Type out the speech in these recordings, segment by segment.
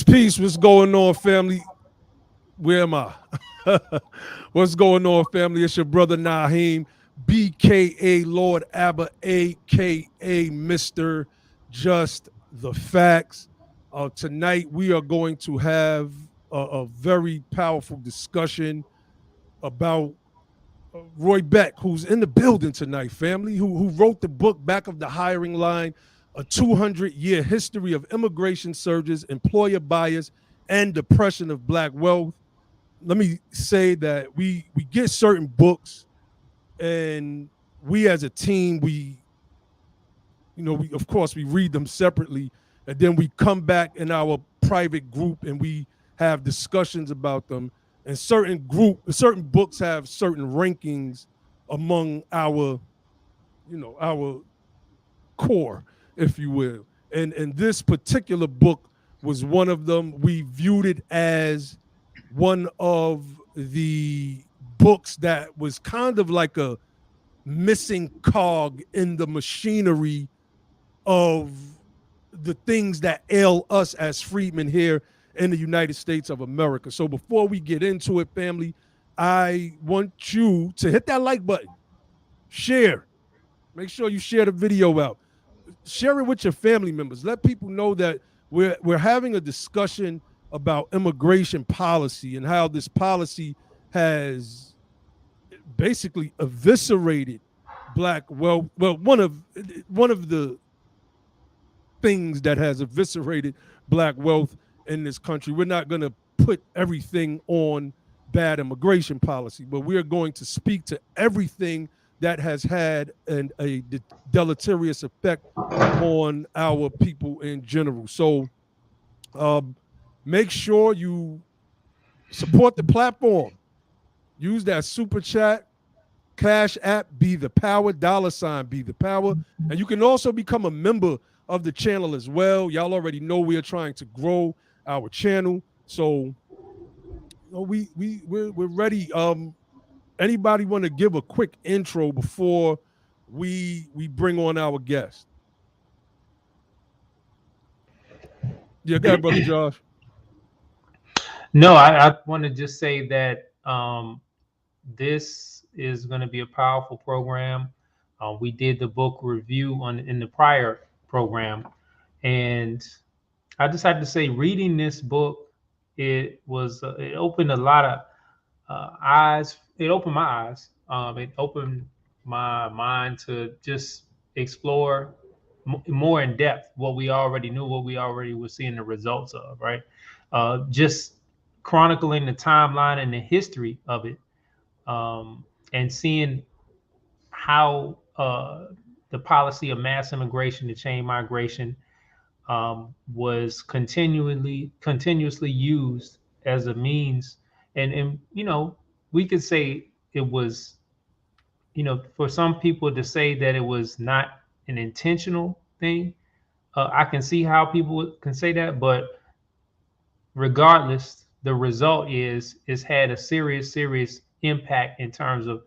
Peace. What's going on, family? Where am I? What's going on, family? It's your brother Nyhiem, BKA Lord Abba, aka Mr. Just the Facts. Tonight we are going to have a very powerful discussion about Roy Beck, who's in the building tonight, family, who wrote the book Back of the Hiring Line, a 200-year history of immigration surges, employer bias, and depression of black wealth. Let me say that we get certain books, and we as a team, we of course we read them separately, and then we come back in our private group and we have discussions about them. And certain books have certain rankings among our core, if you will. And this particular book was one of them. We viewed it as one of the books that was kind of like a missing cog in the machinery of the things that ail us as freedmen here in the United States of America. So before we get into it, family, I want you to hit that like button, share. Make sure you share the video out. Share it with your family members. Let people know that we're having a discussion about immigration policy and how this policy has basically eviscerated black wealth. Well, one of the things that has eviscerated black wealth in this country. We're not going to put everything on bad immigration policy, but we're going to speak to everything that has had a deleterious effect on our people in general. So make sure you support the platform. Use that super chat, cash app, be the power, $ be the power. And you can also become a member of the channel as well. Y'all already know we are trying to grow our channel. So we're ready. Anybody want to give a quick intro before we bring on our guest? Yeah, go ahead, brother Josh. No, I want to just say that this is going to be a powerful program. We did the book review in the prior program, and I just have to say, reading this book, it opened a lot of eyes. It opened my eyes. It opened my mind to just explore more in depth what we already knew, what we already were seeing the results of, right? Just chronicling the timeline and the history of it, and seeing how the policy of mass immigration, the chain migration, was continuously used as a means, and we could say it was, for some people to say that it was not an intentional thing. I can see how people can say that, but regardless, the result is it's had a serious impact in terms of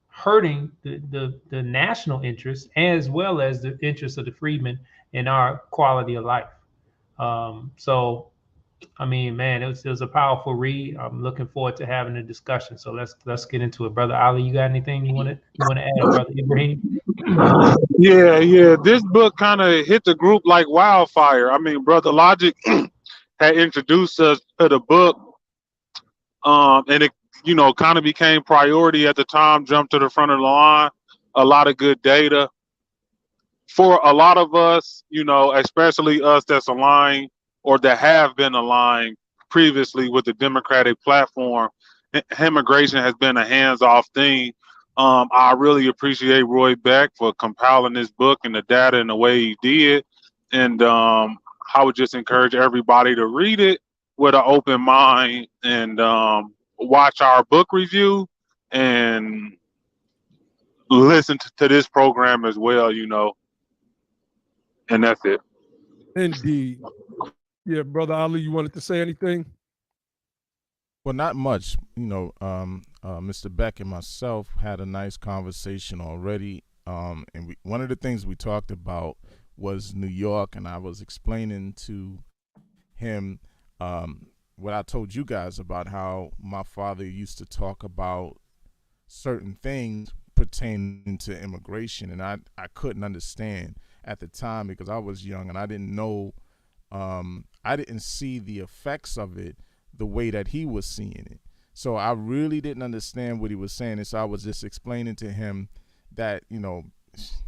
hurting the national interest as well as the interest of the freedmen in our quality of life. So, I mean, man, it was a powerful read. I'm looking forward to having a discussion. So let's get into it, brother Ali. You got anything you want to add, brother Ibrahim? Yeah. This book kind of hit the group like wildfire. I mean, Brother Logic had introduced us to the book, and it, kind of became priority at the time, jumped to the front of the line. A lot of good data. For a lot of us, especially us that's aligned or that have been aligned previously with the Democratic platform, immigration has been a hands-off thing. I really appreciate Roy Beck for compiling this book and the data in the way he did. And I would just encourage everybody to read it with an open mind and watch our book review and listen to this program as well, and that's it. Indeed. Yeah, brother Ali, you wanted to say anything? Well, not much. Mr. Beck and myself had a nice conversation already. And one of the things we talked about was New York, and I was explaining to him what I told you guys about how my father used to talk about certain things pertaining to immigration, and I couldn't understand at the time because I was young and I didn't know, I didn't see the effects of it the way that he was seeing it. So I really didn't understand what he was saying, and so I was just explaining to him that, you know,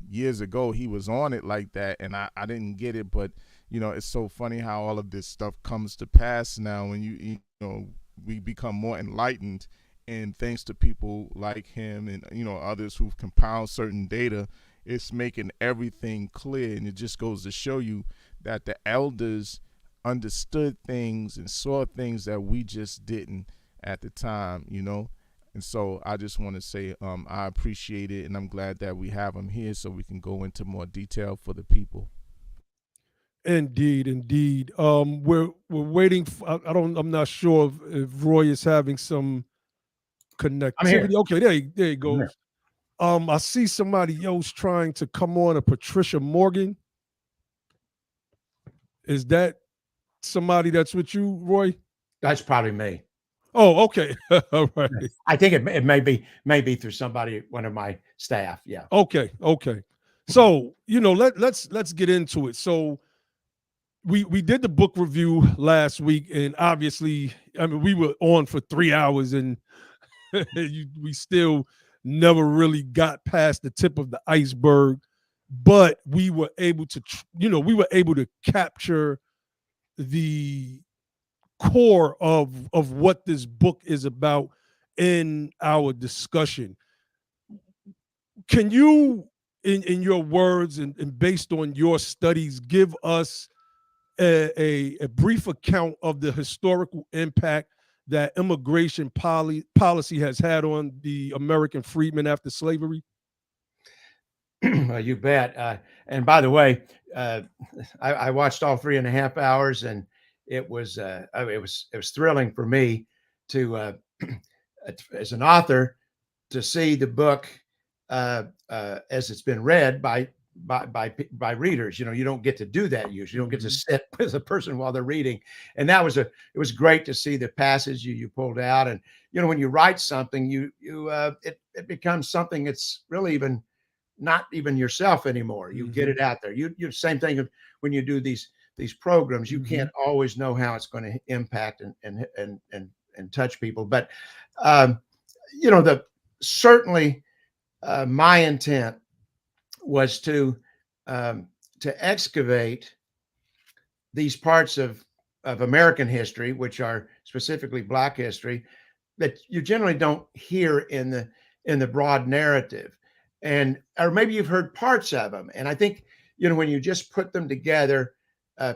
years ago he was on it like that, and I didn't get it. But you know, it's so funny how all of this stuff comes to pass now when you know, we become more enlightened, and thanks to people like him and, you know, others who've compiled certain data, it's making everything clear. And it just goes to show you that the elders understood things and saw things that we just didn't at the time, you know. And so I just want to say I appreciate it, and I'm glad that we have him here so we can go into more detail for the people. Indeed, indeed. We're waiting. I'm not sure if Roy is having some I'm here. connectivity. Okay, there he I'm here. goes. I see somebody else trying to come on, a Patricia Morgan. Is that somebody that's with you, Roy? That's probably me. Oh, okay. All right. I think it may be through somebody, one of my staff. Yeah. Okay. So, you know, let's get into it. So we did the book review last week, and obviously, I mean, we were on for 3 hours, and we still never really got past the tip of the iceberg. But we were able to, capture the core of what this book is about in our discussion. Can you, in your words and based on your studies, give us a brief account of the historical impact that immigration policy has had on the American freedmen after slavery? Well, you bet. And by the way, I watched all 3.5 hours, and it was thrilling for me to, as an author, to see the book as it's been read by readers. You know, you don't get to do that usually. You don't get to sit with a person while they're reading, and it was great to see the passage you pulled out. And you know, when you write something, it becomes something that's really not even yourself anymore. You get it out there. You same thing when you do these programs. You can't always know how it's going to impact and touch people. But you know, certainly my intent was to excavate these parts of American history, which are specifically Black history, that you generally don't hear in the broad narrative. Or maybe you've heard parts of them. And I think, you know, when you just put them together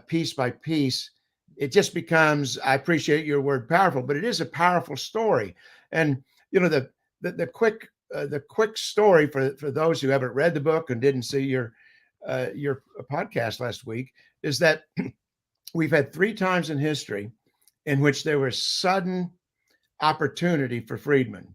piece by piece, it just becomes, I appreciate your word powerful, but it is a powerful story. And, you know, the quick story for those who haven't read the book and didn't see your podcast last week is that we've had 3 times in history in which there was sudden opportunity for freedmen.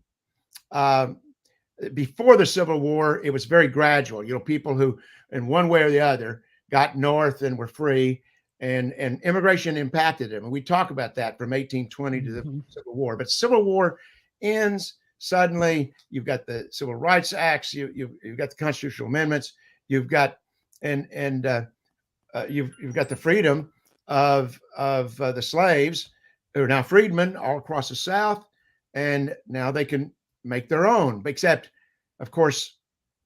Before the Civil War, it was very gradual. You know, people who, in one way or the other, got north and were free, and immigration impacted them. And we talk about that from 1820 to the Civil War. But Civil War ends suddenly. You've got the Civil Rights Acts. You've got the constitutional amendments. You've got you've got the freedom of the slaves who are now freedmen all across the South, and now they can make their own. Except, of course,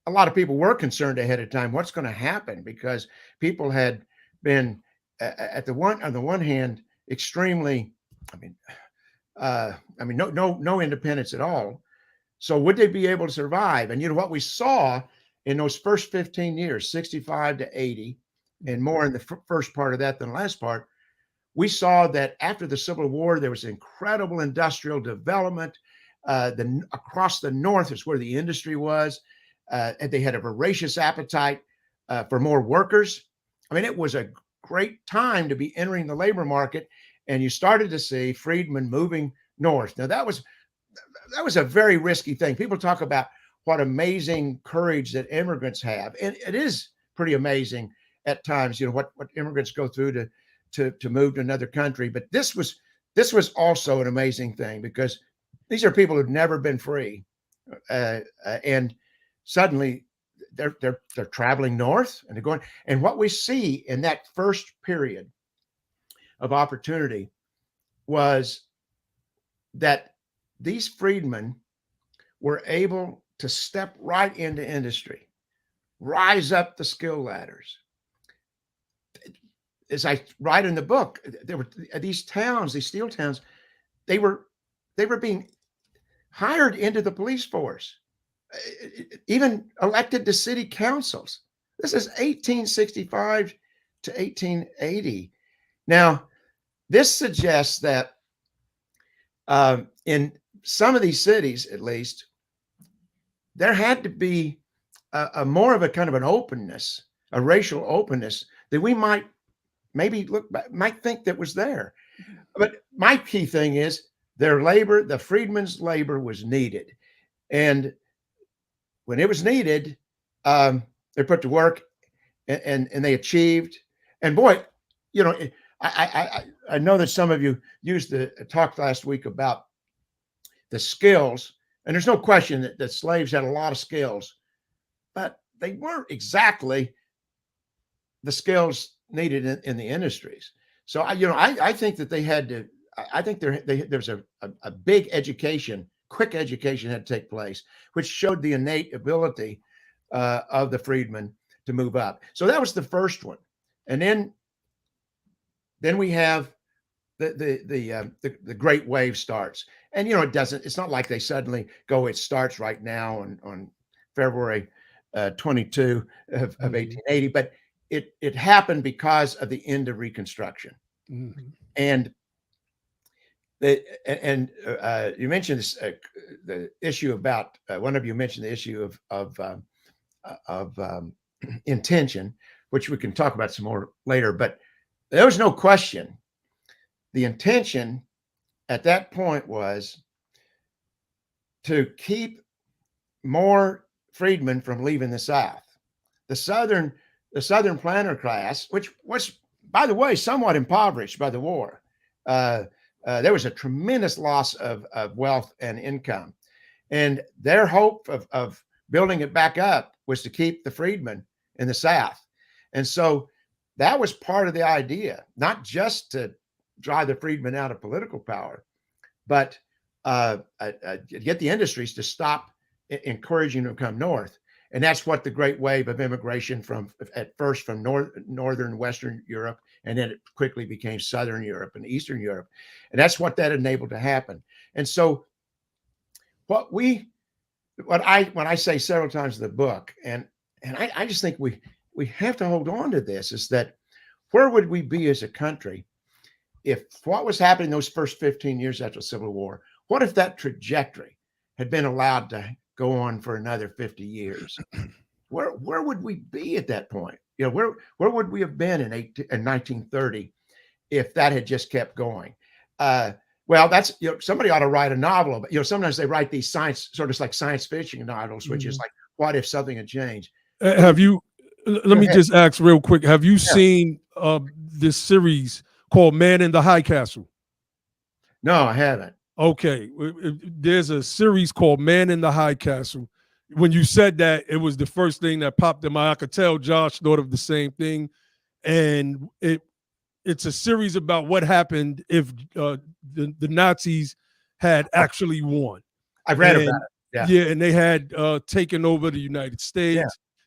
a lot of people were concerned ahead of time what's going to happen, because people had been on the one hand extremely, no independence at all. So would they be able to survive? And you know what we saw in those first 15 years, 65 to 80, and more in the first part of that than the last part, we saw that after the Civil War, there was incredible industrial development. Across the North is where the industry was. And they had a voracious appetite for more workers. I mean, it was a great time to be entering the labor market, and you started to see freedmen moving north. Now, that was a very risky thing. People talk about what amazing courage that immigrants have, and it is pretty amazing at times. You know what immigrants go through to move to another country. But this was also an amazing thing, because these are people who've never been free, and suddenly they're traveling north, and they're going. And what we see in that first period of opportunity was that these freedmen were able to step right into industry, rise up the skill ladders. As I write in the book, there were these towns, these steel towns, they were being hired into the police force, even elected to city councils. This is 1865 to 1880. Now, this suggests that in some of these cities, at least, there had to be a more of a kind of an openness, a racial openness that we might maybe look back, might think that was there. But my key thing is their labor, the freedmen's labor, was needed. And when it was needed, they're put to work, and they achieved. And boy, you know, I know that some of you used the talk last week about the skills, and there's no question that slaves had a lot of skills, but they weren't exactly the skills needed in the industries. So I think that they had to. I think there's a big education, quick education had to take place, which showed the innate ability of the freedmen to move up. So that was the first one, and then we have the Great Wave starts, and it's not like they suddenly go. It starts right now on February 22 of 1880, but it happened because of the end of Reconstruction, and you mentioned this, the issue about one of you mentioned the issue of intention, which we can talk about some more later. But there was no question. The intention at that point was to keep more freedmen from leaving the South. The Southern planter class, which was, by the way, somewhat impoverished by the war. There was a tremendous loss of wealth and income. And their hope of building it back up was to keep the freedmen in the South. And so that was part of the idea, not just to drive the freedmen out of political power, but get the industries to stop encouraging them to come north. And that's what the Great Wave of immigration at first from northern Western Europe, and then it quickly became Southern Europe and Eastern Europe. And that's what that enabled to happen. And so when I say several times in the book, and I just think we have to hold on to this, is that where would we be as a country if what was happening those first 15 years after the Civil War, what if that trajectory had been allowed to go on for another 50 years? Where would we be at that point? Where would we have been in 1930 if that had just kept going? Well, that's, somebody ought to write a novel. But sometimes they write these sort of like science fiction novels, which is like, what if something had changed? Have you? Let me just ask real quick. Have you seen this series called Man in the High Castle? No, I haven't. Okay, there's a series called Man in the High Castle. When you said that, it was the first thing that popped in my. I could tell Josh thought of the same thing, and it's a series about what happened if the Nazis had actually won. I've read about it. Yeah, and they had taken over the United States.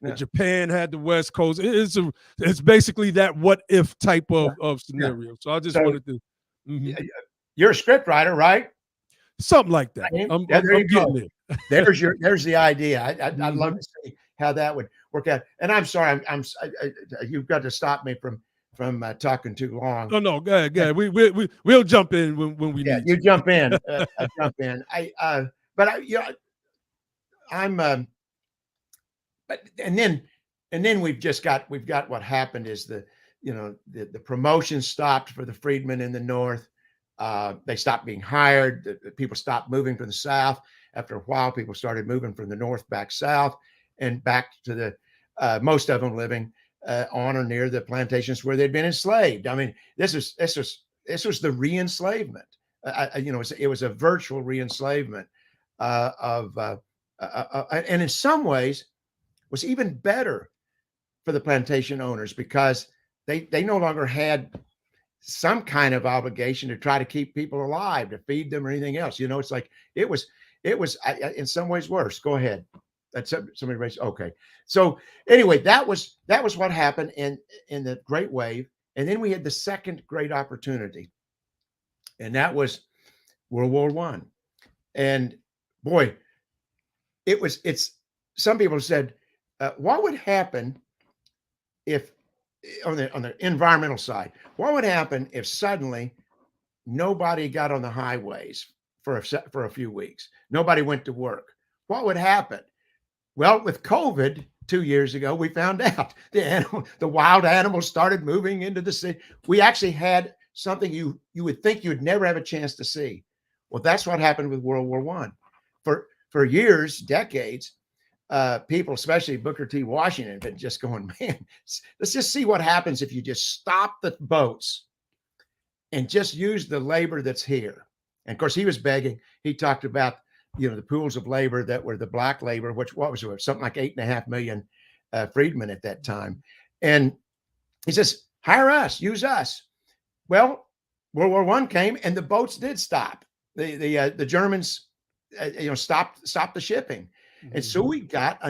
Yeah. Japan had the West Coast. It's basically that what if type of scenario. So I just wanted to. You're a script writer, right? Something like that. I'm getting there. There's the idea. I'd love to see how that would work out. And I'm sorry, you've got to stop me from talking too long. No, go ahead. We'll jump in when we need. You jump in. I jump in. And then we've got what happened is the promotion stopped for the freedmen in the North. They stopped being hired. The people stopped moving from the South. After a while, people started moving from the North back south and back to the most of them living on or near the plantations where they'd been enslaved. I mean, this was the re-enslavement. It was a virtual re-enslavement and in some ways was even better for the plantation owners because they no longer had some kind of obligation to try to keep people alive, to feed them or anything else. It's like it was in some ways worse. Go ahead. That's somebody raised. Okay. So anyway, that was what happened in the Great Wave. And then we had the second great opportunity, and that was World War I. And boy, it's some people said, what would happen if on the environmental side, what would happen if suddenly nobody got on the highways for a few weeks? Nobody went to work. What would happen? Well, with COVID 2 years ago, we found out the wild animals started moving into the city. We actually had something you would think you'd never have a chance to see. Well, that's what happened with World War I. For years, decades, people, especially Booker T. Washington, have been just going, man, let's just see what happens if you just stop the boats and just use the labor that's here. And of course, he was begging. He talked about, the pools of labor that were the black labor, which what was it? Something like 8.5 million freedmen at that time. And he says, hire us, use us. Well, World War I came and the boats did stop. The Germans, stopped the shipping. And so we got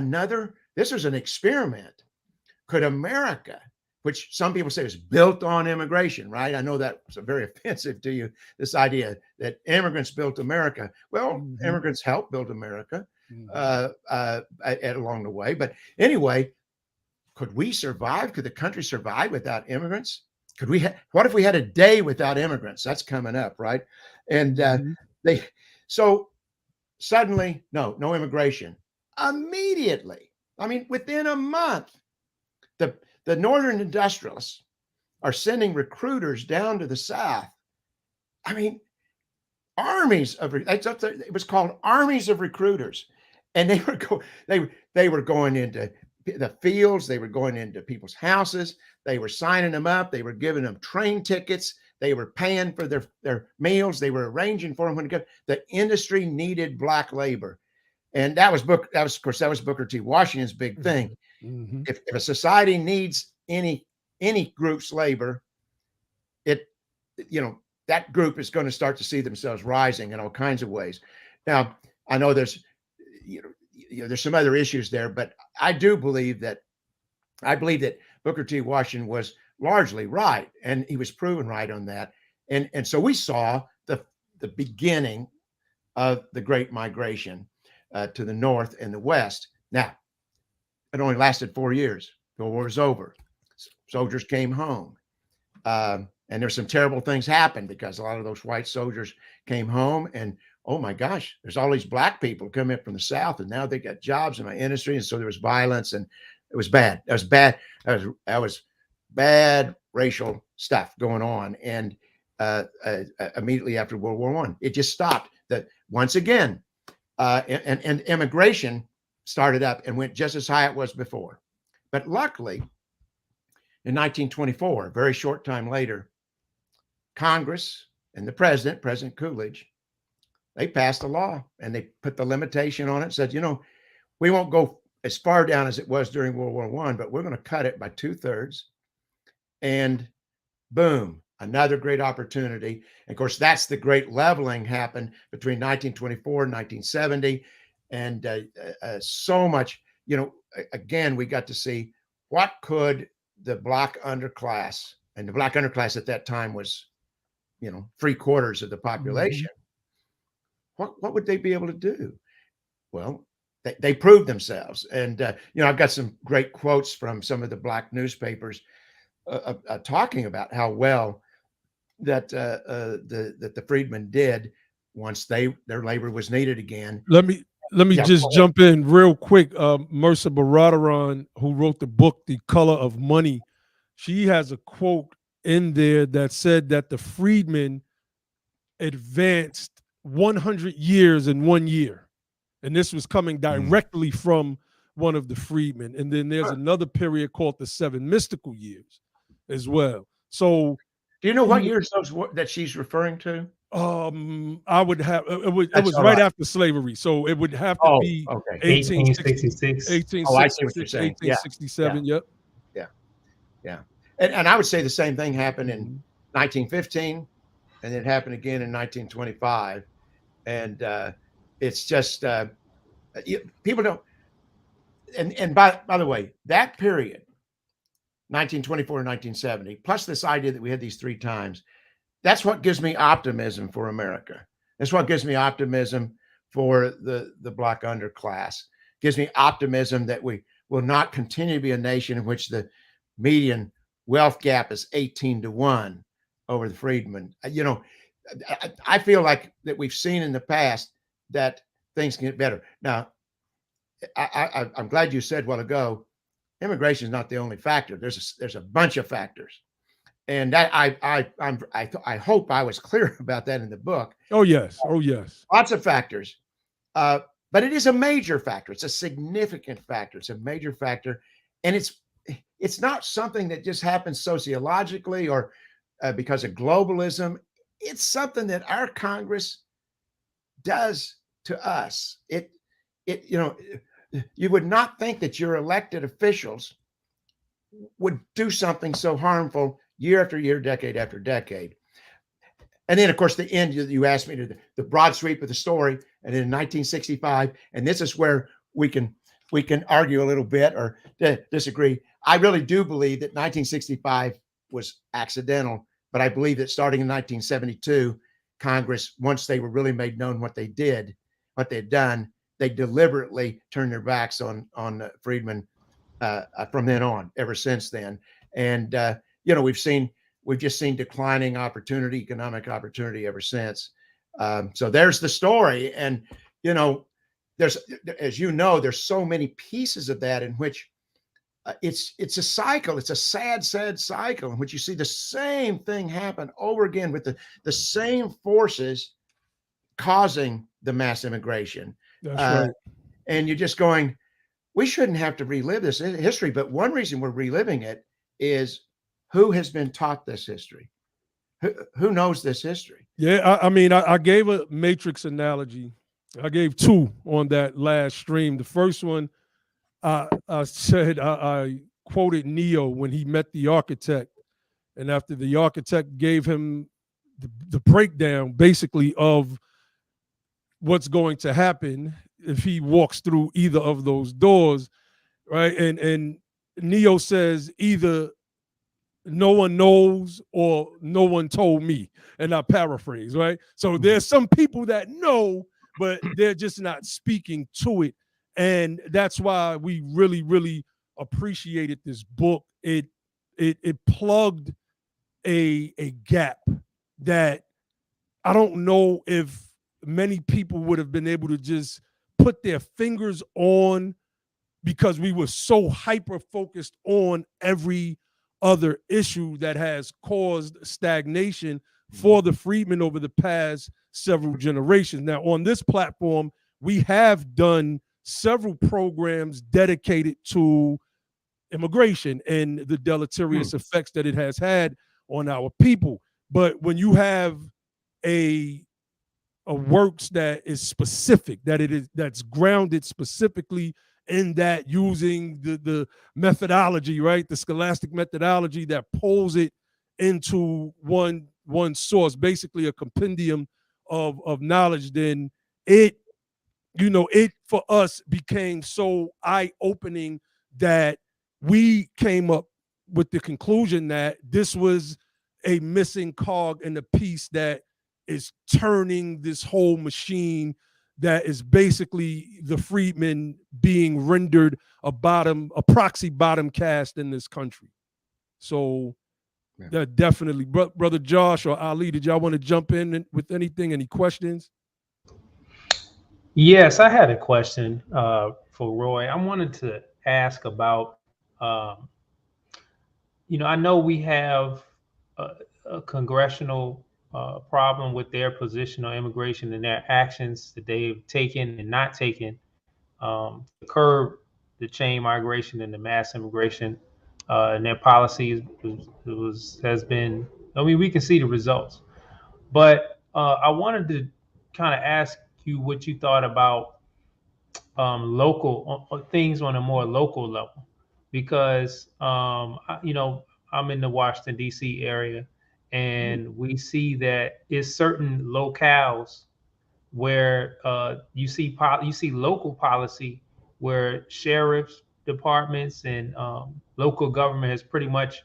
this was an experiment. Could America, which some people say is built on immigration, right? I know that's very offensive to you, this idea that immigrants built America. Well, immigrants helped build America along the way. But anyway, could we survive? Could the country survive without immigrants? What if we had a day without immigrants? That's coming up, right? And so suddenly, no immigration. Immediately, I mean, within a month, the northern industrialists are sending recruiters down to the South. I mean, armies of it was called armies of recruiters, and they were going into the fields, they were going into people's houses, they were signing them up, they were giving them train tickets, they were paying for their meals, they were arranging for them when to go. The industry needed black labor. And that was Booker T. Washington's big thing. If a society needs any group's labor, that group is going to start to see themselves rising in all kinds of ways. Now, I know there's some other issues there, but I believe that Booker T. Washington was largely right, and he was proven right on that. And so we saw the beginning of the Great Migration to the North and the West. Now, it only lasted 4 years. The war was over. Soldiers came home. And there's some terrible things happened because a lot of those white soldiers came home and, oh my gosh, there's all these black people coming in from the South and now they got jobs in my industry. And so there was violence and it was bad. That was bad. That was bad racial stuff going on. And immediately after World War I, it just stopped. That once again, and immigration started up and went just as high it was before. But luckily, in 1924, a very short time later, Congress and the President Coolidge, they passed a law and they put the limitation on it, said, we won't go as far down as it was during World War I, but we're going to cut it by 2/3. And boom, another great opportunity. And of course, that's the great leveling happened between 1924 and 1970. And so much, again, we got to see what could the black underclass, and the black underclass at that time was, 3/4 of the population. What would they be able to do? Well, they proved themselves. And, I've got some great quotes from some of the black newspapers talking about how well that the freedmen did once their labor was needed again. Let me just jump in real quick. Mercer Baradaran, who wrote the book The Color of Money, she has a quote in there that said that the freedmen advanced 100 years in 1 year. And this was coming directly from one of the freedmen. And then there's another period called the 7 mystical years as well. So do you know what years those that she's referring to? I would have it was right after slavery, so it would have to be okay. 1866. 1866, Oh, I see what you're saying. 1867. Yep. Yeah. And I would say the same thing happened in 1915, and it happened again in 1925. And it's just people don't. And by the way, that period, 1924 and 1970, plus this idea that we had these 3 times, that's what gives me optimism for America. That's what gives me optimism for the black underclass. Gives me optimism that we will not continue to be a nation in which the median wealth gap is 18-1 over the freedmen. You know, I feel like that we've seen in the past that things can get better. Now, I'm glad you said a while ago, immigration is not the only factor. There's a bunch of factors. And that I hope I was clear about that in the book. Oh yes, oh yes. Lots of factors, but it is a major factor. It's a significant factor. It's a major factor, and it's not something that just happens sociologically or because of globalism. It's something that our Congress does to us. You would not think that your elected officials would do something so harmful year after year, decade after decade. And then, of course, the end, you asked me to the broad sweep of the story. And then in 1965, and this is where we can argue a little bit or disagree. I really do believe that 1965 was accidental, but I believe that starting in 1972, Congress, once they were really made known what they did, what they'd done, they deliberately turned their backs on freedmen from then on, ever since then. And we've just seen declining opportunity, economic opportunity ever since. So there's the story. And, there's so many pieces of that in which it's a cycle. It's a sad cycle in which you see the same thing happen over again with the same forces causing the mass immigration. That's right. And you're just going, we shouldn't have to relive this history. But one reason we're reliving it is who has been taught this history? Who knows this history? Yeah, I gave a matrix analogy. I gave 2 on that last stream. The first one, I said I quoted Neo when he met the architect, and after the architect gave him the breakdown, basically, of what's going to happen if he walks through either of those doors, right? And Neo says either no one knows or no one told me, and I paraphrase, right? So there's some people that know, but they're just not speaking to it, and that's why we really, really appreciated this book. It plugged a gap that I don't know if many people would have been able to just put their fingers on, because we were so hyper focused on every other issue that has caused stagnation for the freedmen over the past several generations. Now, on this platform, we have done several programs dedicated to immigration and the deleterious effects that it has had on our people. But when you have a works that is specific, that's grounded specifically in that, using the methodology, right, the scholastic methodology that pulls it into one source, basically a compendium of knowledge, then it for us became so eye-opening that we came up with the conclusion that this was a missing cog in the piece that is turning this whole machine, that is basically the freedmen being rendered a proxy bottom caste in this country. So that definitely, Brother Josh or Ali, did y'all want to jump in with anything? Any questions? Yes, I had a question for Roy. I wanted to ask about, I know we have a congressional problem with their position on immigration and their actions that they've taken and not taken to curb the chain migration and the mass immigration, and their policies has been. I mean, we can see the results. But I wanted to kind of ask you what you thought about local things on a more local level, because I'm in the Washington D.C. area, and we see that it's certain locales where you see local policy where sheriff's departments and local government has pretty much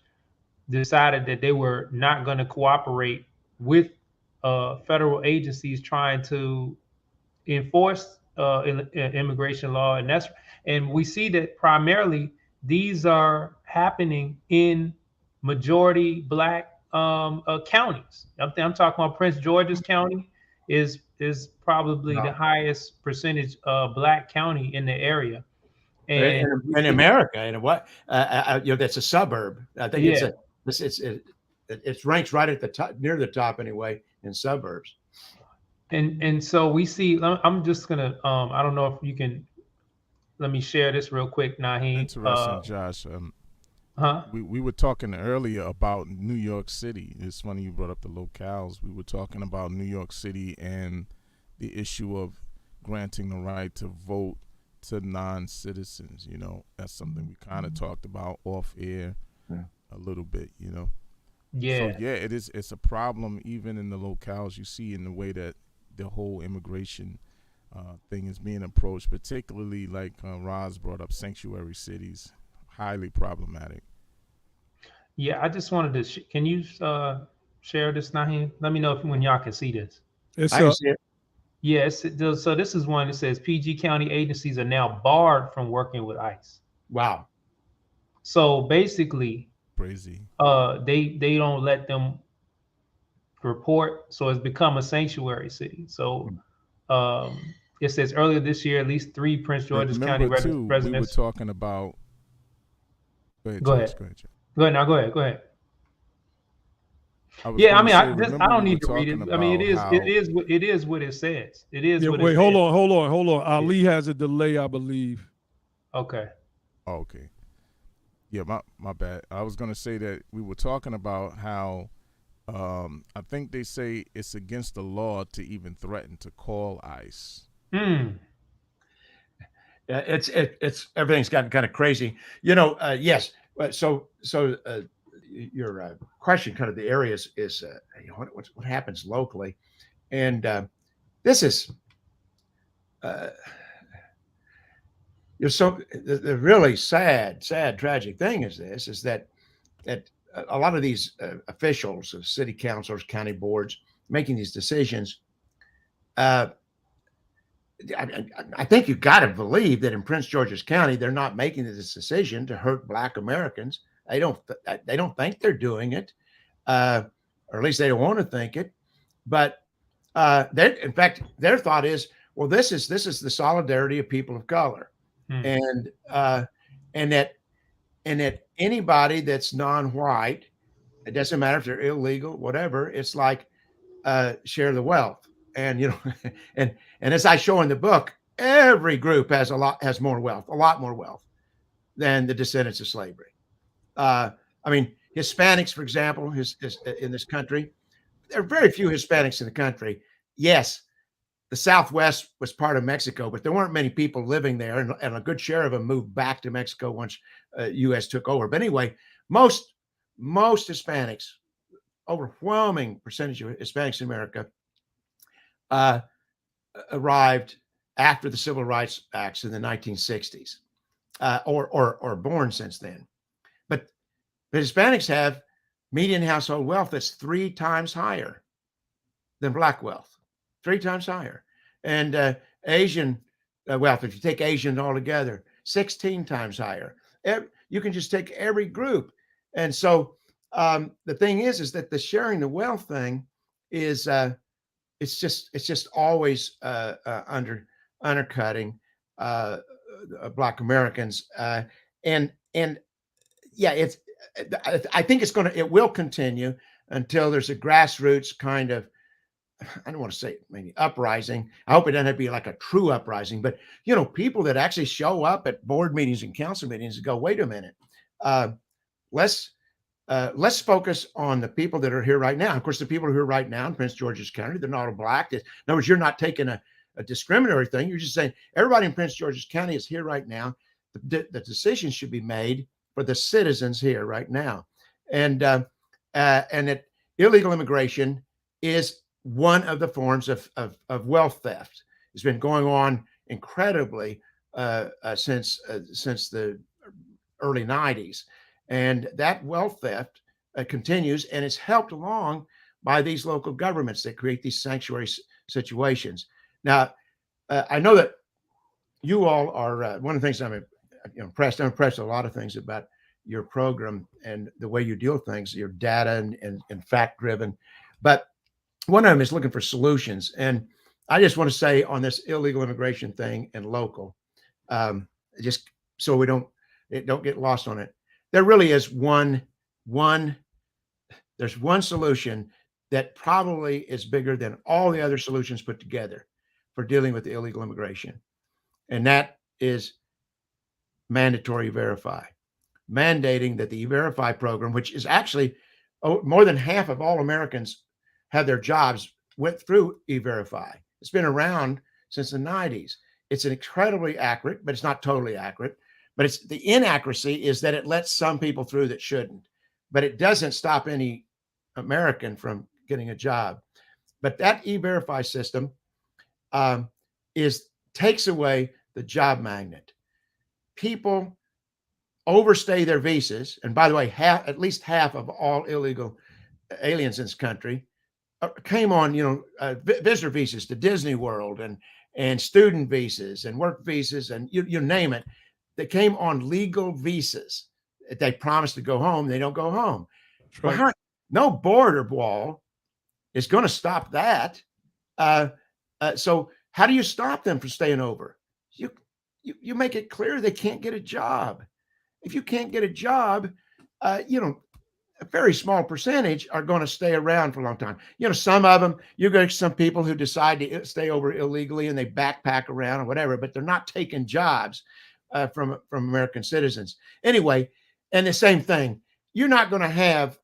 decided that they were not going to cooperate with federal agencies trying to enforce immigration law, and we see that primarily these are happening in majority black counties. I'm talking about Prince George's County is probably the highest percentage black county in the area, and in America, and what that's a suburb. I think yeah. It's ranks right at the top, near the top anyway, in suburbs. And so we see. I'm just gonna. I don't know if you can. Let me share this real quick, Nyhiem. Interesting, Josh. We were talking earlier about New York City. It's funny you brought up the locales. We were talking about New York City and the issue of granting the right to vote to non-citizens. You know, that's something we kind of talked about off air a little bit. You know. Yeah. So yeah, it is. It's a problem even in the locales. You see in the way that the whole immigration thing is being approached, particularly like Roz brought up, sanctuary cities, highly problematic. Yeah, I just wanted to. Can you share this, Nyhiem? Let me know when y'all can see this. It's I can see it. Yes. So this is one that says PG County agencies are now barred from working with ICE. Wow. So basically, Crazy. They don't let them report, so it's become a sanctuary city. So it says earlier this year, at least 3 Prince George's County residents. We were talking about. Go ahead. Go ahead. Go ahead. Yeah, I mean, I don't need to read it. I mean, it is what it says. It is. Yeah, what wait, it hold says. on. Ali has a delay, I believe. Okay. Oh, okay. Yeah, my bad. I was gonna say that we were talking about how I think they say it's against the law to even threaten to call ICE. It's everything's gotten kind of crazy. You know, yes. So your question, kind of the areas is what happens locally, and this is the really sad, tragic thing is that a lot of these officials, city councilors, county boards, making these decisions. I think you've got to believe that in Prince George's County, they're not making this decision to hurt Black Americans. They don't think they're doing it, or at least they don't want to think it. But in fact, their thought is, well, this is the solidarity of people of color, and that anybody that's non-white, it doesn't matter if they're illegal, whatever. It's like share the wealth. And and as I show in the book, every group has a lot more wealth than the descendants of slavery. I mean, Hispanics, for example, in this country, there are very few Hispanics in the country. Yes, the Southwest was part of Mexico, but there weren't many people living there, and a good share of them moved back to Mexico once U.S. took over. But anyway, most Hispanics, overwhelming percentage of Hispanics in America, arrived after the Civil Rights Acts in the 1960s, or born since then. But the Hispanics have median household wealth that's 3 times higher than Black wealth, 3 times higher. And Asian wealth, if you take Asian altogether, 16 times higher. You can just take every group. And so the thing is that the sharing the wealth thing is it's just always undercutting Black Americans, and yeah, I think it will continue until there's a grassroots kind of I don't want to say maybe uprising. I hope it doesn't have to be like a true uprising, but people that actually show up at board meetings and council meetings and go, wait a minute, uh, let's focus on the people that are here right now. Of course, the people who are here right now in Prince George's County, they're not all black. In other words, you're not taking a discriminatory thing. You're just saying everybody in Prince George's County is here right now. The decision should be made for the citizens here right now, and that illegal immigration is one of the forms of wealth theft. It's been going on incredibly since the early 90s. And that wealth theft continues, and it's helped along by these local governments that create these sanctuary situations. Now, I know that you all are one of the things I'm impressed. I'm impressed with a lot of things about your program and the way you deal with things, your data and fact driven. But one of them is looking for solutions. And I just want to say on this illegal immigration thing and local, just so we don't get lost on it. There really is there's one solution that probably is bigger than all the other solutions put together for dealing with illegal immigration. And that is mandatory verify, mandating that the E-Verify program, which is actually more than half of all Americans have their jobs went through E-Verify. It's been around since the 90s. It's incredibly accurate, but it's not totally accurate. But it's the inaccuracy is that it lets some people through that shouldn't, but it doesn't stop any American from getting a job. But that E-Verify system takes away the job magnet. People overstay their visas, and by the way, at least half of all illegal aliens in this country came on, visitor visas to Disney World and student visas and work visas and you name it. They came on legal visas. They promised to go home. They don't go home. Right. No border wall is going to stop that. So how do you stop them from staying over? You make it clear they can't get a job. If you can't get a job, a very small percentage are going to stay around for a long time. Some of them, you get some people who decide to stay over illegally and they backpack around or whatever, but they're not taking jobs from American citizens. Anyway, and the same thing, you're not going to have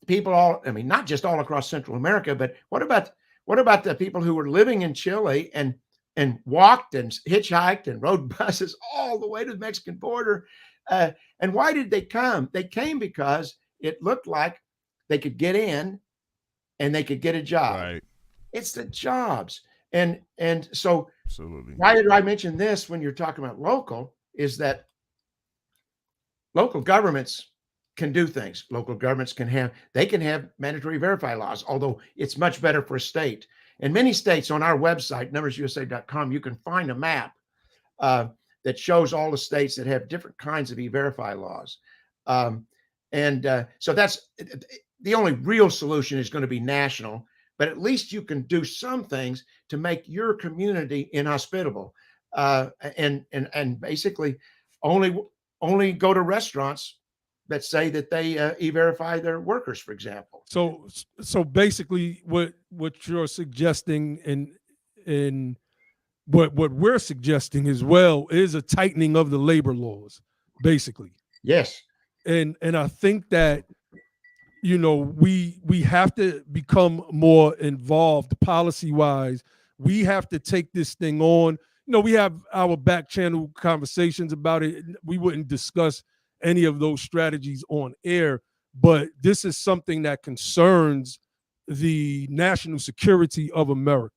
people not just all across Central America, but what about the people who were living in Chile and walked and hitchhiked and rode buses all the way to the Mexican border? And why did they come? They came because it looked like they could get in and they could get a job. Right. It's the jobs. And so absolutely. Why did I mention this when you're talking about local is that local governments can do things. Local governments can have mandatory verify laws, although it's much better for a state. In many states on our website, numbersusa.com, you can find a map that shows all the states that have different kinds of E-Verify laws. So that's the only real solution is going to be national, but at least you can do some things to make your community inhospitable and basically only go to restaurants that say that they E-Verify their workers, for example. So basically what you're suggesting and what we're suggesting as well is a tightening of the labor laws, basically. Yes. And I think that, we have to become more involved policy-wise. We have to take this thing on. We have our back channel conversations about it. We wouldn't discuss any of those strategies on air, but this is something that concerns the national security of America.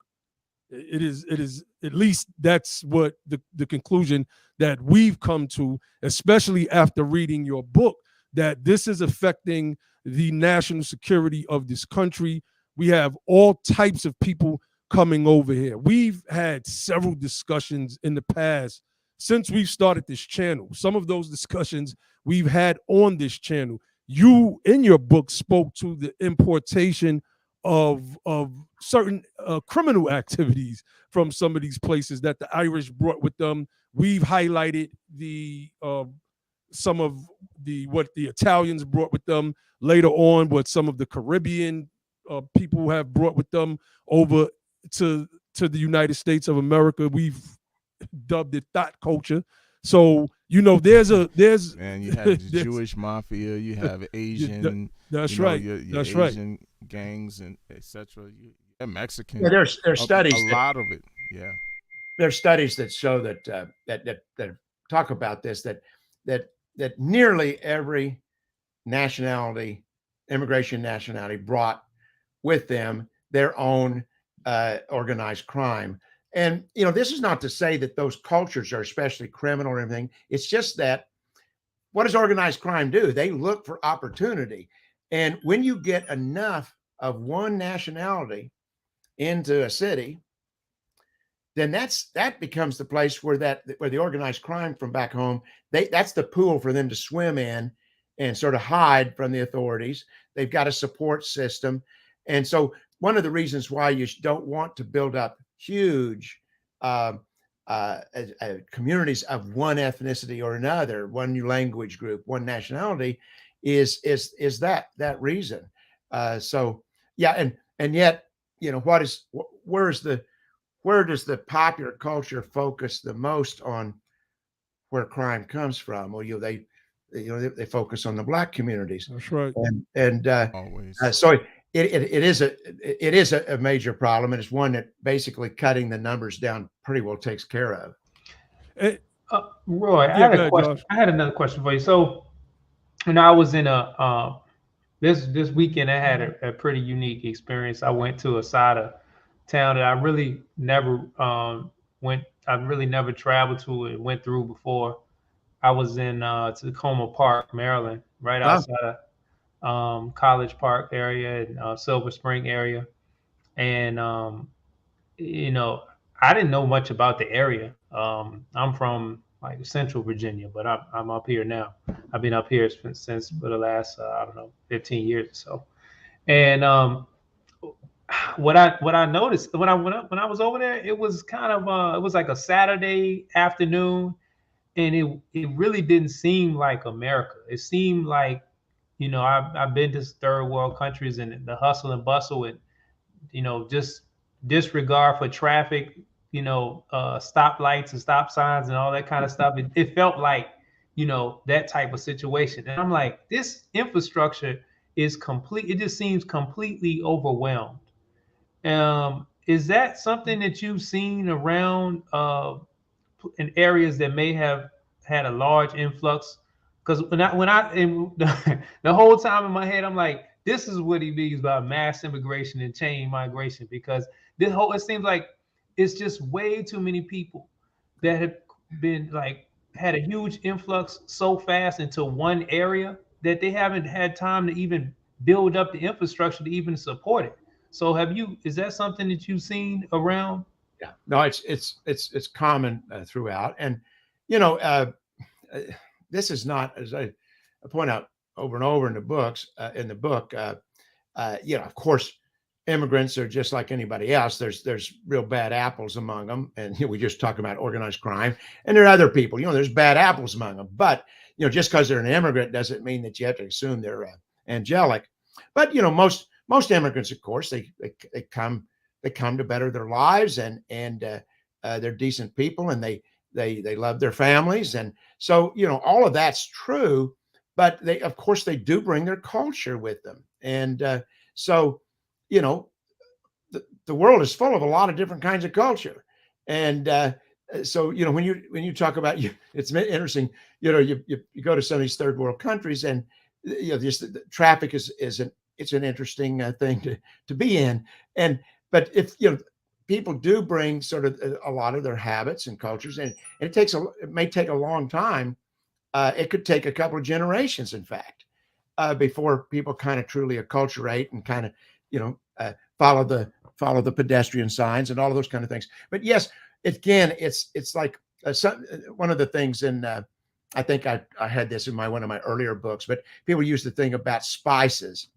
It is at least that's what the conclusion that we've come to, especially after reading your book, that this is affecting the national security of this country. We have all types of people coming over here. We've had several discussions in the past since we've started this channel. Some of those discussions we've had on this channel. You, in your book, spoke to the importation of certain criminal activities from some of these places that the Irish brought with them. We've highlighted some of what the Italians brought with them later on, what some of the Caribbean people have brought with them over to the United States of America. We've dubbed it thought culture. So there's Man, you have the Jewish mafia, you have Asian, that's right. your That's right. Asian gangs and etc. Yeah, Mexican. Yeah, there's studies. A lot of it. Yeah. There's studies that show that that talk about this, that nearly every immigration nationality brought with them their own organized crime. And this is not to say that those cultures are especially criminal or anything. It's just that, what does organized crime do? They look for opportunity. And when you get enough of one nationality into a city, then that becomes the place where the organized crime from back home, that's the pool for them to swim in and sort of hide from the authorities. They've got a support system. And so one of the reasons why you don't want to build up huge communities of one ethnicity or another, one new language group, one nationality, is that reason. So yeah, and yet, where does the popular culture focus the most on where crime comes from? Well, they focus on the Black communities. That's right. And always. So it is a major problem, and it's one that basically cutting the numbers down pretty well takes care of. Roy, I had a question. I had another question for you. So, when I was in this weekend, I had a pretty unique experience. I went to a side of town that I really never never traveled to and went through before. I was in Tacoma Park, Maryland, right outside of College Park area and Silver Spring area. And I didn't know much about the area. I'm from like Central Virginia, but I'm up here now. I've been up here since for the last 15 years or so. And what I noticed when I was over there, it was kind of it was like a Saturday afternoon, and it really didn't seem like America. It seemed like, I've been to third world countries, and the hustle and bustle and just disregard for traffic, stop lights and stop signs and all that kind of stuff. It felt like that type of situation, and I'm like, this infrastructure is complete. It just seems completely overwhelmed. Is that something that you've seen around in areas that may have had a large influx? Because the whole time in my head, I'm like, this is what he means by mass immigration and chain migration, because it seems like it's just way too many people that have been had a huge influx so fast into one area that they haven't had time to even build up the infrastructure to even support it. So is that something that you've seen around? Yeah, no, it's common throughout. And, this is not, as I point out over and over in the book, of course, immigrants are just like anybody else. There's real bad apples among them. And we just talk about organized crime, and there are other people, there's bad apples among them, but, just because they're an immigrant doesn't mean that you have to assume they're angelic. But, most immigrants, of course, they come to better their lives, and they're decent people, and they love their families. And so, all of that's true, but of course they do bring their culture with them. And so, the world is full of a lot of different kinds of culture. And so, when you talk about, it's interesting, you go to some of these third world countries, and just the traffic it's an interesting thing to be in. But if people do bring sort of a lot of their habits and cultures, and it may take a long time. It could take a couple of generations, in fact, before people kind of truly acculturate and kind of follow the pedestrian signs and all of those kind of things. But yes, again, it's like one of the things in I think I had this in one of my earlier books, but people use the thing about spices.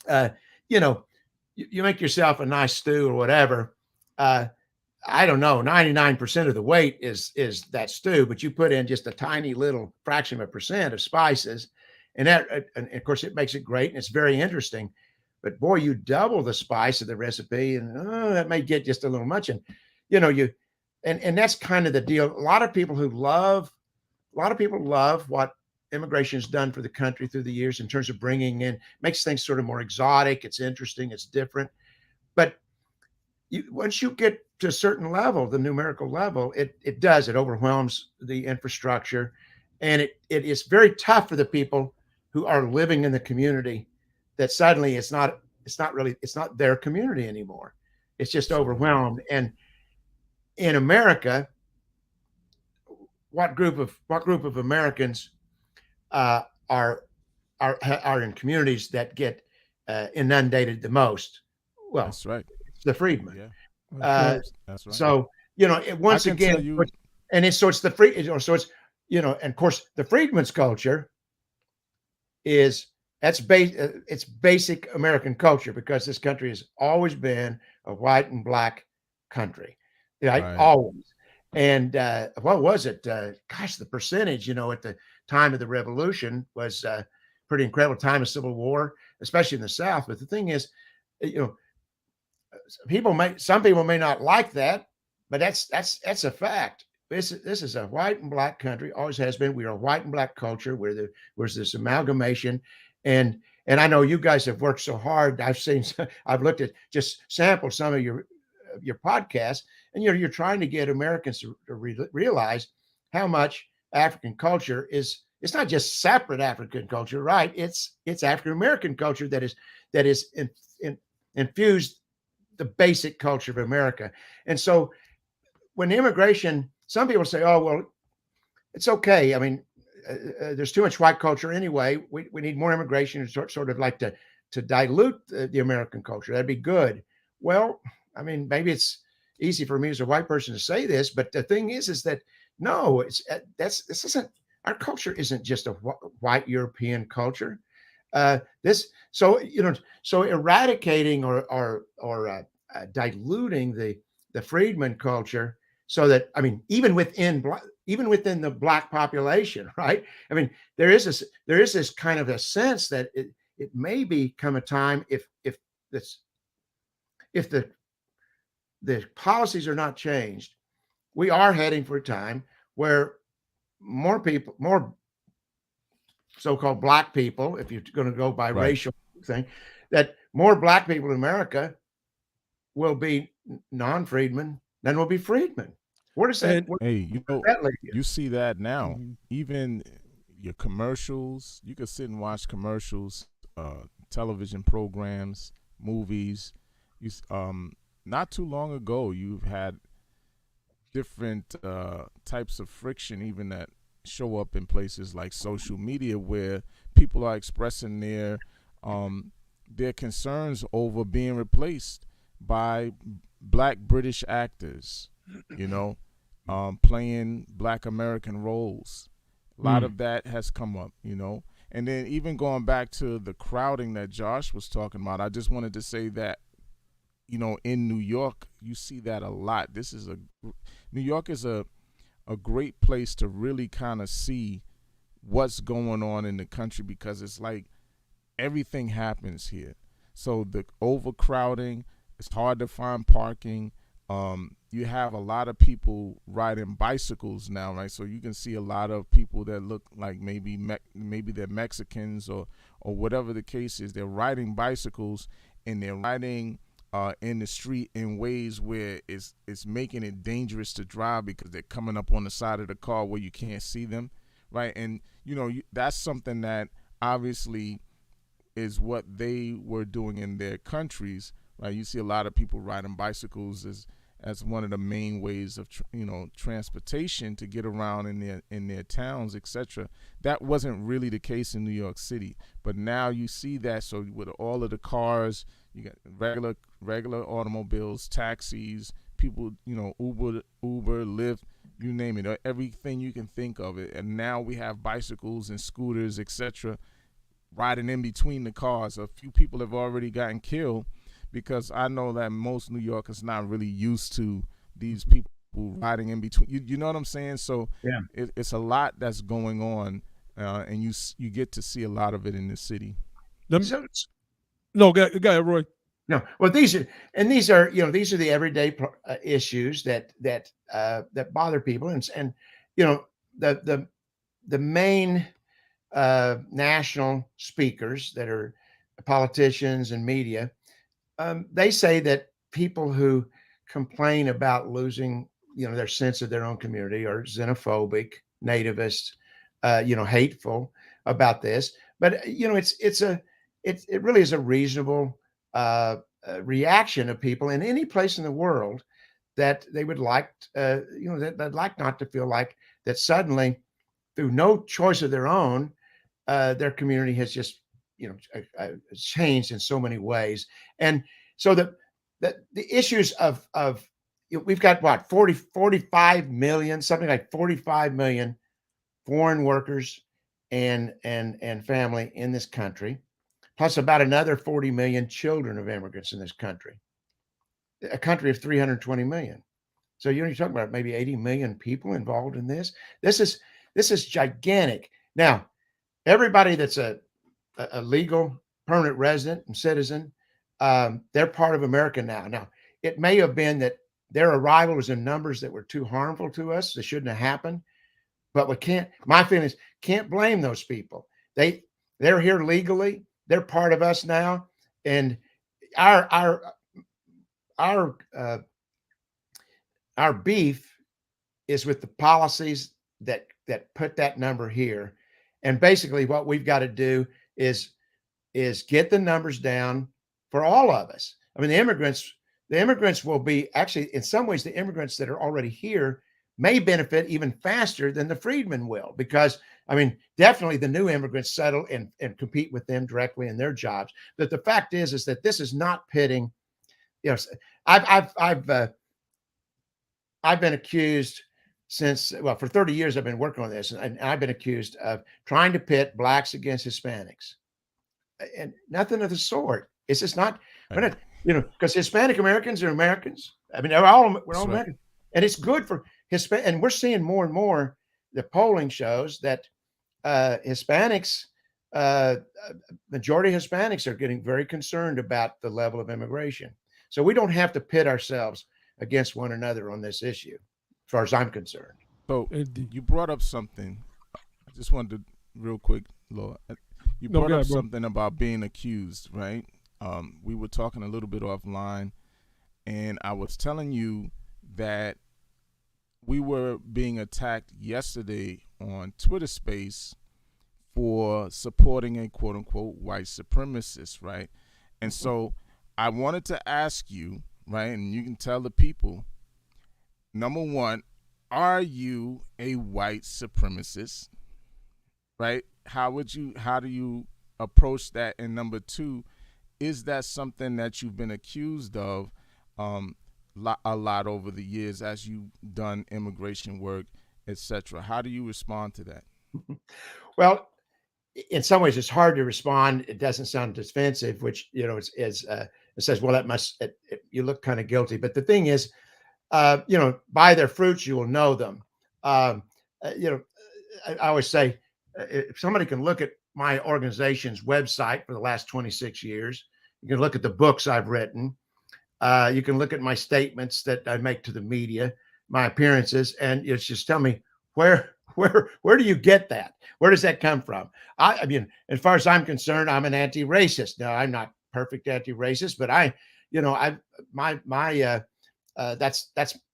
You make yourself a nice stew or whatever. I don't know, 99% of the weight is that stew, but you put in just a tiny little fraction of a percent of spices, and of course it makes it great, and it's very interesting. but boy, you double the spice of the recipe, and that may get just a little much. And you know, and that's kind of the deal. A lot of people love what immigration has done for the country through the years in terms of bringing in, makes things sort of more exotic. It's interesting. It's different. But once you get to a certain level, the numerical level, it overwhelms the infrastructure, and it is very tough for the people who are living in the community that suddenly it's not their community anymore. It's just overwhelmed. And in America, what group of Americans are in communities that get inundated the most? Well, That's right. It's the freedmen. Yeah, that's right. So once again, it's the free. So it's and of course the freedmen's culture is it's basic American culture, because this country has always been a white and black country, right? Always. And what was it? Gosh, the percentage, at the time of the Revolution was pretty incredible. Time of Civil War, especially in the South. But the thing is, some people may not like that, but that's a fact. This is a white and black country. Always has been. We are a white and black culture where there's this amalgamation, and I know you guys have worked so hard. I've looked at just sampled some of your podcasts, and you're trying to get Americans to realize how much African culture is. It's not just separate African culture, right? It's African American culture that is infused the basic culture of America. And so when immigration, some people say, oh, well, it's okay. I mean, there's too much white culture anyway. We need more immigration to sort of like to dilute the American culture. That'd be good. Well, I mean, maybe it's easy for me as a white person to say this, but the thing is that no, our culture isn't just a white European culture. So eradicating or diluting the freedman culture, so that, I mean, even within the black population, right? I mean, there is this kind of a sense that it may become a time, if the policies are not changed, we are heading for a time where more so-called black people, if you're going to go by racial thing, that more black people in America will be non-freedmen than will be freedmen. Where does that? You see that now. Even your commercials, you can sit and watch commercials, television programs, movies. Not too long ago, you've had different types of friction, even that show up in places like social media, where people are expressing their concerns over being replaced by black British actors, playing black American roles. A lot of that has come up, and then even going back to the crowding that Josh was talking about, I just wanted to say that, in New York, you see that a lot. New York is a great place to really kind of see what's going on in the country, because it's like everything happens here. So the overcrowding, it's hard to find parking. You have a lot of people riding bicycles now, right? So you can see a lot of people that look like maybe they're Mexicans or whatever the case is. They're riding bicycles, and they're riding in the street in ways where it's making it dangerous to drive, because they're coming up on the side of the car where you can't see them, right? And that's something that obviously is what they were doing in their countries, right? You see a lot of people riding bicycles as one of the main ways of transportation to get around in their towns, etc. That wasn't really the case in New York City, but now you see that. So with all of the cars, you got regular automobiles, taxis, people, Uber, Lyft, you name it, everything you can think of it. And now we have bicycles and scooters, etc., riding in between the cars. A few people have already gotten killed, because I know that most New Yorkers not really used to these people riding in between. You know what I'm saying? So yeah, it's a lot that's going on, and you get to see a lot of it in the city. No, go ahead, Roy. No, well, these are these are the everyday issues that bother people, and you know the main national speakers that are politicians and media, they say that people who complain about losing, their sense of their own community are xenophobic, nativist, hateful about this. But it really is a reasonable reaction of people in any place in the world that they would like, that they'd like not to feel like that suddenly, through no choice of their own, their community has just changed in so many ways. And so the issues of we've got what 45 million, something like 45 million foreign workers and family in this country, plus about another 40 million children of immigrants in this country, a country of 320 million. So you're talking about maybe 80 million people involved in this. This is gigantic. Now, everybody that's a legal permanent resident and citizen, they're part of America now. Now, it may have been that their arrival was in numbers that were too harmful to us. They shouldn't have happened. But my feeling is, can't blame those people. They're here legally. They're part of us now. And our beef is with the policies that put that number here. And basically what we've got to do is get the numbers down for all of us. I mean, the immigrants will be, actually, in some ways, the immigrants that are already here may benefit even faster than the freedmen will, because, I mean, definitely the new immigrants settle and compete with them directly in their jobs. But the fact is that this is not pitting, I've been accused for 30 years, I've been working on this, and I've been accused of trying to pit blacks against Hispanics, and nothing of the sort. It's just not, Right. because Hispanic Americans are Americans. I mean, we're all That's right. American, and it's good for Hispanic. And we're seeing more and more, the polling shows that Hispanics, majority of Hispanics are getting very concerned about the level of immigration. So we don't have to pit ourselves against one another on this issue, as far as I'm concerned. So Indeed. you brought up something. I just wanted to, real quick, Lord. You No, brought go up ahead, bro. something about being accused, right? We were talking a little bit offline, and I was telling you that we were being attacked yesterday on Twitter Space for supporting a quote unquote white supremacist, right? And so I wanted to ask you, right, and you can tell the people, number one, are you a white supremacist? Right? How do you approach that? And number two, is that something that you've been accused of a lot over the years as you've done immigration work, etc.? How do you respond to that? Well, in some ways, it's hard to respond. It doesn't sound defensive, which, it says, well, you look kind of guilty. But the thing is, by their fruits, you will know them. I always say, if somebody can look at my organization's website for the last 26 years, you can look at the books I've written. You can look at my statements that I make to the media, my appearances, and it's just tell me where do you get that? Where does that come from? I mean, as far as I'm concerned, I'm an anti-racist. Now, I'm not perfect anti-racist, but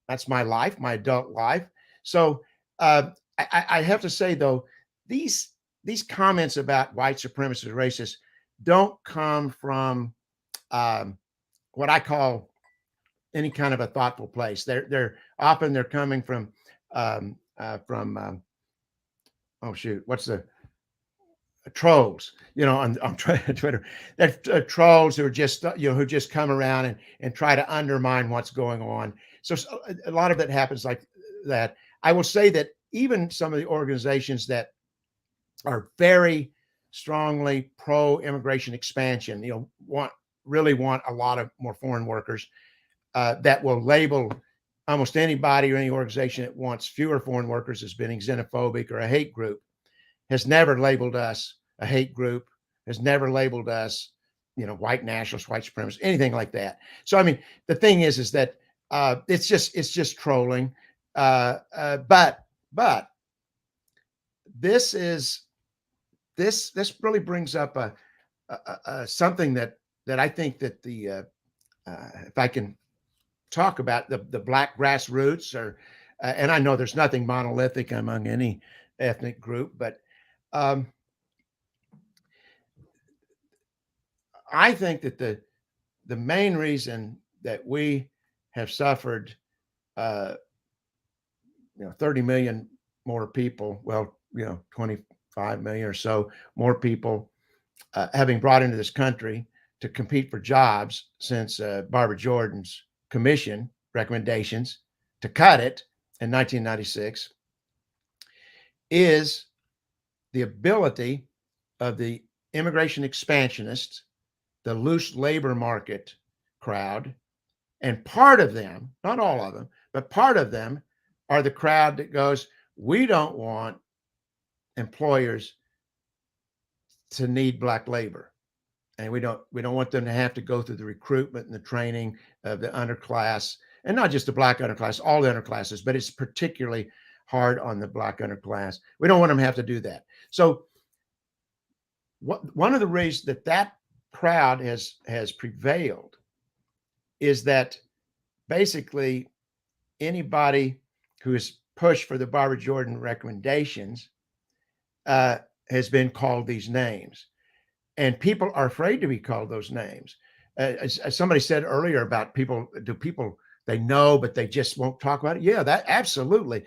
that's my life, my adult life. So I have to say, though, these comments about white supremacists, racists, don't come from what I call any kind of a thoughtful place. They're coming from oh shoot, what's the trolls? On Twitter, they're trolls who are just who just come around and try to undermine what's going on. So a lot of it happens like that. I will say that even some of the organizations that are very strongly pro-immigration expansion, really want a lot of more foreign workers, that will label almost anybody or any organization that wants fewer foreign workers as being xenophobic or a hate group, has never labeled us a hate group, has never labeled us white nationalists, white supremacists, anything like that. So I mean, the thing is that it's just trolling. But this really brings up something that I think that if I can talk about the black grassroots, or and I know there's nothing monolithic among any ethnic group, but I think that the main reason that we have suffered 30 million more people, well, 25 million or so more people having brought into this country to compete for jobs since Barbara Jordan's commission recommendations to cut it in 1996 is the ability of the immigration expansionists, the loose labor market crowd, and part of them, not all of them, but part of them are the crowd that goes, we don't want employers to need black labor. And we don't want them to have to go through the recruitment and the training of the underclass, and not just the black underclass, all the underclasses, but it's particularly hard on the black underclass. We don't want them to have to do that. So one of the reasons that crowd has prevailed is that basically anybody who has pushed for the Barbara Jordan recommendations has been called these names. And people are afraid to be called those names. As somebody said earlier about people they know, but they just won't talk about it. Yeah, that absolutely.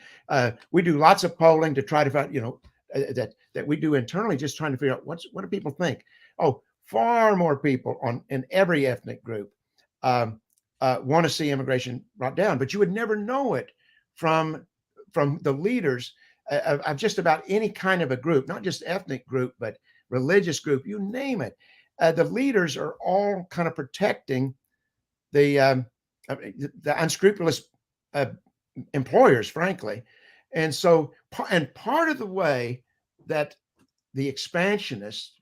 We do lots of polling to try to find, that we do internally, just trying to figure out what do people think. Oh, far more people in every ethnic group want to see immigration brought down, but you would never know it from the leaders of just about any kind of a group, not just ethnic group, but religious group, you name it. The leaders are all kind of protecting the unscrupulous employers, frankly. And so, and part of the way that the expansionists,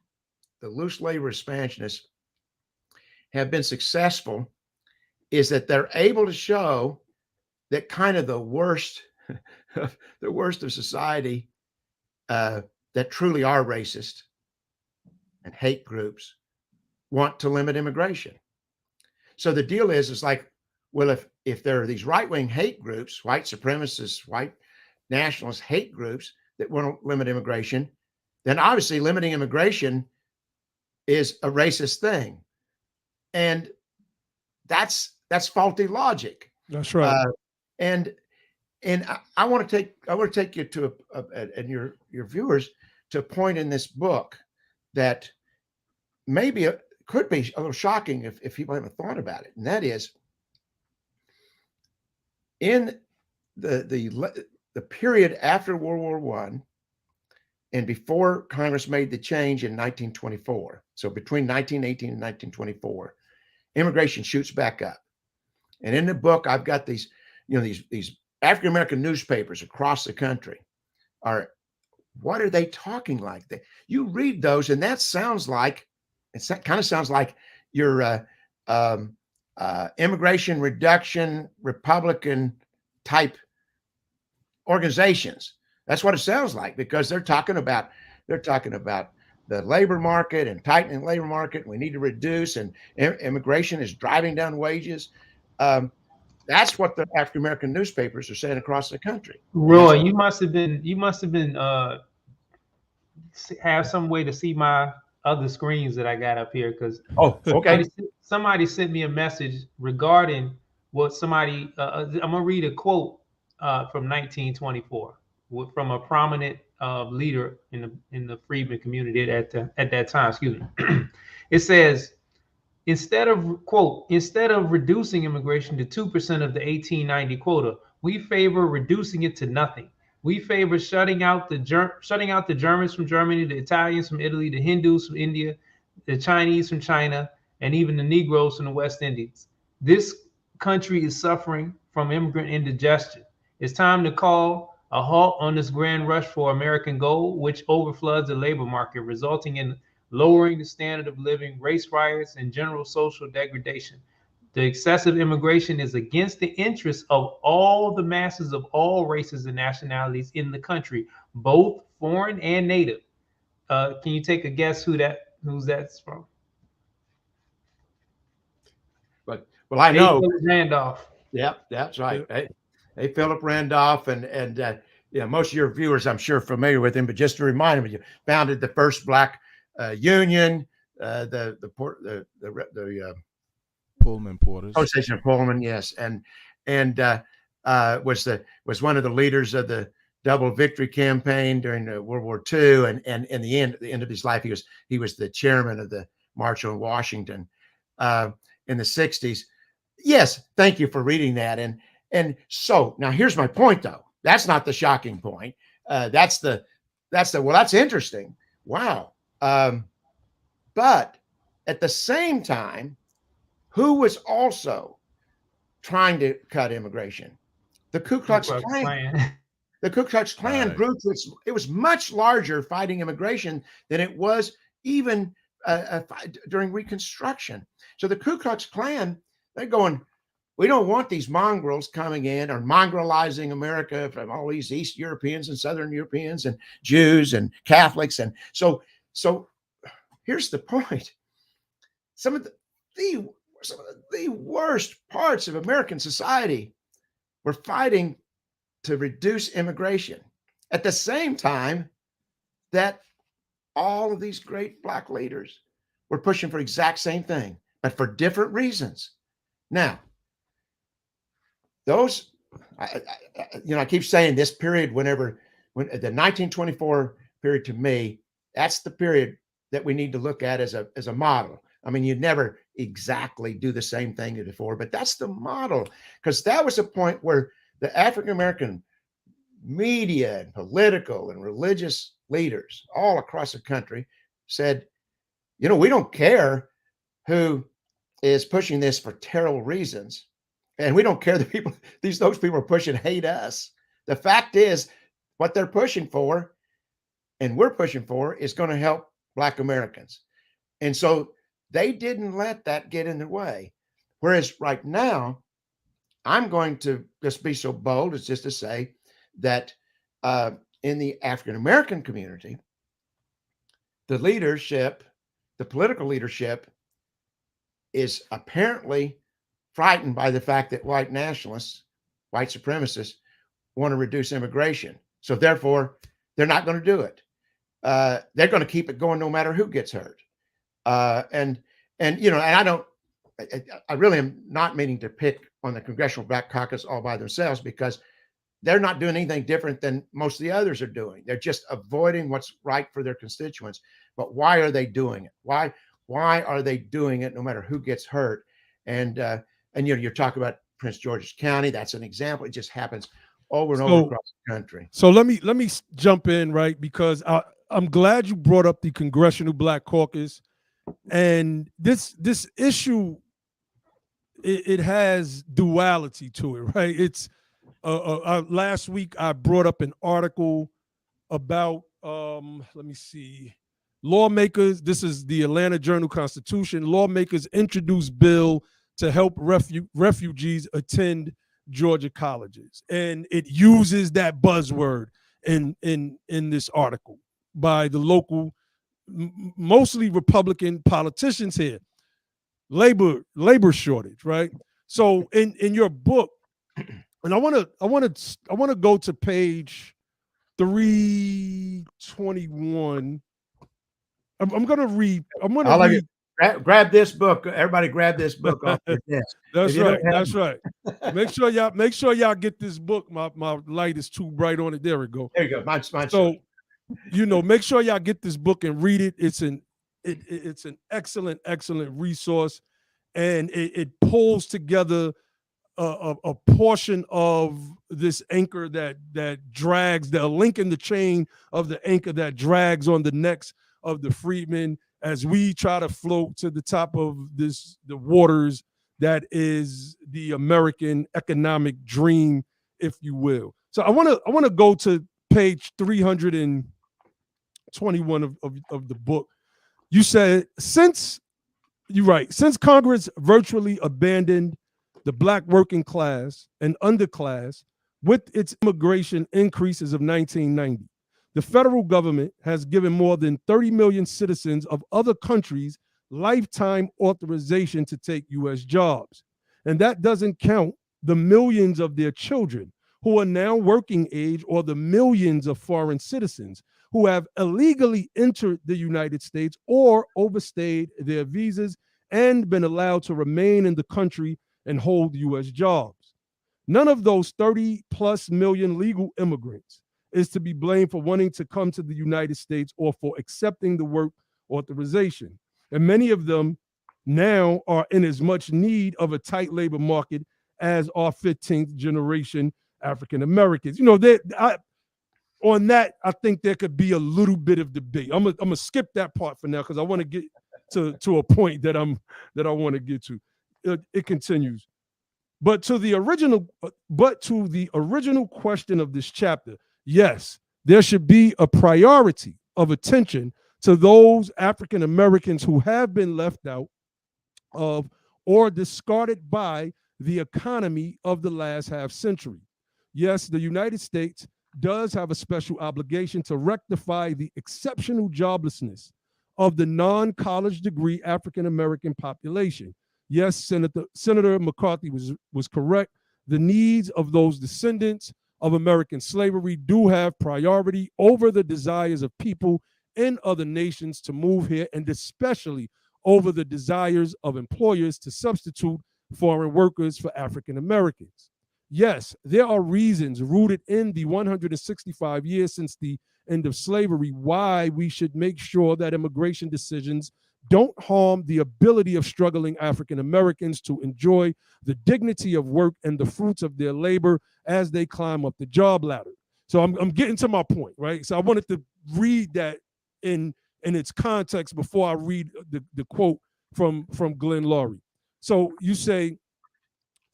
the loose labor expansionists, have been successful is that they're able to show that kind of the worst of society that truly are racist and hate groups want to limit immigration. So the deal is like, well, if there are these right-wing hate groups, white supremacists, white nationalist hate groups that want to limit immigration, then obviously limiting immigration is a racist thing. And that's faulty logic. That's right. And I want to take you to and your viewers to a point in this book that maybe could be a little shocking if people haven't thought about it. And that is, in the period after World War I and before Congress made the change in 1924, so between 1918 and 1924, immigration shoots back up. And in the book, I've got these African American newspapers across the country what are they talking like? You read those, and that sounds like kind of sounds like your immigration reduction Republican type organizations. That's what it sounds like, because they're talking about the labor market and tightening labor market. We need to reduce, and immigration is driving down wages. That's what the African American newspapers are saying across the country. Roy, you must have been have some way to see my other screens that I got up here, because somebody sent me a message regarding what somebody. I'm gonna read a quote from 1924 from a prominent leader in the freedmen community at that time. Excuse me. It says, instead of reducing immigration to 2% of the 1890 quota, we favor reducing it to nothing. We favor shutting out the Germans from Germany, the Italians from Italy, the Hindus from India, the Chinese from China, and even the Negroes from the West Indies. This country is suffering from immigrant indigestion. It's time to call a halt on this grand rush for American gold, which overfloods the labor market, resulting in lowering the standard of living, race riots, and general social degradation. The excessive immigration is against the interests of all the masses of all races and nationalities in the country, both foreign and native. Can you take a guess who's that's from? But well, I A. know. Philip Randolph. Yep, that's right. Yeah. Hey, Philip Randolph, and most of your viewers, I'm sure, are familiar with him. But just to remind them, you founded the first black union, the Pullman Porters. Association of Pullman, yes, and was one of the leaders of the Double Victory campaign during World War II, and in the end of his life, he was the chairman of the March on Washington in the 60s. Yes, thank you for reading that. And so now here's my point, though. That's not the shocking point. That's interesting. Wow. But at the same time, who was also trying to cut immigration? The Ku Klux Klan. The Ku Klux Klan grew to it was much larger fighting immigration than it was even during Reconstruction. So the Ku Klux Klan, they're going, we don't want these mongrels coming in or mongrelizing America from all these East Europeans and Southern Europeans and Jews and Catholics. And so here's the point. Some of the worst parts of American society were fighting to reduce immigration at the same time that all of these great black leaders were pushing for the exact same thing, but for different reasons. Now, I keep saying this period when the 1924 period, to me, that's the period that we need to look at as a model. I mean, you never exactly do the same thing as before, but that's the model, because that was a point where the African-American media and political and religious leaders all across the country said, we don't care who is pushing this for terrible reasons. And we don't care that those people are pushing hate us. The fact is, what they're pushing for and we're pushing for is going to help Black Americans. And so they didn't let that get in their way. Whereas right now, I'm going to just be so bold as just to say that in the African-American community, the political leadership is apparently frightened by the fact that white nationalists, white supremacists, want to reduce immigration. So therefore, they're not going to do it. They're going to keep it going no matter who gets hurt. And I really am not meaning to pick on the Congressional Black Caucus all by themselves, because they're not doing anything different than most of the others are doing. They're just avoiding what's right for their constituents. But why are they doing it? Why are they doing it no matter who gets hurt? And you're talking about Prince George's County. That's an example. It just happens over and over across the country. So let me jump in, right? Because I'm glad you brought up the Congressional Black Caucus, and this issue, it has duality to it, right? It's last week I brought up an article about let me see, lawmakers. This is the Atlanta Journal-Constitution. Lawmakers introduce bill to help refugees attend Georgia colleges, and it uses that buzzword in this article by the local, mostly Republican politicians here. Labor shortage, right? So in your book, and I want to go to page 321. I'm gonna read. Grab this book. Everybody, grab this book off your desk. That's right. That's right. Make sure y'all get this book. My light is too bright on it. There we go. There you go. Mine's so, make sure y'all get this book and read it. It's an excellent resource, and it pulls together a portion of this anchor that drags, the link in the chain of the anchor that drags on the necks of the freedmen as we try to float to the top of the waters that is the American economic dream, if you will. So I want to go to page 321 of the book. You said since Congress virtually abandoned the black working class and underclass with its immigration increases of 1990, the federal government has given more than 30 million citizens of other countries lifetime authorization to take U.S. jobs. And that doesn't count the millions of their children who are now working age, or the millions of foreign citizens who have illegally entered the United States or overstayed their visas and been allowed to remain in the country and hold U.S. jobs. None of those 30 plus million legal immigrants is to be blamed for wanting to come to the United States or for accepting the work authorization. And many of them now are in as much need of a tight labor market as our 15th generation African Americans. You know, on that, I think there could be a little bit of debate. I'm gonna skip that part for now because I want to get to a point that I want to get to. It continues. But to the original question of this chapter, yes, there should be a priority of attention to those African Americans who have been left out of or discarded by the economy of the last half century. Yes, the United States does have a special obligation to rectify the exceptional joblessness of the non-college degree African American population. Yes, Senator McCarthy was correct. The needs of those descendants of American slavery do have priority over the desires of people in other nations to move here, and especially over the desires of employers to substitute foreign workers for African Americans. Yes, there are reasons rooted in the 165 years since the end of slavery why we should make sure that immigration decisions don't harm the ability of struggling African Americans to enjoy the dignity of work and the fruits of their labor as they climb up the job ladder. So I'm getting to my point, right? So I wanted to read that in its context before I read the quote from Glenn Laurie. So you say,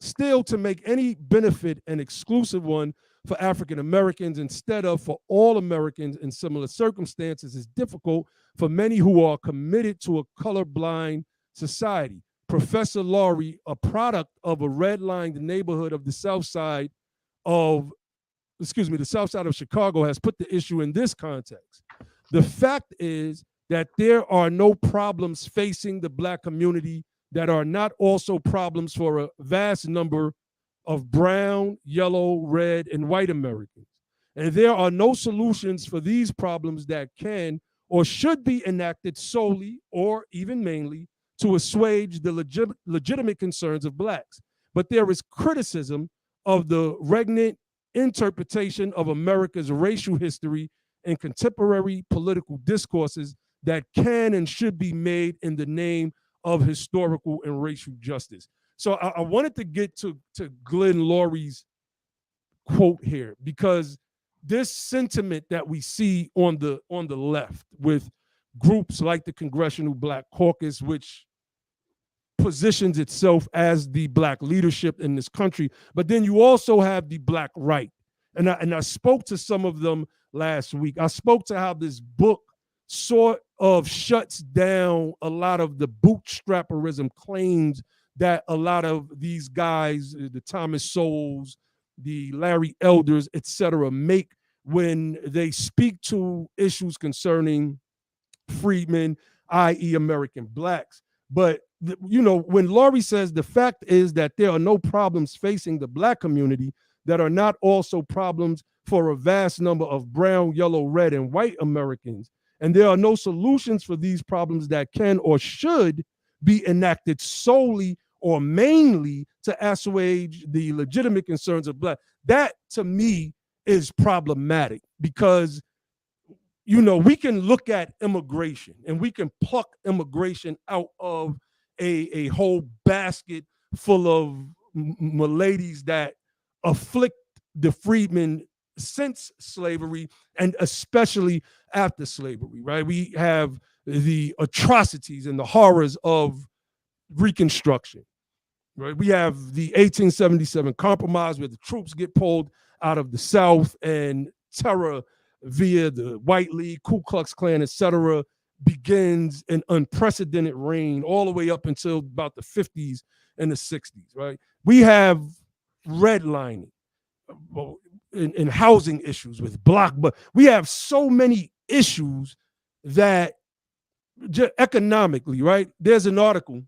still, to make any benefit an exclusive one for African Americans instead of for all Americans in similar circumstances is difficult for many who are committed to a colorblind society. Professor Laurie, a product of a redlined neighborhood of the South Side of Chicago, has put the issue in this context. The fact is that there are no problems facing the Black community that are not also problems for a vast number of brown, yellow, red, and white Americans. And there are no solutions for these problems that can or should be enacted solely or even mainly to assuage the legitimate concerns of Blacks. But there is criticism of the regnant interpretation of America's racial history and contemporary political discourses that can and should be made in the name of historical and racial justice. So I wanted to get to Glenn Laurie's quote here, because this sentiment that we see on the left with groups like the Congressional Black Caucus, which positions itself as the Black leadership in this country, but then you also have the Black right. And I spoke to some of them last week. I spoke to how this book sort of shuts down a lot of the bootstrapperism claims that a lot of these guys, the Thomas Sowells, the Larry Elders, etc., make when they speak to issues concerning freedmen, i.e. American Blacks. But, when Laurie says the fact is that there are no problems facing the Black community that are not also problems for a vast number of brown, yellow, red, and white Americans, and there are no solutions for these problems that can or should be enacted solely or mainly to assuage the legitimate concerns of Black. That, to me, is problematic because, we can look at immigration and we can pluck immigration out of a whole basket full of maladies that afflict the freedmen since slavery and especially after slavery, right? We have the atrocities and the horrors of Reconstruction, right? We have the 1877 Compromise where the troops get pulled out of the South and terror via the White League, Ku Klux Klan, etc., begins an unprecedented reign all the way up until about the 50s and the 60s, right? We have redlining and housing issues with but we have so many issues that economically, right? There's an article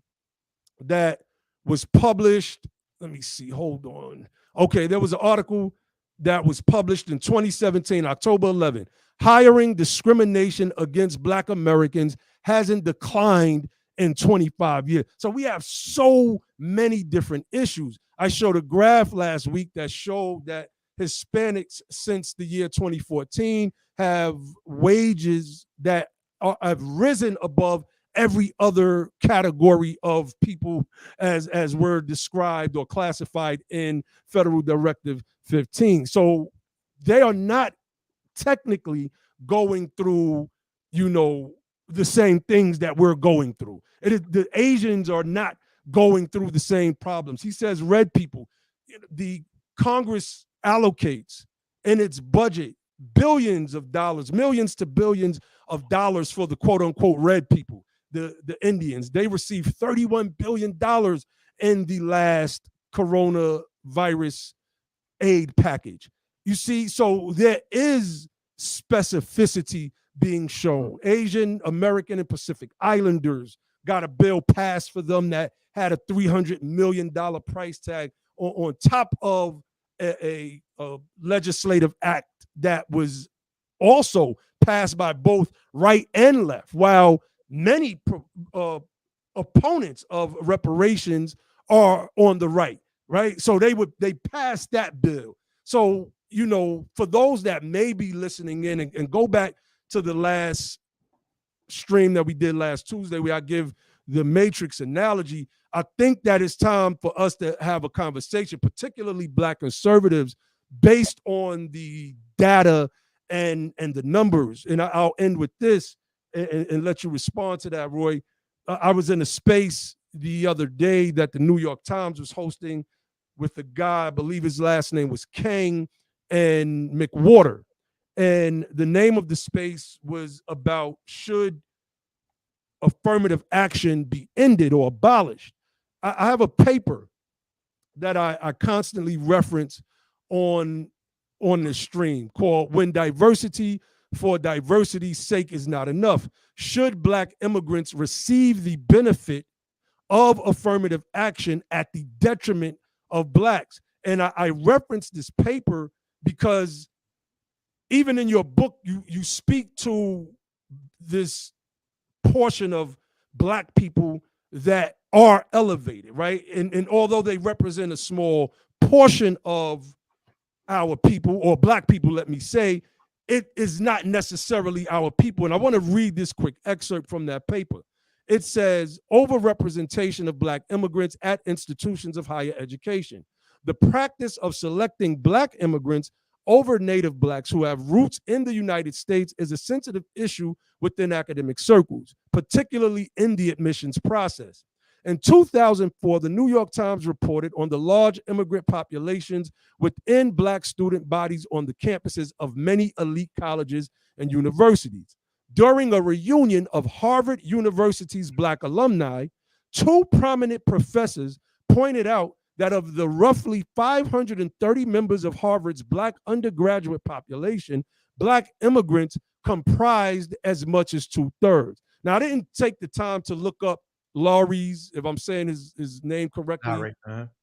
that was published. Let me see. Hold on. Okay, there was an article that was published in 2017, October 11. Hiring discrimination against Black Americans hasn't declined in 25 years. So we have so many different issues. I showed a graph last week that showed that Hispanics since the year 2014 have wages that have risen above every other category of people as were described or classified in Federal Directive 15. So they are not technically going through, the same things that we're going through. The Asians are not going through the same problems. He says red people, the Congress allocates in its budget billions of dollars, millions to billions of dollars for the quote unquote red people, the Indians. They received $31 billion in the last coronavirus aid package. You see, so there is specificity being shown. Asian, American, and Pacific Islanders got a bill passed for them that had a $300 million price tag on top of a legislative act that was also passed by both right and left, while many opponents of reparations are on the right? So they passed that bill. So, for those that may be listening in and go back to the last stream that we did last Tuesday, where I give the Matrix analogy, I think that it's time for us to have a conversation, particularly Black conservatives, based on the data and the numbers. And I'll end with this and let you respond to that, Roy. I was in a space the other day that the New York Times was hosting with a guy, I believe his last name was King and McWhorter. And the name of the space was about, should affirmative action be ended or abolished? I have a paper that I constantly reference on this stream called "When Diversity for Diversity's Sake is Not Enough. Should Black immigrants receive the benefit of affirmative action at the detriment of Blacks?" And I reference this paper because even in your book, you speak to this portion of Black people that are elevated, right? And although they represent a small portion of our people, or Black people, let me say, it is not necessarily our people. And I want to read this quick excerpt from that paper. It says, overrepresentation of Black immigrants at institutions of higher education. The practice of selecting Black immigrants over Native Blacks who have roots in the United States is a sensitive issue within academic circles, particularly in the admissions process. In 2004, the New York Times reported on the large immigrant populations within Black student bodies on the campuses of many elite colleges and universities. During a reunion of Harvard University's Black alumni, two prominent professors pointed out that of the roughly 530 members of Harvard's Black undergraduate population, Black immigrants comprised as much as 2/3. Now, I didn't take the time to look up Lowry's, if I'm saying his name correctly,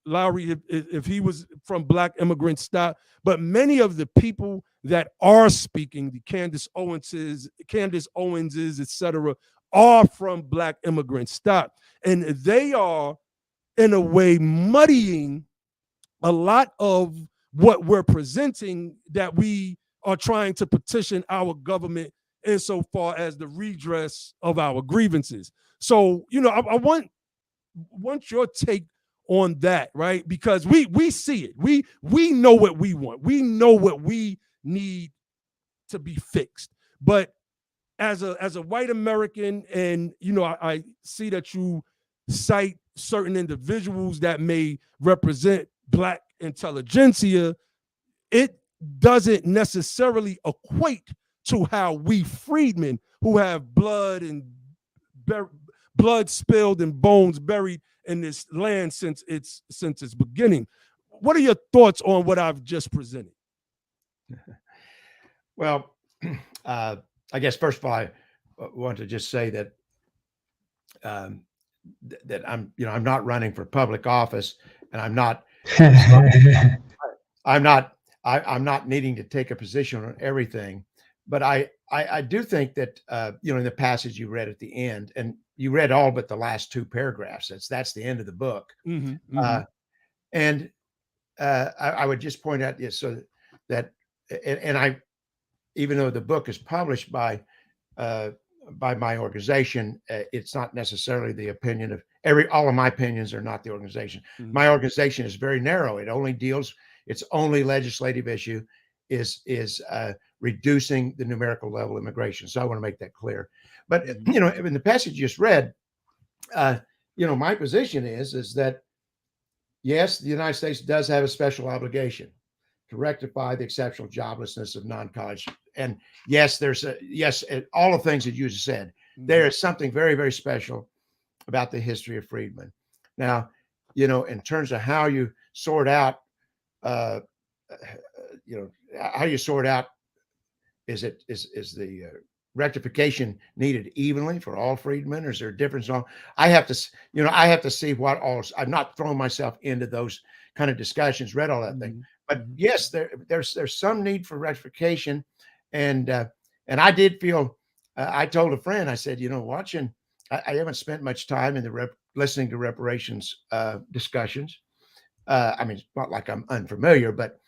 Lowry, if he was from Black immigrant stock, but many of the people that are speaking, the Candace Owenses, et cetera, are from Black immigrant stock. And they are, in a way, muddying a lot of what we're presenting, that we are trying to petition our government insofar as the redress of our grievances. So, I want your take on that, right? Because we see it. We know what we want. We know what we need to be fixed. But as a white American, and I see that you cite certain individuals that may represent Black intelligentsia, it doesn't necessarily equate to how we freedmen who have blood and blood spilled and bones buried in this land since its beginning. What are your thoughts on what I've just presented? Well, I guess first of all, I want to just say that um, that I'm not running for public office, and I'm not I'm not needing to take a position on everything, but I do think that in the passage you read at the end, and you read all but the last two paragraphs. That's the end of the book, and I would just point out so that and I, even though the book is published by my organization, it's not necessarily the opinion of all of my opinions are not the organization. My organization is very narrow. It only deals, its only legislative issue is reducing the numerical level of immigration. So I want to make that clear. But in the passage you just read, my position is that yes, the United States does have a special obligation to rectify the exceptional joblessness of non-college. And yes, all the things that you just said. There is something very, very special about the history of freedmen. Now, in terms of how you sort out, how you sort out, is the rectification needed evenly for all freedmen, or is there a difference? I have to see what all. I'm not throwing myself into those kind of discussions. Read all that thing. But yes, there's some need for rectification, and I did feel. I told a friend, I said, watching. I haven't spent much time in the listening to reparations discussions. I mean, it's not like I'm unfamiliar, but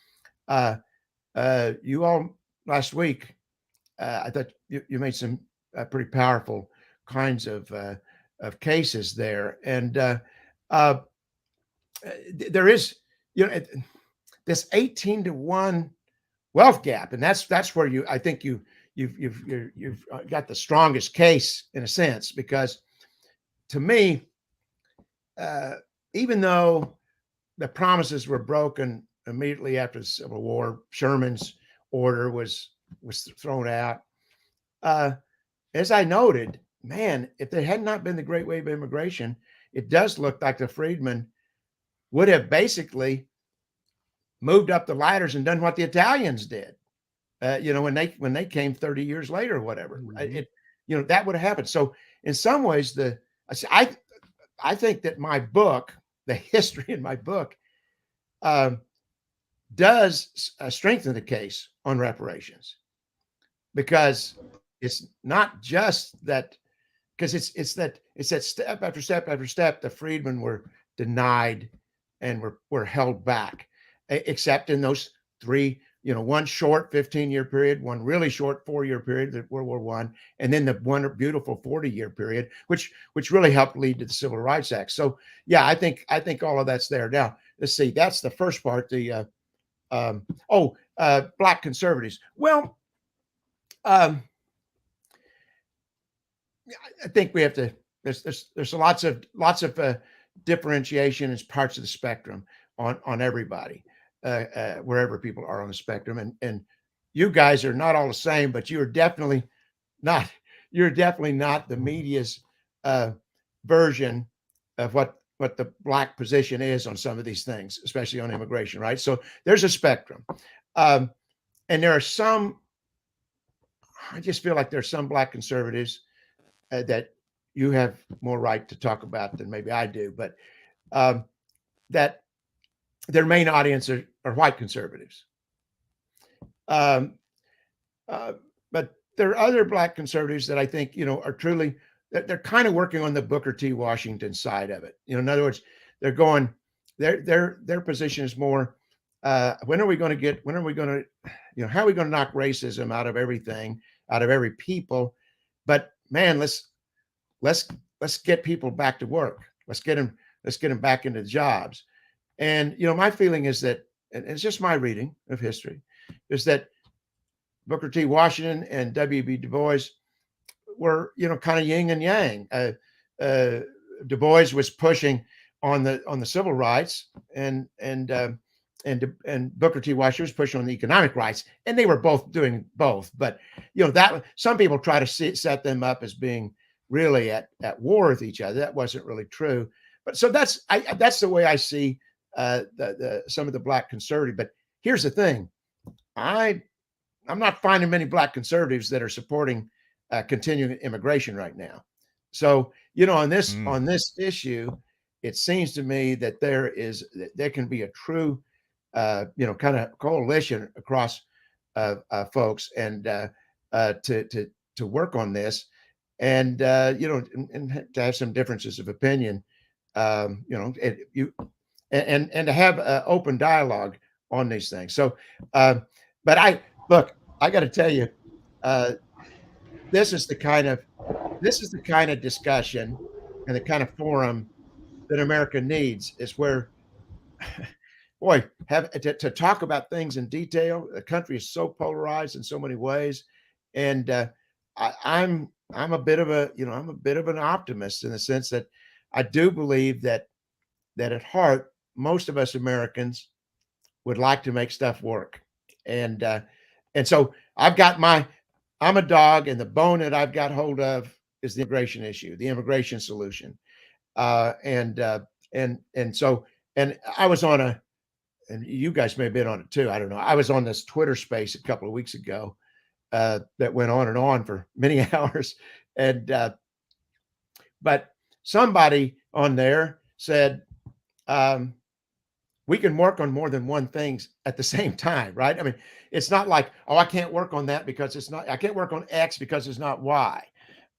you all last week, I thought you made some pretty powerful kinds of cases there, and there is, this 18-to-1 wealth gap, and that's where I think you've got the strongest case in a sense, because to me, even though the promises were broken immediately after the Civil War, Sherman's order was thrown out. As I noted, man, if there had not been the Great Wave of Immigration, it does look like the freedmen would have basically moved up the ladders and done what the Italians did. When they came 30 years later or whatever, that would have happened. So in some ways, I think that my book, the history in my book, does strengthen the case on reparations, because it's not just that, because it's that step after step after step, the freedmen were denied and were held back, except in those three, one short 15-year period, one really short 4-year period, the World War I, and then the one beautiful 40-year period, which really helped lead to the Civil Rights Act. So yeah, I think all of that's there. Now, let's see, that's the first part. The Black conservatives. Well, I think we have to. There's lots of differentiation as parts of the spectrum on everybody, wherever people are on the spectrum, and you guys are not all the same, but you're definitely not the media's version of what the Black position is on some of these things, especially on immigration, right? So there's a spectrum, and there are some. I just feel like there's some Black conservatives that you have more right to talk about than maybe I do, but that their main audience are white conservatives. But there are other Black conservatives that I think, are truly, they're kind of working on the Booker T. Washington side of it. In other words, they're going, their position is more, when are we going to, how are we going to knock racism out of everything, out of every people? But man, let's get people back to work. Let's get them back into the jobs. And, my feeling is that, and it's just my reading of history, is that Booker T. Washington and W.B. Du Bois were, kind of yin and yang. Du Bois was pushing on the civil rights, and and Booker T. Washington was pushing on the economic rights, and they were both doing both. But that some people try to set them up as being really at war with each other. That wasn't really true. But so that's the way I see some of the Black conservative. But here's the thing: I'm not finding many Black conservatives that are supporting continuing immigration right now. So on this issue, it seems to me that there can be a true kind of coalition across folks and to work on this, and and to have some differences of opinion, and to have open dialogue on these things. So, but I got to tell you, this is the kind of discussion and the kind of forum that America needs. Is where, boy, have to talk about things in detail. The country is so polarized in so many ways, and I'm a bit of an optimist in the sense that I do believe that at heart most of us Americans would like to make stuff work, and so I'm a dog, and the bone that I've got hold of is the immigration issue, the immigration solution, and so I was on and you guys may have been on it too. I don't know. I was on this Twitter space a couple of weeks ago that went on and on for many hours. And but somebody on there said, we can work on more than one thing at the same time, right? I mean, it's not like, oh, I can't work on that because I can't work on X because it's not Y.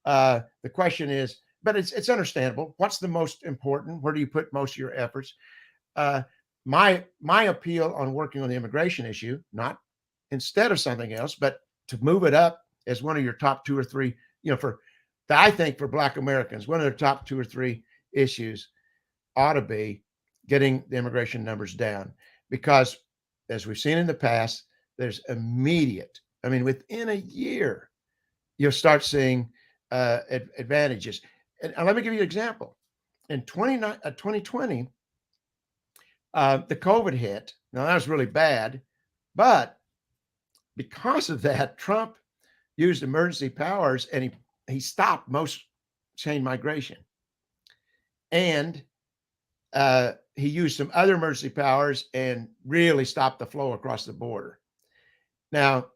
The question is, but it's understandable. What's the most important? Where do you put most of your efforts? My appeal on working on the immigration issue, not instead of something else, but to move it up as one of your top 2 or 3, I think for Black Americans, one of their top 2 or 3 issues ought to be getting the immigration numbers down, because as we've seen in the past, there's immediate, within a year, you'll start seeing advantages. And let me give you an example. In 2020, the COVID hit. Now that was really bad, but because of that, Trump used emergency powers and he stopped most chain migration, and he used some other emergency powers and really stopped the flow across the border. Now,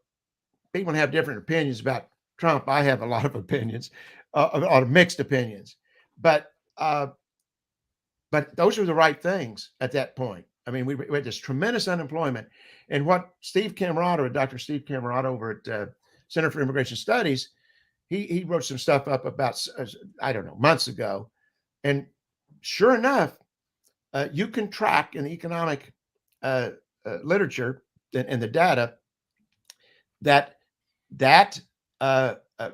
people have different opinions about Trump. I have a lot of opinions, a lot of mixed opinions, but those were the right things at that point. We had this tremendous unemployment, and what Dr. Steve Camerata over at Center for Immigration Studies, he wrote some stuff up about, I don't know, months ago, and sure enough, you can track in the economic literature and the data that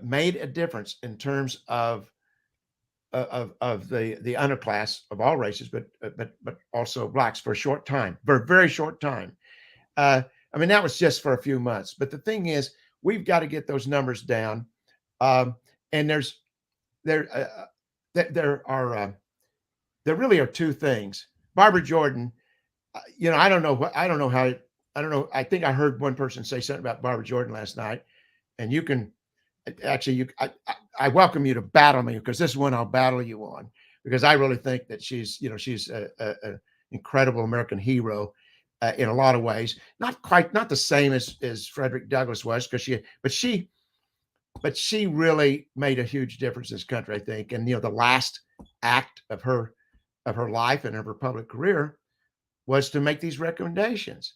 made a difference in terms of the underclass of all races, but also Blacks for a very short time. That was just for a few months. But the thing is, we've got to get those numbers down. And there really are 2 things. Barbara Jordan, I don't know. I think I heard one person say something about Barbara Jordan last night, and you can actually, I welcome you to battle me, because this is one I'll battle you on, because I really think that she's an incredible American hero in a lot of ways. Not the same as Frederick Douglass was, but she really made a huge difference in this country, I think. And the last act of her life and of her public career was to make these recommendations.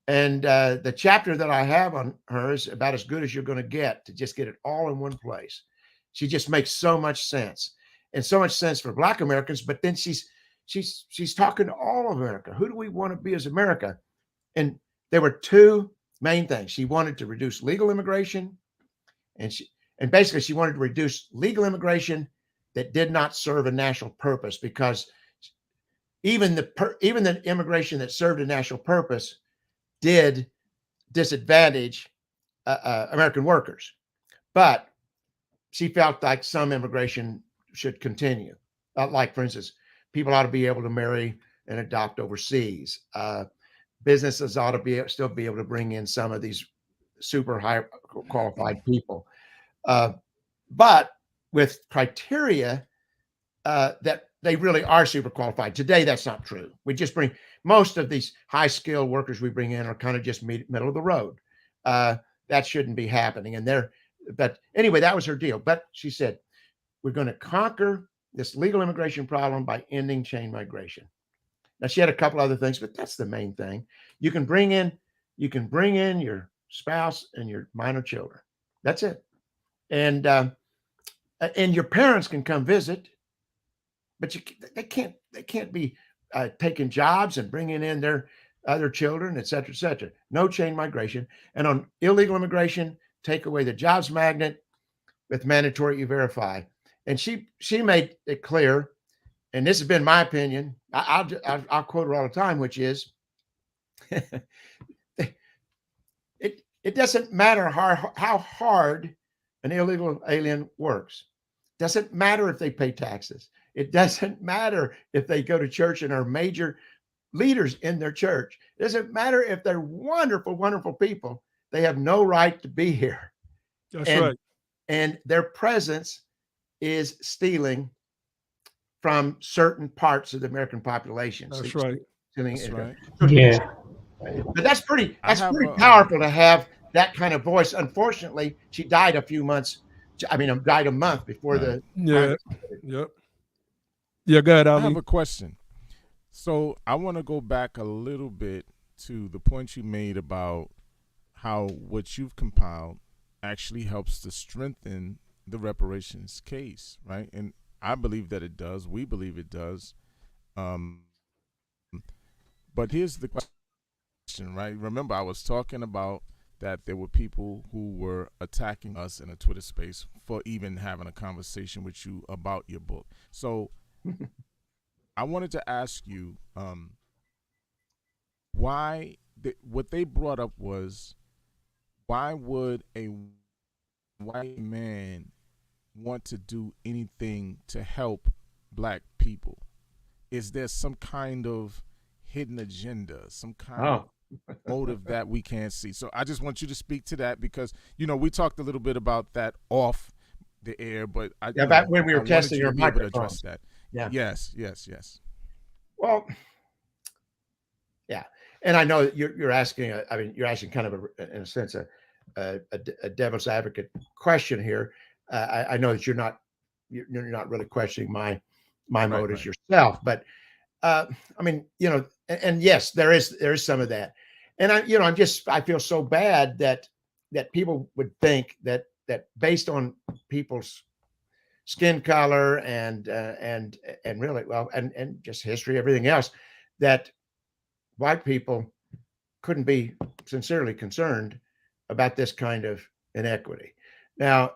And the chapter that I have on her is about as good as you're going to get, to just get it all in one place. She just makes so much sense, and so much sense for Black Americans. But then she's talking to all of America. Who do we want to be as America? And there were 2 main things. She wanted to reduce legal immigration, and basically she wanted to reduce legal immigration that did not serve a national purpose, because even the immigration that served a national purpose did disadvantage American workers. But she felt like some immigration should continue. Like, for instance, people ought to be able to marry and adopt overseas. businesses ought to still be able to bring in some of these super high qualified people, but with criteria that they really are super qualified. Today, that's not true. We just bring most of these high skilled workers we bring in are kind of just middle of the road. That shouldn't be happening. But anyway, that was her deal. But she said, we're going to conquer this legal immigration problem by ending chain migration. Now she had a couple other things, but that's the main thing. You can bring in your spouse and your minor children. That's it. And your parents can come visit, but they can't be taking jobs and bringing in their other children, et cetera, et cetera. No chain migration. And on illegal immigration, take away the jobs magnet with mandatory E-Verify. And she made it clear, and this has been my opinion. I'll quote her all the time, which is, it doesn't matter how hard an illegal alien works. It doesn't matter if they pay taxes. It doesn't matter if they go to church and are major leaders in their church. It doesn't matter if they're wonderful, wonderful people. They have no right to be here. That's right. And their presence is stealing from certain parts of the American population. That's right. That's right. Yeah. But that's pretty powerful to have that kind of voice. Unfortunately, she died died a month before the. Yeah. Yep. Yeah, go ahead, Ali. I have a question. So I want to go back a little bit to the point you made about how what you've compiled actually helps to strengthen the reparations case, right? And I believe that it does. We believe it does. But here's the question, right? Remember, I was talking about that there were people who were attacking us in a Twitter space for even having a conversation with you about your book. So I wanted to ask you what they brought up was, why would a white man want to do anything to help black people? Is there some kind of hidden agenda, some kind of motive that we can't see? So I just want you to speak to that, because we talked a little bit about that off the air, but when we were testing your microphone. To address that. Yeah. Yes. Well, yeah, and I know you're asking. You're asking kind of in a sense a devil's advocate question here. I know that you're not really questioning my motives yourself, but and yes, there is some of that, and I feel so bad that people would think that based on people's skin color and really and just history, everything else, that white people couldn't be sincerely concerned about this kind of inequity. Now,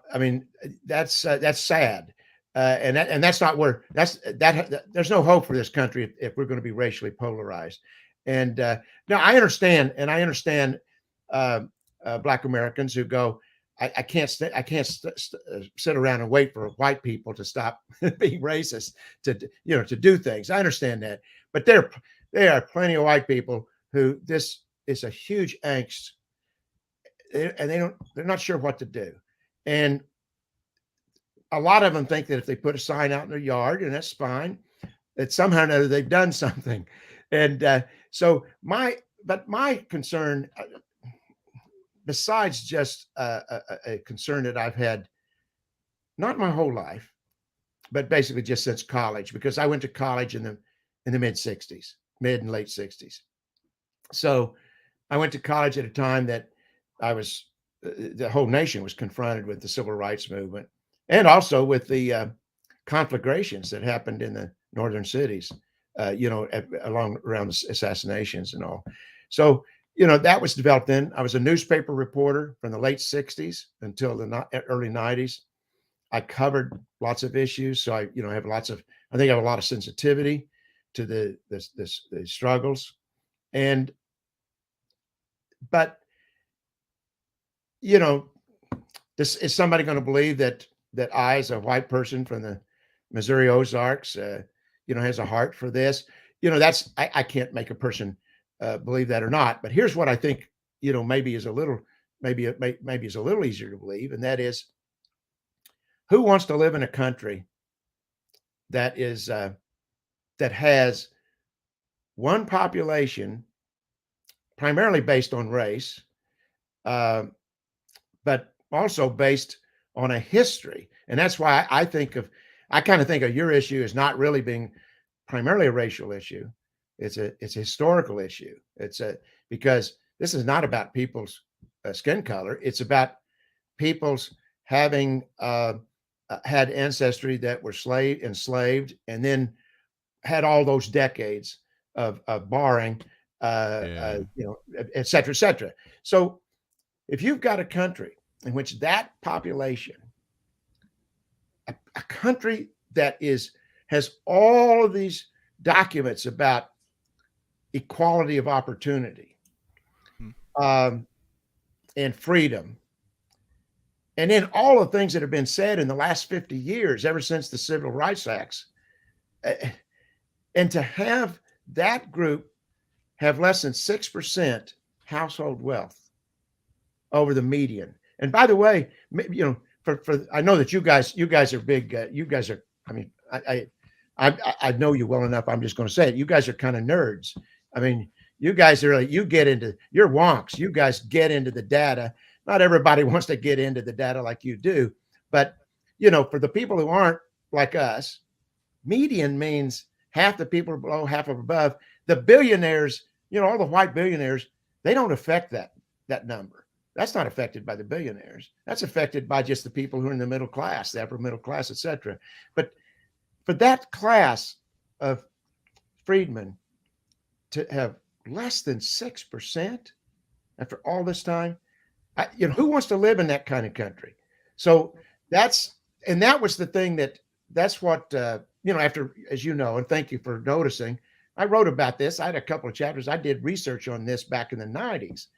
that's sad, and that's not where there's no hope for this country if we're going to be racially polarized. And now I understand Black Americans who go, I can't sit around and wait for white people to stop being racist to do things. I understand that, but there are plenty of white people who this is a huge angst, and they're not sure what to do. And a lot of them think that if they put a sign out in their yard, and that's fine, that somehow or another they've done something. And so my concern, besides just a concern that I've had, not my whole life, but basically just since college, because I went to college in the mid and late 60s. So I went to college at a time that the whole nation was confronted with the civil rights movement, and also with the conflagrations that happened in the northern cities, around the assassinations and all. So, that was developed then. I was a newspaper reporter from the late 60s until the early 90s. I covered lots of issues. So I think I have a lot of sensitivity to the struggles. But is somebody going to believe that I, as a white person from the Missouri Ozarks, has a heart for this? I can't make a person believe that or not. But here's what I think, maybe is a little, maybe is a little easier to believe, and that is, who wants to live in a country that is that has one population primarily based on race, but also based on a history? And that's why I kind of think of your issue as not really being primarily a racial issue. It's a historical issue. Because this is not about people's skin color. It's about people's having had ancestry that were enslaved, and then had all those decades of barring, et cetera, et cetera. So if you've got a country in which that population, a country that has all of these documents about equality of opportunity, and freedom, and then all the things that have been said in the last 50 years, ever since the Civil Rights Acts, and to have that group have less than 6% household wealth over the median. And by the way, for I know that you guys are big. You guys are. I mean, I know you well enough. I'm just going to say it. You guys are kind of nerds. I mean, you guys are. You get into, you're wonks. You guys get into the data. Not everybody wants to get into the data like you do, but for the people who aren't like us, median means half the people are below, half are above. The billionaires, all the white billionaires, they don't affect that number. That's not affected by the billionaires. That's affected by just the people who are in the middle class, the upper middle class, et cetera. But for that class of freedmen to have less than 6% after all this time, who wants to live in that kind of country? So that was the thing that's what, after, as you know, and thank you for noticing, I wrote about this. I had a couple of chapters. I did research on this back in the 90s,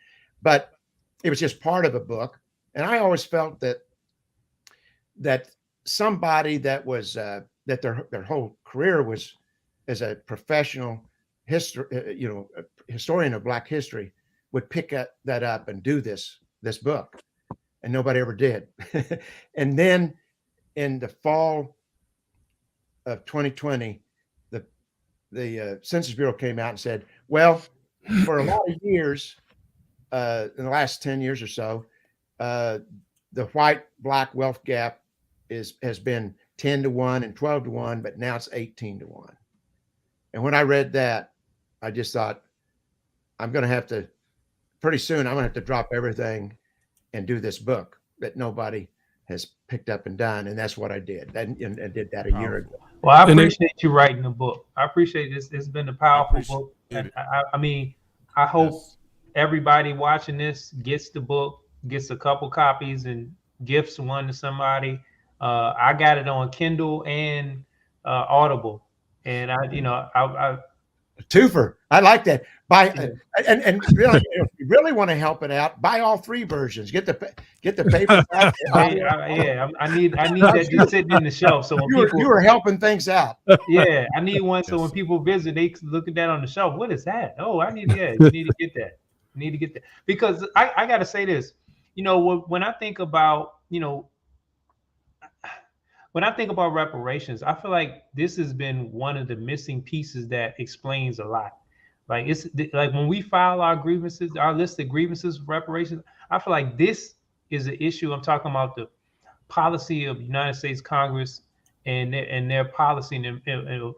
but it was just part of a book. And I always felt that somebody that was, that their whole career was as a professional historian of Black history, would pick that up and do this book. And nobody ever did. And then in the fall of 2020, the Census Bureau came out and said, well, for a lot of years, in the last 10 years or so, the white-black wealth gap has been 10-1 and 12-1, but now it's 18-1. And when I read that, I just thought, pretty soon I'm going to have to drop everything and do this book that nobody has picked up and done. And that's what I did. And did that a year ago. Well, I appreciate you writing the book. I appreciate this. It's been a powerful book. And I mean, I hope everybody watching this gets the book, gets a couple copies, and gifts one to somebody. I got it on Kindle and Audible, and I twofer. I like that. Buy and really, if you really want to help it out, buy all three versions. Get the paper. I need that just sitting in the shelf. So when you were helping things out. Yeah, I need one. So when people visit, they look at that on the shelf. What is that? Oh, you need to get that. You need to get that, because I got to say this. When I think about reparations, I feel like this has been one of the missing pieces that explains a lot. Like, it's like when we file our grievances, our list of grievances, reparations, I feel like this is an issue. I'm talking about the policy of the United States Congress and their policy and the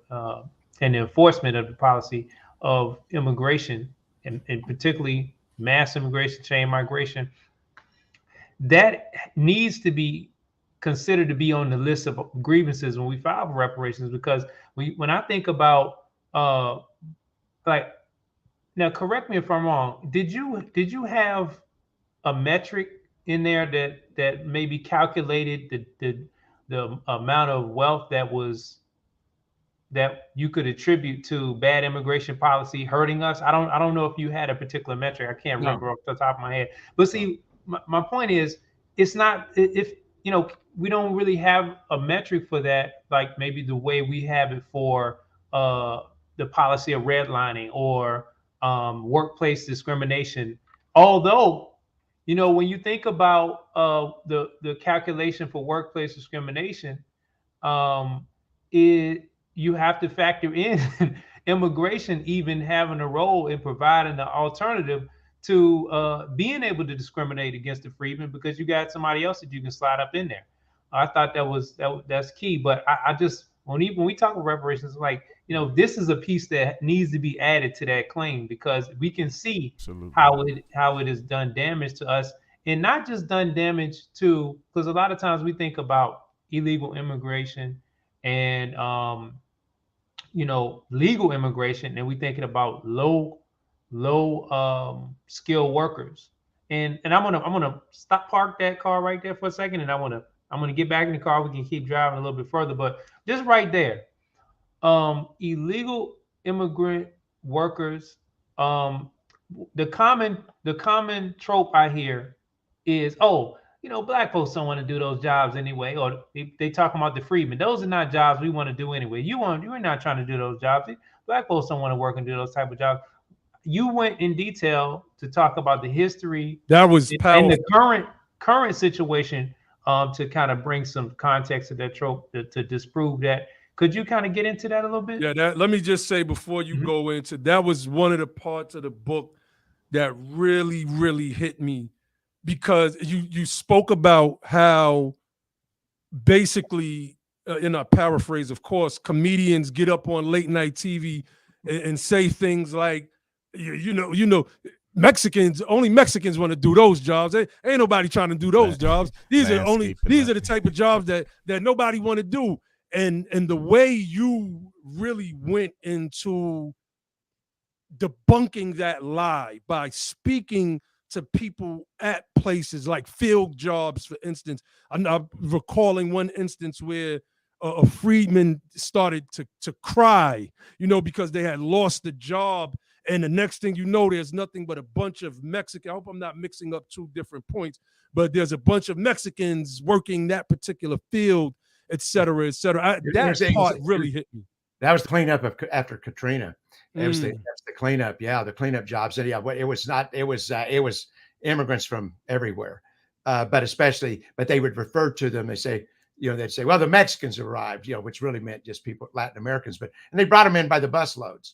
enforcement of the policy of immigration, and particularly mass immigration, chain migration. That needs to be considered to be on the list of grievances when we file for reparations, because when I think about now, correct me if I'm wrong, did you have a metric in there that maybe calculated the amount of wealth that you could attribute to bad immigration policy hurting us? I don't know if you had a particular metric. I can't remember off the top of my head. But see, my point is, it's not, if we don't really have a metric for that, like maybe the way we have it for the policy of redlining or workplace discrimination. Although, you know, when you think about the calculation for workplace discrimination, um, it you have to factor in immigration even having a role in providing an alternative to being able to discriminate against the freedmen, because you got somebody else that you can slide up in there. I thought that's key. But I just when we talk about reparations, like, you know, this is a piece that needs to be added to that claim, because we can see Absolutely. how it has done damage to us, and not just done damage to, because a lot of times we think about illegal immigration and you know, legal immigration, and we thinking about low skilled workers. And I'm gonna stop park that car right there for a second, and I'm gonna get back in the car. We can keep driving a little bit further, but just right there, illegal immigrant workers. Um, the common trope I hear is, oh, you know, black folks don't want to do those jobs anyway, or they talking about the freedmen. Those are not jobs we want to do anyway. You're not trying to do those jobs. Black folks don't want to work and do those type of jobs. You went in detail to talk about the history That was and powerful. the current situation, to kind of bring some context to that trope to disprove that. Could you kind of get into that a little bit? Yeah, that let me just say before you Mhm. go into that was one of the parts of the book that really, really hit me, because you spoke about how basically, in a paraphrase, of course, comedians get up on late night TV and say things like, you know, only Mexicans want to do those jobs. Ain't nobody trying to do those jobs. These are Landscaping. the type of jobs that nobody want to do. And the way you really went into debunking that lie by speaking to people at places like field jobs, for instance. I'm recalling one instance where a freedman started to cry, you know, because they had lost the job. And the next thing you know, there's nothing but a bunch of Mexican. I hope I'm not mixing up two different points, but there's a bunch of Mexicans working that particular field, et cetera, et cetera. That part really hit me. That was the cleanup after Katrina. It was Mm. the cleanup. Yeah, the cleanup jobs. And yeah, it was not. It was immigrants from everywhere, but they would refer to them. They say, you know, they'd say, well, the Mexicans arrived, you know, which really meant just people, Latin Americans, and they brought them in by the busloads.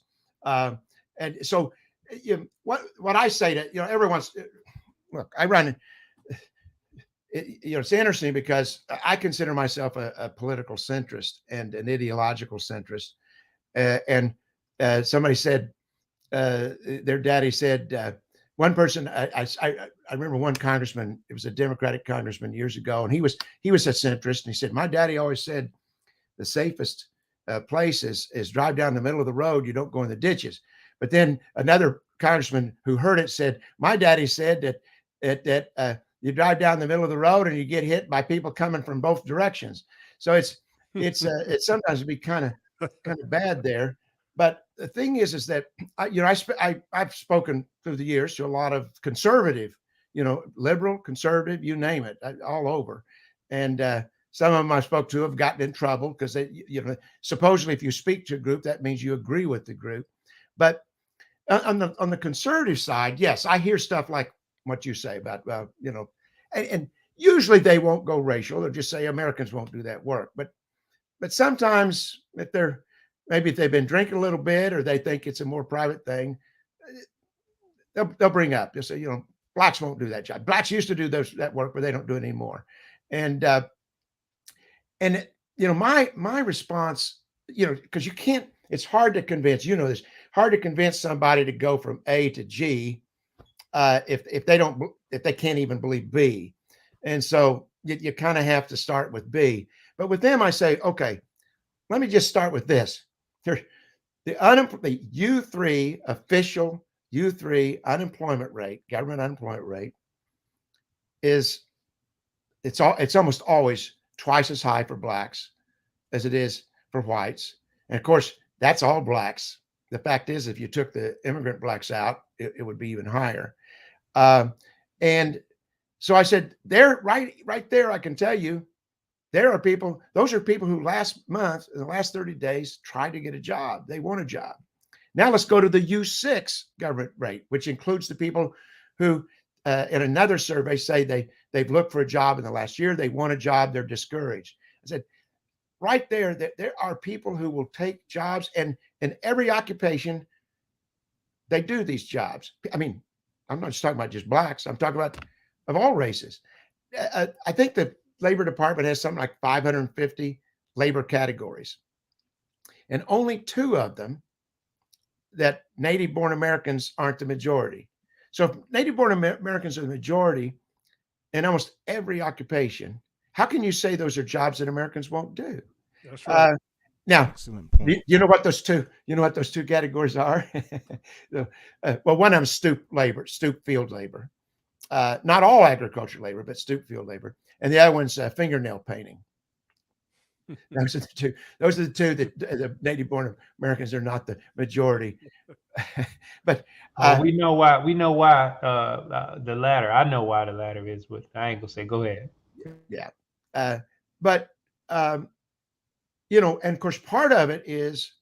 And so, you know, what I say to, you know, everyone's, look, I run. You know, it's interesting because I consider myself a political centrist and an ideological centrist. And somebody said, their daddy said, one person, I remember one congressman, it was a Democratic congressman years ago, and he was a centrist. And he said, my daddy always said the safest place is drive down the middle of the road. You don't go in the ditches. But then another congressman who heard it said, my daddy said that you drive down the middle of the road and you get hit by people coming from both directions. So it's sometimes be kind of bad there. But the thing is that I've spoken through the years to a lot of conservative, you know, liberal, conservative, you name it, all over. And some of them I spoke to have gotten in trouble because they, you know, supposedly if you speak to a group, that means you agree with the group. But on the conservative side, yes, I hear stuff like what you say about, you know, and usually they won't go racial. They'll just say Americans won't do that work. But sometimes if they've been drinking a little bit or they think it's a more private thing, they'll bring up. They'll say, you know, blacks won't do that job. Blacks used to do that work, but they don't do it anymore. And you know, my response, you know, because you can't. It's hard to convince. You know, this hard to convince somebody to go from A to G if they can't even believe B. And so you kind of have to start with B. But with them, I say, okay, let me just start with this. The U3 official U3 unemployment rate, government unemployment rate, it's almost always twice as high for blacks as it is for whites. And of course, that's all blacks. The fact is, if you took the immigrant blacks out, it would be even higher. And so I said, there, right there, I can tell you, those are people who last month, in the last 30 days, tried to get a job. They want a job. Now let's go to the U6 government rate, which includes the people who, in another survey, say they've looked for a job in the last year, they want a job, they're discouraged. I said, right there, that there are people who will take jobs, and in every occupation, they do these jobs. I mean, I'm not just talking about just blacks. I'm talking about of all races. I think the Labor Department has something like 550 labor categories, and only 2 of them that native-born Americans aren't the majority. So if native-born Americans are the majority in almost every occupation, how can you say those are jobs that Americans won't do? That's right. Now, Excellent point. you know what those two, categories are? Well, one of them is stoop field labor. Not all agriculture labor, but stoop field labor. And the other one's fingernail painting. Those are the two. Those are the two that the native-born Americans are not the majority. But we know why. We know why the latter. I know why the latter is, but I ain't gonna say. Go ahead. Yeah. But and of course, part of it is,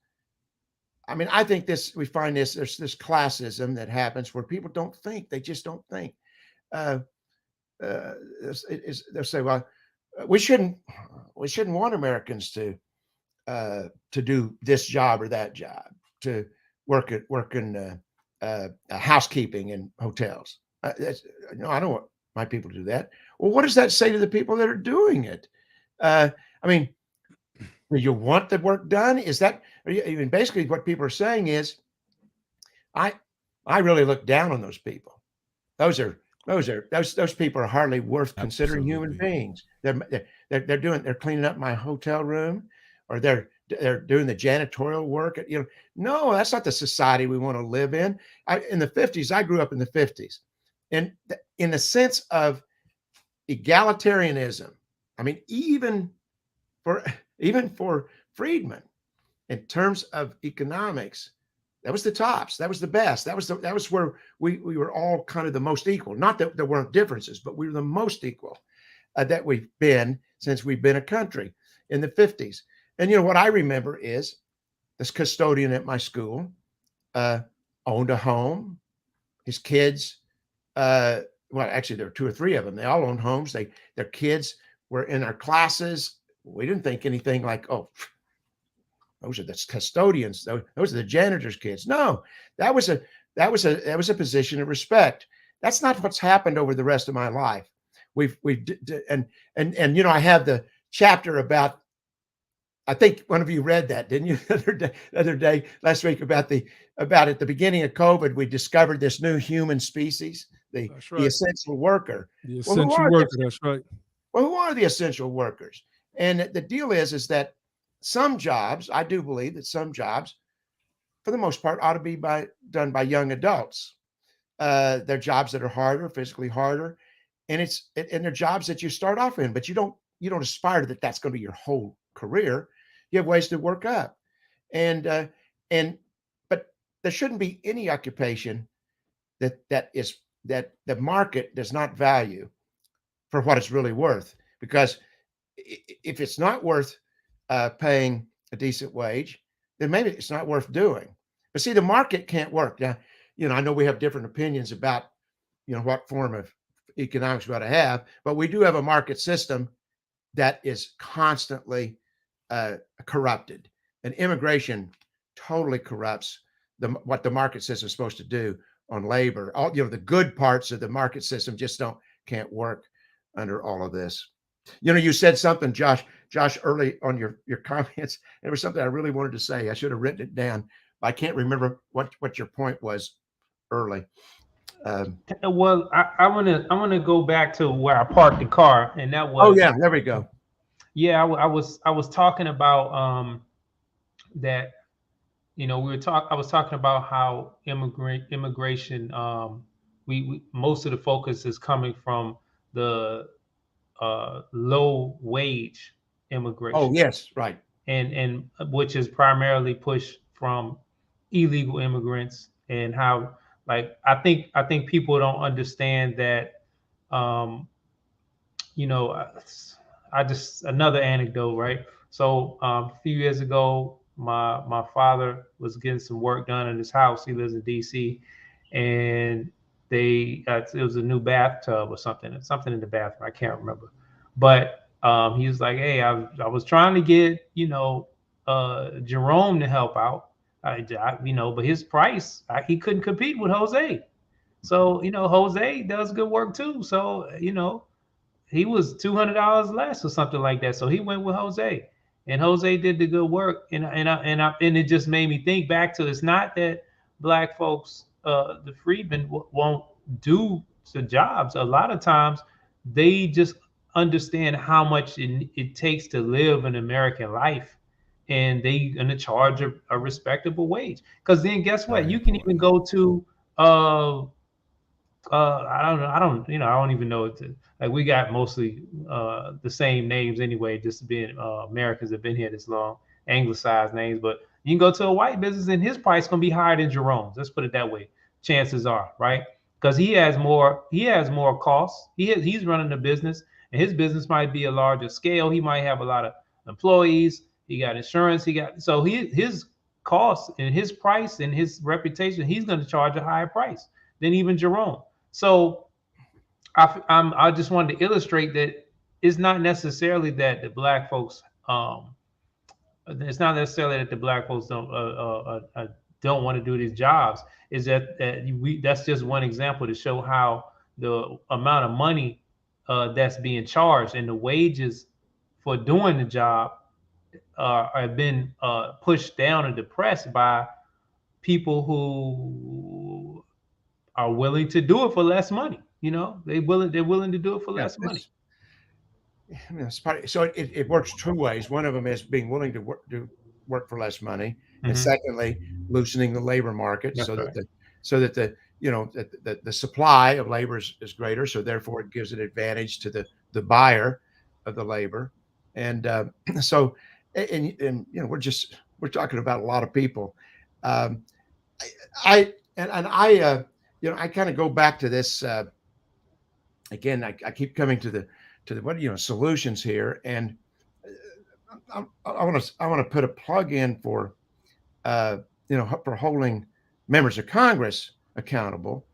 I mean, I think we find there's this classism that happens where people don't think. They just don't think. They'll say, well, we shouldn't want Americans to do this job or that job, to work in housekeeping in hotels. No, I don't want my people to do that. Well, what does that say to the people that are doing it? I mean, do you want the work done? Is that, I mean, basically what people are saying is, I really look down on those people. Those people are hardly worth considering human beings. They're cleaning up my hotel room, or they're doing the janitorial work. No, that's not the society we want to live in. In the 50s, I grew up in the 50s, and in the sense of egalitarianism. I mean, even for Friedman, in terms of economics, that was the tops. That was the best. That was where we were all kind of the most equal. Not that there weren't differences, but we were the most equal that we've been since we've been a country in the 50s. And what I remember is this custodian at my school owned a home. His kids, well, actually, there were 2 or 3 of them. They all owned homes. Their kids were in our classes. We didn't think anything like, oh, those are the custodians. Those are the janitor's kids. No, that was a position of respect. That's not what's happened over the rest of my life. I have the chapter about, I think one of you read that, didn't you? the other day, last week, about at the beginning of COVID, we discovered this new human species, the essential worker. The essential worker, that's right. Well, who are the essential workers? And the deal is that some jobs, I do believe that some jobs, for the most part, ought to be done by young adults. They're jobs that are harder, physically harder, and they're jobs that you start off in, but you don't aspire to that's going to be your whole career. You have ways to work up, but there shouldn't be any occupation that the market does not value for what it's really worth, because if it's not worth paying a decent wage, then maybe it's not worth doing. But see, the market can't work. Now, I know we have different opinions about, what form of economics we ought to have, but we do have a market system that is constantly corrupted, and immigration totally corrupts what the market system is supposed to do on labor. All the good parts of the market system just can't work under all of this. You said something, Josh, early on your comments. It was something I really wanted to say. I should have written it down, but I can't remember what your point was early. Well, I want to go back to where I parked the car, and that was. Oh yeah, there we go. Yeah, I was talking about that. I was talking about how immigration. We most of the focus is coming from the low wage immigration. Oh yes, right. And which is primarily pushed from illegal immigrants, and how, like, I think people don't understand that. I just, another anecdote, right? So a few years ago, my father was getting some work done in his house. He lives in D.C. and it was a new bathtub or something in the bathroom. I can't remember, but he was like, "Hey, I was trying to get Jerome to help out, but his price he couldn't compete with Jose. So Jose does good work too. So he was $200 less or something like that. So he went with Jose, and Jose did the good work. And it just made me think back to, it's not that black folks, the freedmen, won't do the jobs. A lot of times, they just understand how much it takes to live an American life, and they gonna charge a respectable wage. Because then, guess what? Very You can even important. go to I don't know. I don't even know. Like, we got mostly the same names anyway, just being Americans have been here this long, anglicized names. But you can go to a white business and his price gonna be higher than Jerome's. Let's put it that way. Chances are, right? Because he has more costs. He's running a business, and his business might be a larger scale. He might have a lot of employees. He got insurance. So his costs and his price and his reputation. He's going to charge a higher price than even Jerome. So I just wanted to illustrate that it's not necessarily that the black folks it's not necessarily that the black folks don't want to do these jobs. Is that's just one example to show how the amount of money that's being charged and the wages for doing the job have been pushed down and depressed by people who are willing to do it for less money. They're willing to do it for Yeah, less money. so it works two ways. One of them is being willing to work for less money, and Mhm. secondly, loosening the labor market That's so right. that the supply of labor is greater. So therefore, it gives an advantage to the buyer of the labor, and so and we're talking about a lot of people. Um, I kind of go back to this again. I keep coming to the solutions here, and I want to put a plug in for for holding members of Congress accountable.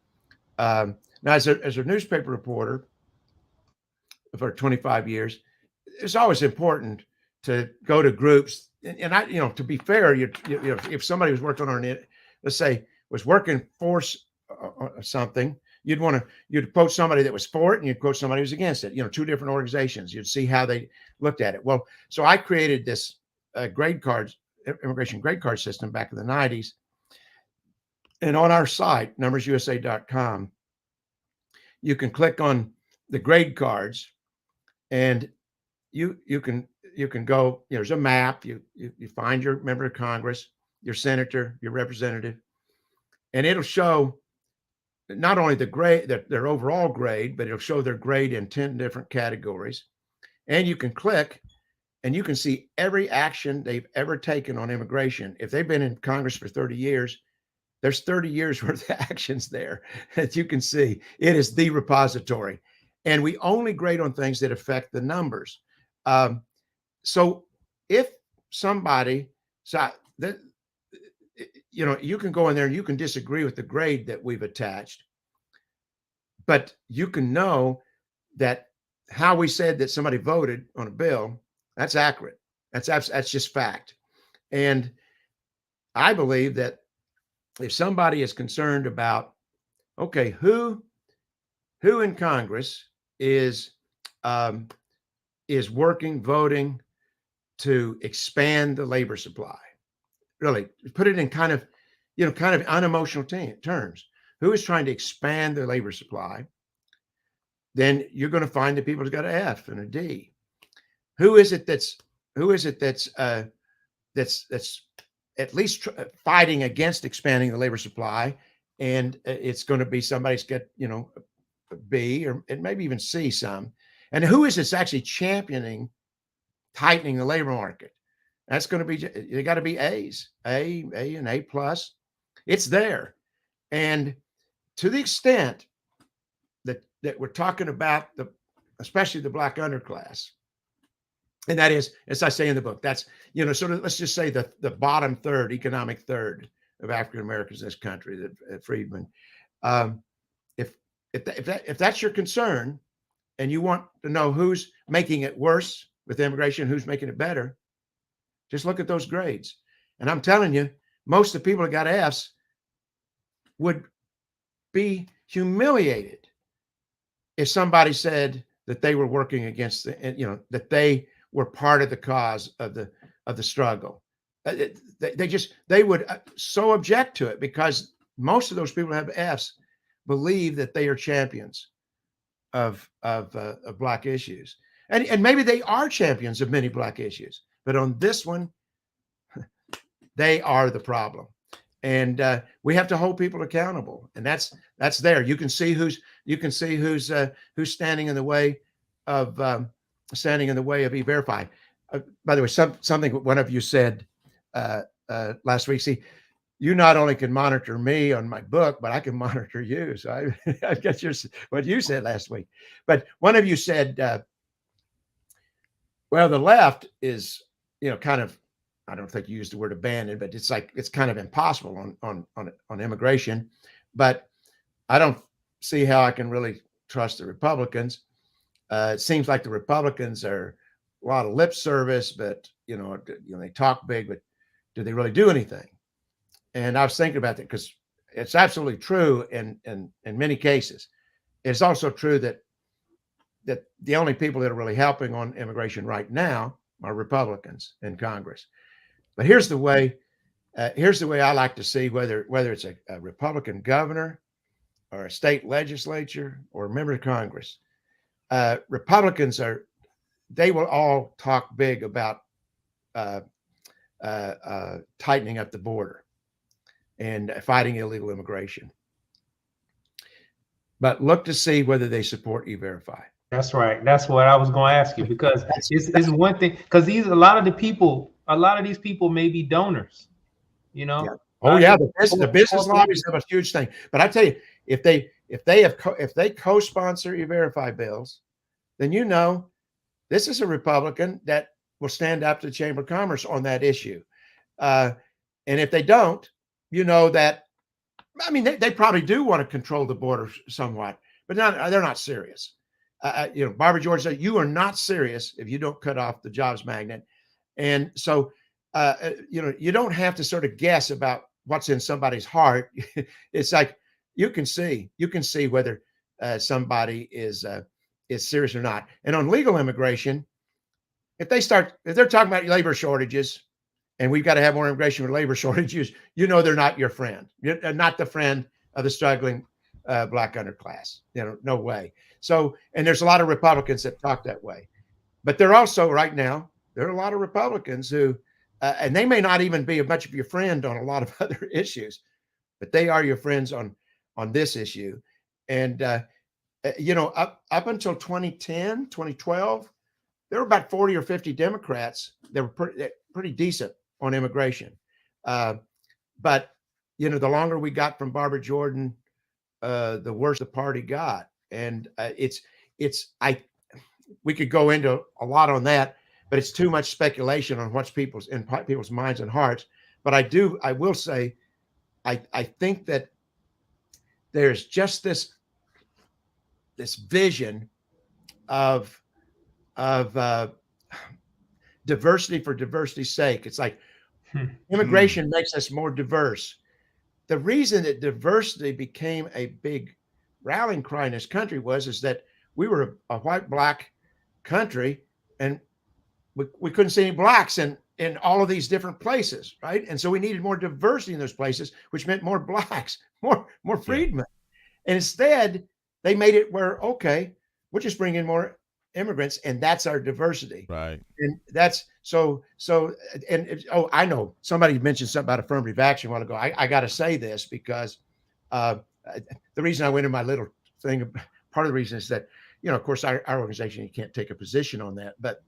Now, as a newspaper reporter for 25 years, it's always important to go to groups. And I, to be fair, if somebody was working on it, let's say was working for something, you'd quote somebody that was for it, and you'd quote somebody who's against it. Two different organizations. You'd see how they looked at it. Well, so I created this immigration grade card system back in the 90s. And on our site, numbersusa.com, you can click on the grade cards, and you can go. There's a map. You find your member of Congress, your senator, your representative, and it'll show not only the grade, their overall grade, but it'll show their grade in 10 different categories. And you can click, and you can see every action they've ever taken on immigration. If they've been in Congress for 30 years, there's 30 years worth of actions there that you can see. It is the repository. And we only grade on things that affect the numbers. So if somebody, you can go in there and you can disagree with the grade that we've attached, but you can know that how we said that somebody voted on a bill, that's accurate. That's just fact. And I believe that if somebody is concerned about, okay, who in Congress is voting to expand the labor supply, really put it in kind of unemotional terms, who is trying to expand the labor supply, then you're going to find that people have got an F and a D. Who is it that's at least fighting against expanding the labor supply? And it's going to be somebody's got, a B or maybe even C some. And who is this actually championing tightening the labor market? That's going to be, they got to be A's, A and A plus. It's there. And to the extent that we're talking about especially the black underclass, And that is, as I say in the book, that's, sort of, let's just say the bottom third, economic third of African Americans in this country, that Friedman. Um, if if that's your concern, and you want to know who's making it worse with immigration, who's making it better, just look at those grades. And I'm telling you, most of the people that got Fs would be humiliated if somebody said that they were working against that they were part of the cause of the struggle. They would so object to it, because most of those people who have Fs believe that they are champions of Black issues, and maybe they are champions of many Black issues, but on this one, they are the problem. And we have to hold people accountable, and that's there. You can see who's standing in the way of E-Verify. By the way, something one of you said last week. See, you not only can monitor me on my book, but I can monitor you. So I guess what you said last week. But one of you said, well, the left is, kind of, I don't think you used the word abandoned, but it's like, it's kind of impossible on immigration. But I don't see how I can really trust the Republicans. It seems like the Republicans are a lot of lip service, but they talk big, but do they really do anything? And I was thinking about that, because it's absolutely true in many cases. It's also true that the only people that are really helping on immigration right now are Republicans in Congress. But here's the way I like to see whether it's a Republican governor or a state legislature or a member of Congress. Republicans they will all talk big about tightening up the border and fighting illegal immigration. But look to see whether they support E-Verify. That's right. That's what I was going to ask you, because it's one thing, because a lot of these people may be donors, Yeah. Oh yeah, the business lobbies have a huge thing. But I tell you, if they co-sponsor E-Verify bills, then this is a Republican that will stand up to the Chamber of Commerce on that issue. And if they don't, that, I mean, they probably do want to control the border somewhat, but they're not serious. Barbara George said, you are not serious if you don't cut off the jobs magnet. And so, you don't have to sort of guess about what's in somebody's heart. It's like, you can see whether somebody is serious or not. And on legal immigration, if they're talking about labor shortages, and we've got to have more immigration with labor shortages, they're not your friend. You're not the friend of the struggling Black underclass. No way. So, and there's a lot of Republicans that talk that way. But there are a lot of Republicans who, and they may not even be much of your friend on a lot of other issues, but they are your friends on this issue. And, up until 2010, 2012, there were about 40 or 50 Democrats that were pretty decent on immigration. But, the longer we got from Barbara Jordan, the worse the party got. And we could go into a lot on that, but it's too much speculation on what's in people's minds and hearts. But I will say, I think that there's just this vision of diversity for diversity's sake. It's like immigration makes us more diverse. The reason that diversity became a big rallying cry in this country is that we were a white-Black country, and we couldn't see any Blacks in all of these different places, right? And so we needed more diversity in those places, which meant more Blacks, more freedmen. Yeah. And instead, they made it where, okay, we'll just bring in more immigrants, and that's our diversity. Right. And that's I know somebody mentioned something about affirmative action a while ago. I got to say this, because the reason I went in my little thing, part of the reason is that, of course, our organization, you can't take a position on that, but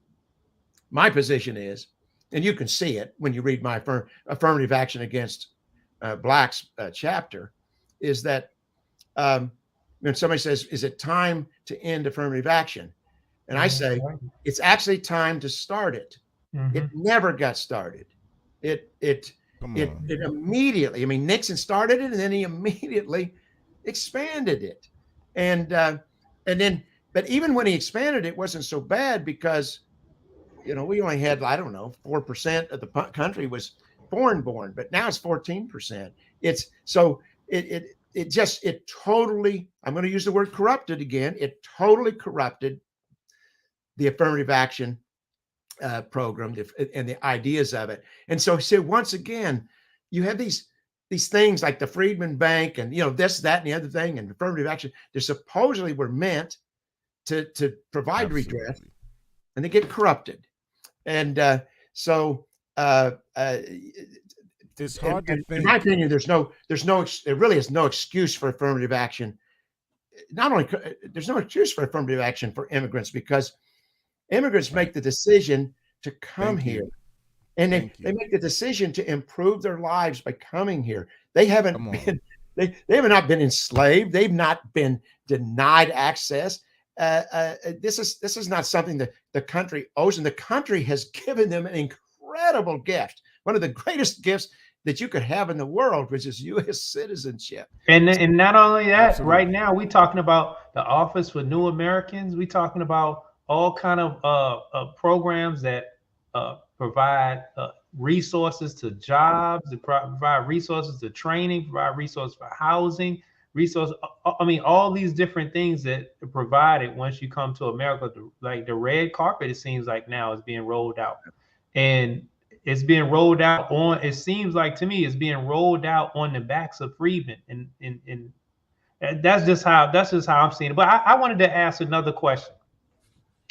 my position is, and you can see it when you read my affirmative action against Blacks chapter, is that when somebody says, is it time to end affirmative action? And I say, it's actually time to start it. It never got started. It immediately, I mean, Nixon started it and then he immediately expanded it. And then, but even when he expanded, it wasn't so bad because, you know, we only had, I don't know, 4% of the country was foreign born, but now it's 14%. It's so it totally, I'm going to use the word corrupted again. It totally corrupted the affirmative action program and the ideas of it. And so once again, you have these things like the Freedman Bank and, you know, this, that, and the other thing, and affirmative action. They supposedly were meant to provide redress, and they get corrupted. And so it's hard to think. In my opinion, there really is no excuse for affirmative action. Not only there's no excuse for affirmative action for immigrants, because immigrants make the decision to come here, and they make the decision to improve their lives by coming here. They haven't been they have not been enslaved. They've not been denied access. This is not something that the country owes, and the country has given them an incredible gift, one of the greatest gifts that you could have in the world, which is U.S. citizenship. And not only that, right now we're talking about the Office for New Americans. We're talking about all kind of programs that provide resources to jobs, to provide resources to training, provide resources for housing, I mean, all these different things that are provided once you come to America. Like the red carpet, it seems like now is being rolled out, and it's being rolled out on. It seems like to me it's being rolled out on the backs of freedmen, and that's just how I'm seeing it. But I wanted to ask another question.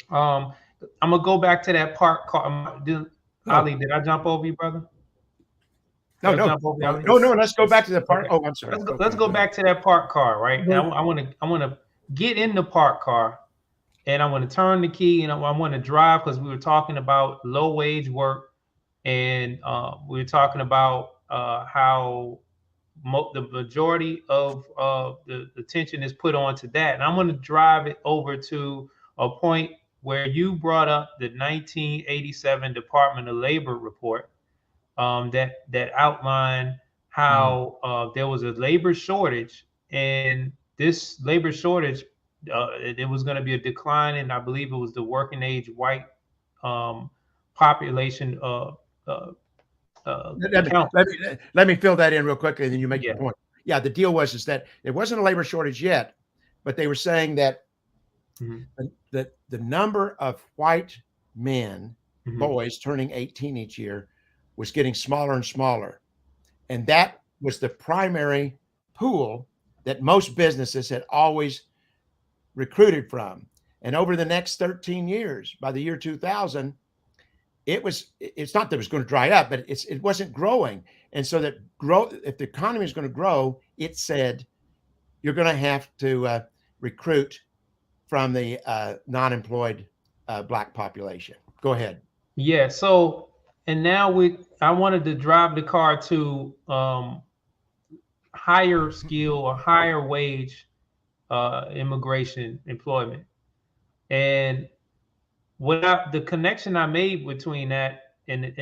I'm gonna go back to that park car. Ali, did I jump over you, brother? No. Let's go back to the park. Oh, I'm sorry. Let's go back to that park car, right? And I want to get in the park car, and I want to turn the key, and I want to drive, because we were talking about low wage work, and we were talking about how the majority of the attention is put onto that. And I'm going to drive it over to a point where you brought up the 1987 Department of Labor report that outlined how there was a labor shortage, and this labor shortage, it was going to be a decline in, I believe it was the working age white population. Let me fill that in real quickly, and then you make your point. Yeah, the deal was that it wasn't a labor shortage yet, but they were saying that that the number of white men, boys turning 18 each year, was getting smaller and smaller, and that was the primary pool that most businesses had always recruited from. And over the next 13 years, by the year 2000. It's not that it was going to dry up, but it wasn't growing. And so that if the economy is going to grow, it said you're going to have to recruit from the non-employed Black population. Go ahead. Yeah. So, and now I wanted to drive the car to higher skill or higher wage immigration employment. And the connection I made between that and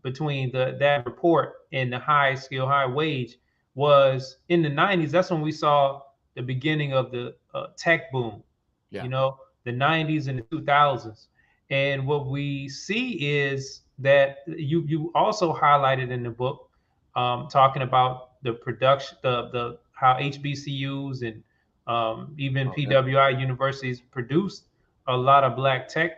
between that report and the high skill, high wage was in the 90s. That's when we saw the beginning of the tech boom. You know, the 90s and the 2000s. And what we see is that you also highlighted in the book, talking about the production, the how HBCUs and even PWI universities produced a lot of Black tech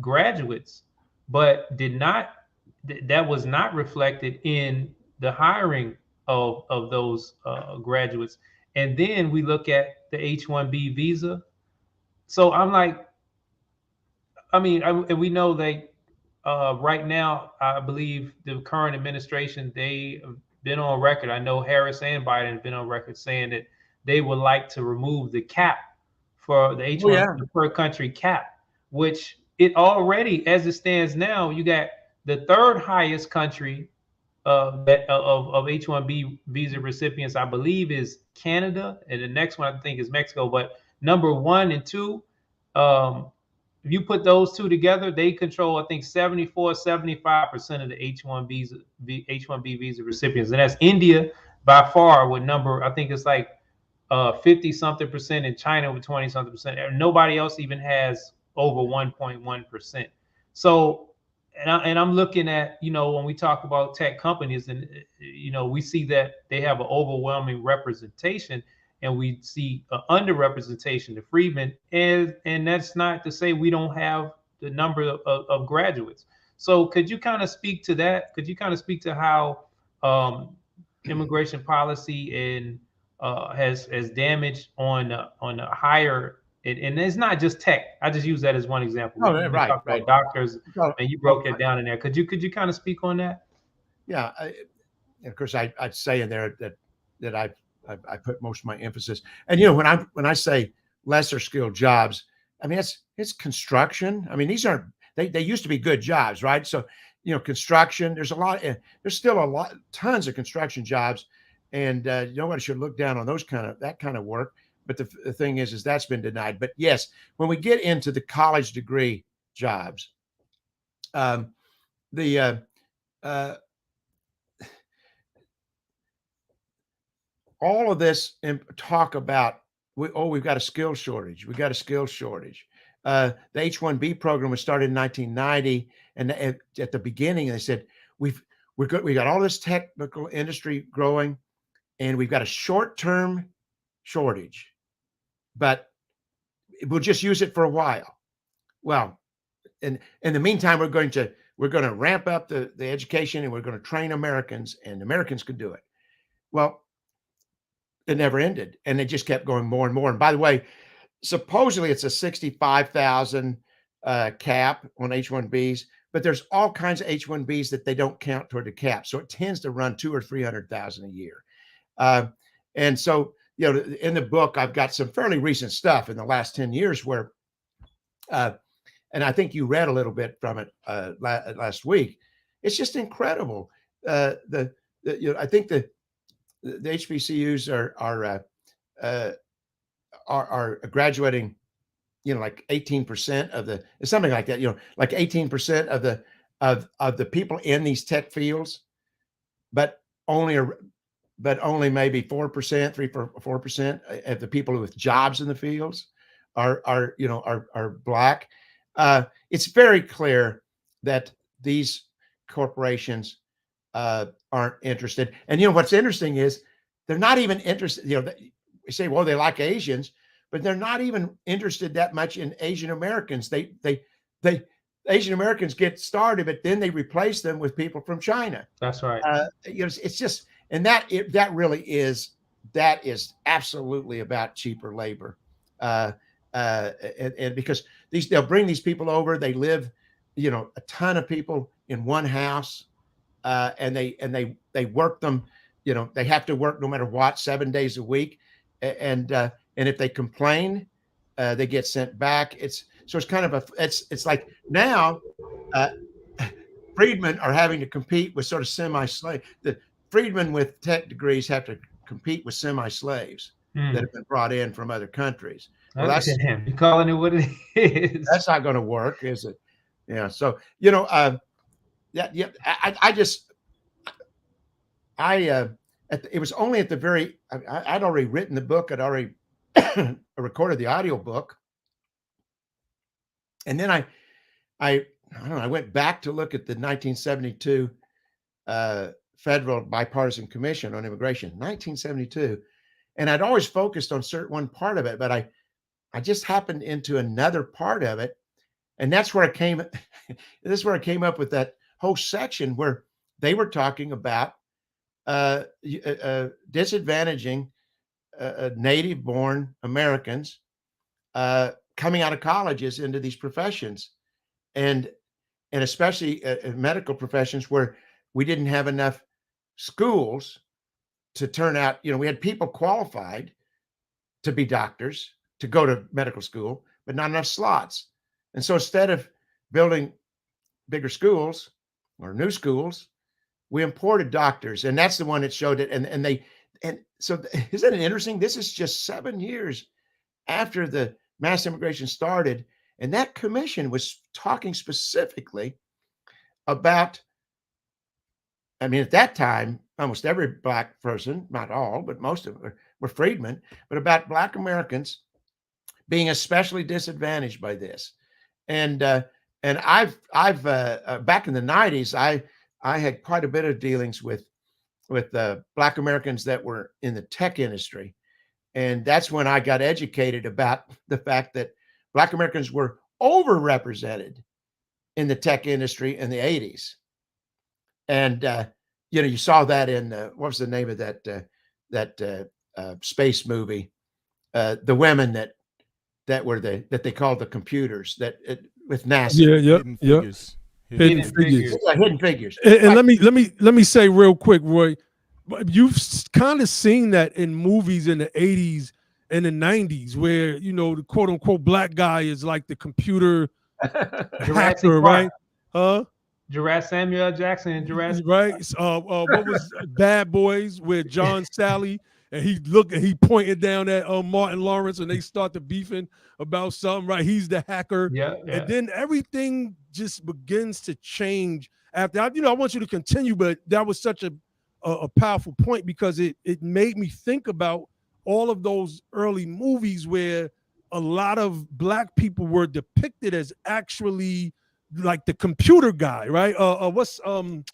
graduates, but that was not reflected in the hiring of those graduates. And then we look at the H-1B visa. So I'm like, I mean, and we know that right now, I believe the current administration, they have been on record. I know Harris and Biden have been on record saying that they would like to remove the cap for the H-1 the per country cap, which it already, as it stands now, you got the third highest country of H-1B visa recipients, I believe, is Canada, and the next one I think is Mexico. But number 1 and 2 if you put those two together, they control, I think, 75% of the H-1B visa recipients. And that's India by far with number, I think it's like 50 something percent, in China with 20 something percent. And nobody else even has over 1.1%. So, and I'm looking at, when we talk about tech companies, and we see that they have an overwhelming representation, and we see an underrepresentation of freedmen, and that's not to say we don't have the number of graduates. So could you kind of speak to that? Could you kind of speak to how immigration policy and has damaged on a higher, and it's not just tech. I just use that as one example. Oh, We right, talk right. about doctors, Oh, and you broke it down in there. Could you kind of speak on that? yeah. Of course, I'd say in there that I put most of my emphasis. And when I say lesser skilled jobs, I mean it's construction. I mean these aren't they used to be good jobs, right? So construction. There's still tons of construction jobs, and nobody should look down on that kind of work. But the thing is that's been denied. But yes, when we get into the college degree jobs, the all of this talk about we've got a skill shortage. We got a skill shortage. The H-1B program was started in 1990, and at the beginning they said we got all this technical industry growing, and we've got a short-term shortage, but we'll just use it for a while. Well, in the meantime, we're going to ramp up the education, and we're going to train Americans, and Americans can do it. Well, it never ended, and it just kept going more and more. And by the way, supposedly it's a 65,000 cap on H-1Bs, but there's all kinds of H-1Bs that they don't count toward the cap, so it tends to run 200,000 or 300,000 a year. And so, in the book, I've got some fairly recent stuff in the last 10 years where, and I think you read a little bit from it last week. It's just incredible. I think the HBCUs are graduating, like 18% of something like that, like 18% of the people in these tech fields, but only maybe 4%, 3-4% of the people with jobs in the fields are Black. It's very clear that these corporations aren't interested. And what's interesting is they're not even interested. We say, well, they like Asians, but they're not even interested that much in Asian Americans. They Asian Americans get started, but then they replace them with people from China. That's right. It's just, and that really is absolutely about cheaper labor. And because they'll bring these people over, they live, a ton of people in one house, and they work them, they have to work no matter what, 7 days a week, and if they complain, they get sent back. It's kind of it's like now freedmen are having to compete with sort of semi-slave. The freedmen with tech degrees have to compete with semi-slaves that have been brought in from other countries. Well, that's you calling it what it is. That's not going to work, is it? Yeah. So it was only at the very. I'd already written the book. I'd already recorded the audio book, and then I don't know. I went back to look at the 1972 Federal Bipartisan Commission on Immigration, 1972, and I'd always focused on one part of it, but I just happened into another part of it, and that's where I came. This is where I came up with that whole section where they were talking about disadvantaging native-born Americans coming out of colleges into these professions, and especially medical professions where we didn't have enough schools to turn out. We had people qualified to be doctors, to go to medical school, but not enough slots. And so instead of building bigger schools or new schools, we imported doctors, and that's the one that showed it. And so isn't it interesting? This is just 7 years after the mass immigration started, And that commission was talking specifically about, I mean, at that time, almost every Black person, not all, but most of them were freedmen, but about Black Americans being especially disadvantaged by this. And I've back in the 90s, I had quite a bit of dealings with Black Americans that were in the tech industry. And that's when I got educated about the fact that Black Americans were overrepresented in the tech industry in the 80s. And, you saw that in, what was the name of that space movie? The women that they called the computers with NASA. Yeah, Hidden Figures. Hidden Figures. Yeah, Hidden Figures. And let me say real quick, Roy, you've kind of seen that in movies in the 80s and the 90s where, the quote unquote Black guy is like the computer hacker, right? Samuel Jackson and Jurassic. Right. What was Bad Boys with John Sally, and he pointed down at Martin Lawrence, and they start to beefing about something, right? He's the hacker. Yeah. And then everything just begins to change after. I want you to continue, but that was such a powerful point because it made me think about all of those early movies where a lot of Black people were depicted as actually like the computer guy, right? What's the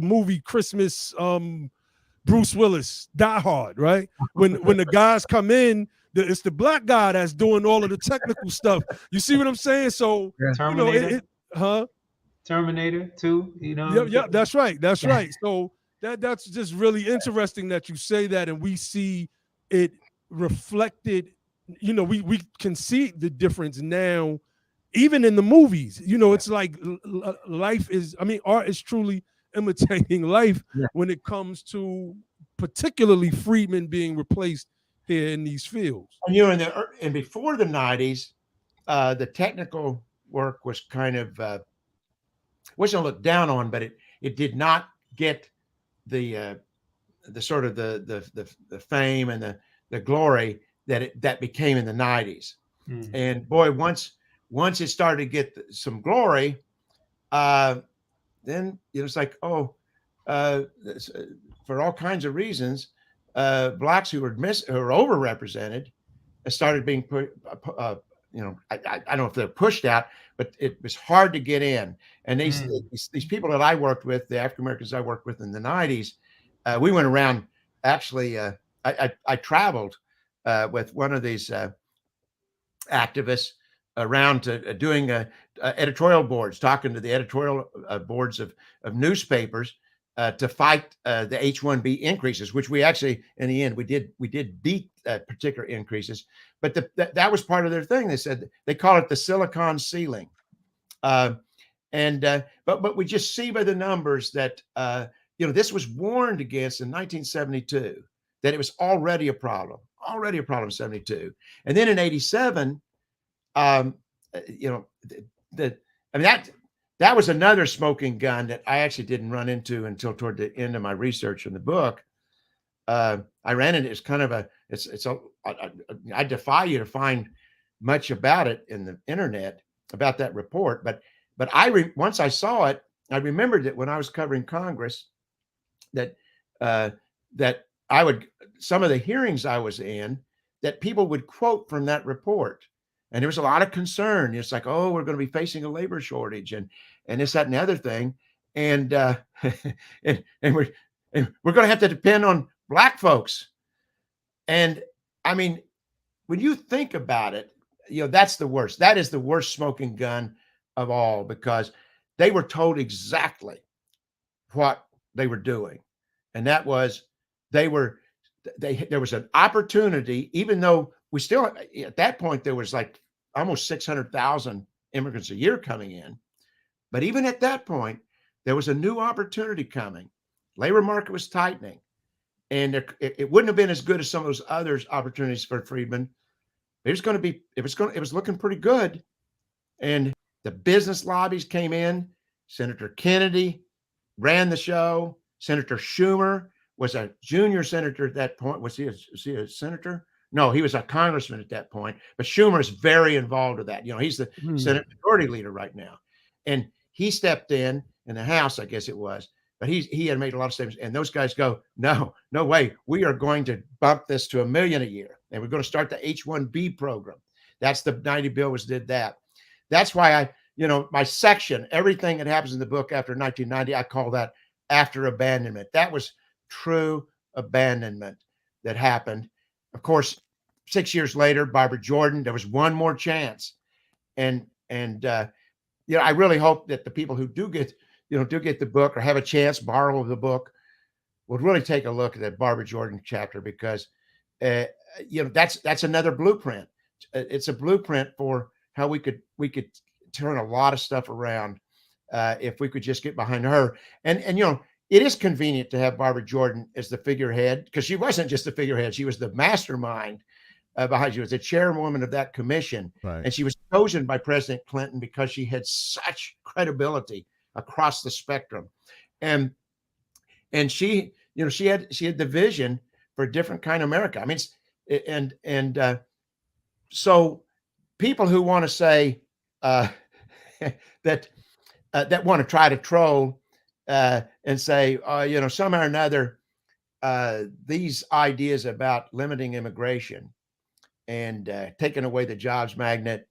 movie Christmas, Bruce Willis, Die Hard, right? When the guys come in, it's the Black guy that's doing all of the technical stuff. You see what I'm saying? So Terminator. Terminator 2, Yeah, that's right. So that's just really interesting that you say that, and we see it reflected. We can see the difference now, even in the movies. It's like art is truly imitating life when it comes to particularly freedmen being replaced here in these fields. And before the 90s, the technical work was kind of wasn't looked down on, but it did not get the sort of the fame and the glory that became in the 90s. Mm. And boy, once it started to get some glory, then it's like, for all kinds of reasons, Blacks who were overrepresented started being put. I don't know if they're pushed out, but it was hard to get in. And these people that I worked with, the African Americans I worked with in the 90s, we went around. Actually, I traveled with one of these activists around to doing editorial boards, talking to the editorial boards of newspapers to fight the H-1B increases, which we actually, in the end, we did beat particular increases. But that was part of their thing. They said they call it the silicon ceiling, but we just see by the numbers that this was warned against in 1972, that it was already a problem in 72, and then in 87, that was another smoking gun that I actually didn't run into until toward the end of my research in the book. I ran into it's kind of I defy you to find much about it in the internet about that report, but once I saw it, I remembered that when I was covering Congress, that I would, some of the hearings I was in, that people would quote from that report. And there was a lot of concern. It's like, oh, we're going to be facing a labor shortage and this, that, and the other thing. And and we're going to have to depend on Black folks. And I mean, when you think about it, that's the worst. That is the worst smoking gun of all, because they were told exactly what they were doing. And that was, there was an opportunity, even though we still, at that point, there was like almost 600,000 immigrants a year coming in. But even at that point, there was a new opportunity coming. Labor market was tightening, and it wouldn't have been as good as some of those other opportunities for freedmen. It was looking pretty good. And the business lobbies came in. Senator Kennedy ran the show. Senator Schumer was a junior senator at that point. Was he a senator? No, he was a congressman at that point, but Schumer is very involved with that. You know, he's the Senate Majority Leader right now. And he stepped in the House, I guess it was, but he had made a lot of statements. And those guys go, no way. We are going to bump this to $1 million a year. And we're going to start the H-1B program. That's the 90 bill did that. That's why my section, everything that happens in the book after 1990, I call that after abandonment. That was true abandonment that happened. Of course, 6 years later, Barbara Jordan, there was one more chance. And I really hope that the people who do get the book or have a chance, borrow the book, would really take a look at that Barbara Jordan chapter, because, that's another blueprint. It's a blueprint for how we could turn a lot of stuff around if we could just get behind her. And it is convenient to have Barbara Jordan as the figurehead, because she wasn't just the figurehead. She was the mastermind behind. She was the chairwoman of that commission. Right. And she was chosen by President Clinton because she had such credibility across the spectrum. And she had the vision for a different kind of America. I mean, so people who want to say that want to try to troll and say, somehow or another, these ideas about limiting immigration and taking away the jobs magnet,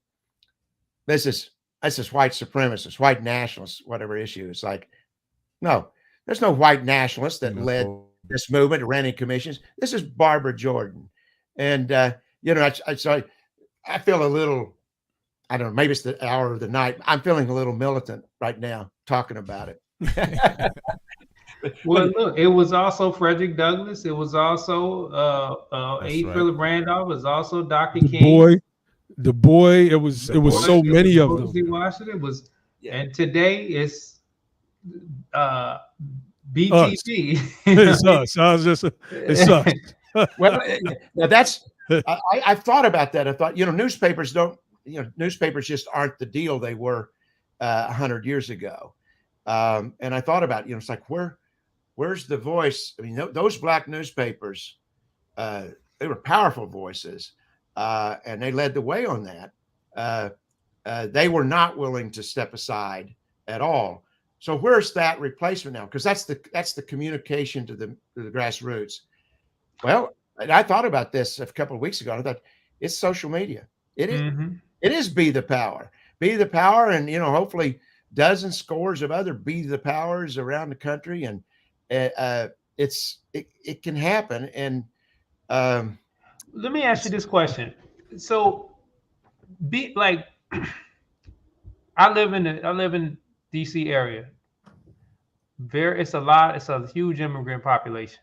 this is white supremacists, white nationalists, whatever issue. It's like, no, there's no white nationalists that led this movement, ran commissions. This is Barbara Jordan. And, so I feel a little, I don't know, maybe it's the hour of the night. I'm feeling a little militant right now talking about it. Well, look, it was also Frederick Douglass. It was also A. right. Philip Randolph. It was also Dr. The King. boy. It was so many of them. Washington was, and today it's BTP. It's us. It's us. Well, now that's, I've thought about that. I thought, newspapers just aren't the deal they were 100 years ago. And I thought about, it's like, where's the voice? I mean, those black newspapers, they were powerful voices, and they led the way on that. They were not willing to step aside at all. So where's that replacement now? Because that's the communication to the grassroots. Well, I thought about this a couple of weeks ago. I thought it's social media. It is Be the Power, and hopefully dozens, scores of other Be the Powers around the country, and it can happen. And let me ask you this question. So, I live in DC area. It's a huge immigrant population.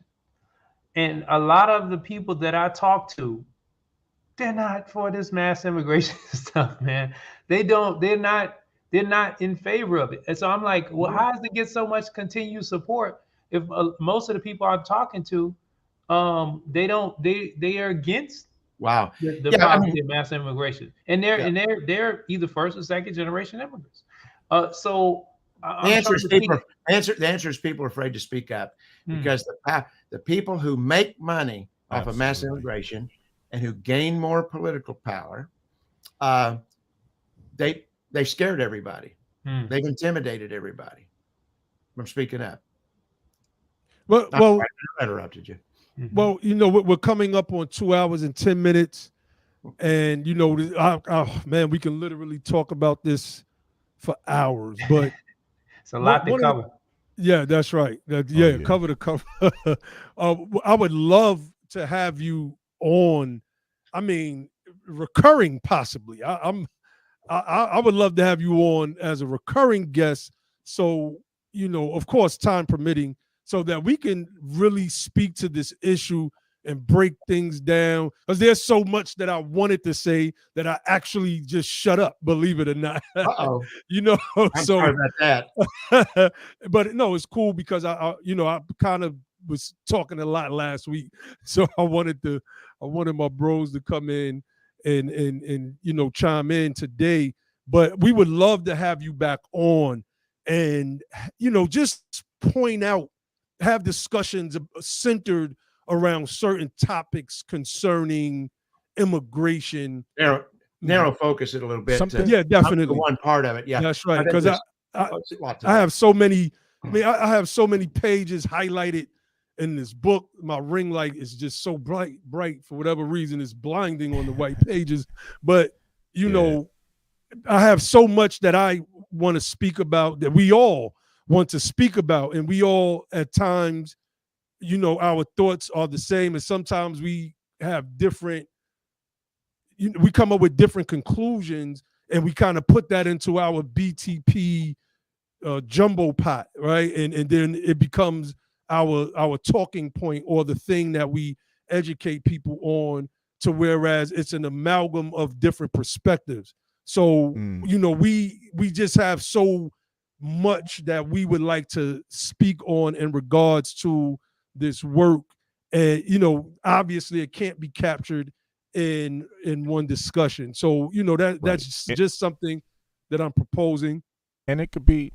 And a lot of the people that I talk to, they're not for this mass immigration stuff, man. They're not in favor of it. And so I'm like, well, how does it get so much continued support if most of the people I'm talking to, they are against the policy of mass immigration, and they're either first or second generation immigrants. So the answer is people are afraid to speak up because the people who make money off of mass immigration and who gain more political power, they scared everybody. They've intimidated everybody from speaking up. Well, I interrupted you. Well, we're coming up on 2 hours and 10 minutes, and man, we can literally talk about this for hours. But it's a lot to cover. Yeah, that's right. Cover to cover. I would love to have you on. I mean, recurring possibly. I would love to have you on as a recurring guest. So, of course, time permitting, so that we can really speak to this issue and break things down. Because there's so much that I wanted to say that I actually just shut up, believe it or not. I'm sorry about that. But no, it's cool because I kind of was talking a lot last week. So I wanted my bros to come in and chime in today. But we would love to have you back on and just point out, have discussions centered around certain topics concerning immigration. Narrow focus it a little bit. Something- Yeah, definitely. One part of it. Yeah, That's right. think Because there's I a lot to I that. have so many. I mean, I have so many pages highlighted in this book. My ring light is just so bright for whatever reason. It's blinding on the white pages. But you know, I have so much that I want to speak about, that we all want to speak about, and we all at times, you know, our thoughts are the same, and sometimes we have different. We come up with different conclusions, and we kind of put that into our BTP jumbo pot, right? And then it becomes our talking point, or the thing that we educate people on, to whereas it's an amalgam of different perspectives. So you know, we just have so much that we would like to speak on in regards to this work, and you know, obviously it can't be captured in one discussion. So you know, that's just something that I'm proposing. And it could be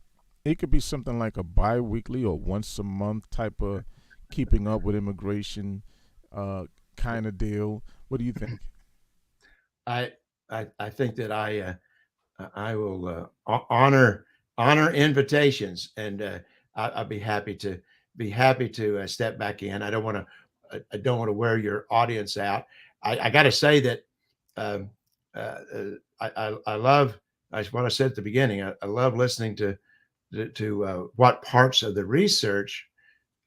something like a bi-weekly or once a month type of keeping up with immigration kind of deal. What do you think? I think that I will honor invitations, and I'll be happy to step back in. I don't want to wear your audience out. I got to say that I love, what I said at the beginning. I love listening to what parts of the research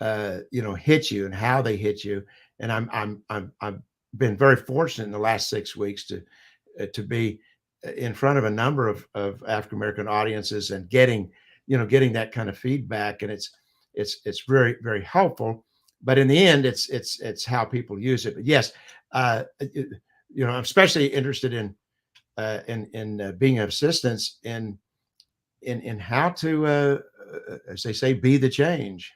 hit you and how they hit you. And I've been very fortunate in the last 6 weeks to be in front of a number of African American audiences, and getting that kind of feedback, and it's very, very helpful. But in the end, it's how people use it. But yes, I'm especially interested in being of assistance in how to, as they say, be the change,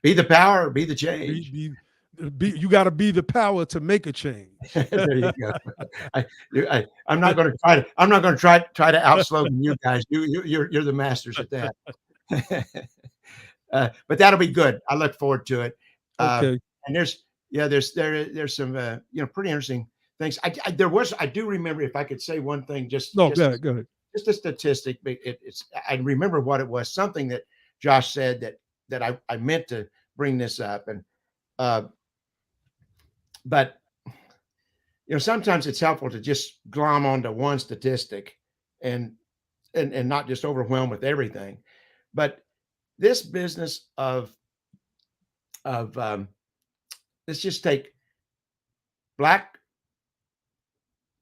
be the power, be the change. You got to be the power to make a change. There you go. I'm not going to try to outslogan you guys. You're the masters at that. But that'll be good. I look forward to it. Okay. And there's some pretty interesting things. I do remember, if I could say one thing, go ahead. Just a statistic. I remember what it was. Something that Josh said that I meant to bring this up, and but sometimes it's helpful to just glom onto one statistic and not just overwhelm with everything. But this business of let's just take Black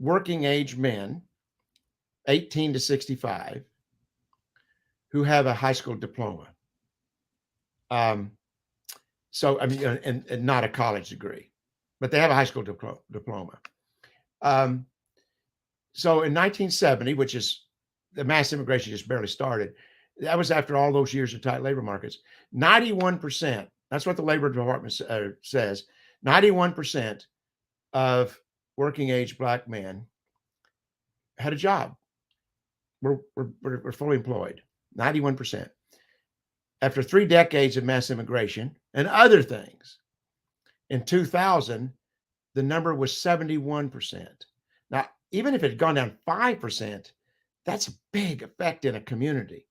working age men, 18 to 65, who have a high school diploma. So I mean, and not a college degree, but they have a high school diploma. So in 1970, which is the mass immigration just barely started, that was after all those years of tight labor markets. 91%, that's what the Labor Department says, 91% of working age Black men had a job. We're fully employed, 91%. After 3 decades of mass immigration and other things, in 2000, the number was 71%. Now, even if it had gone down 5%, that's a big effect in a community.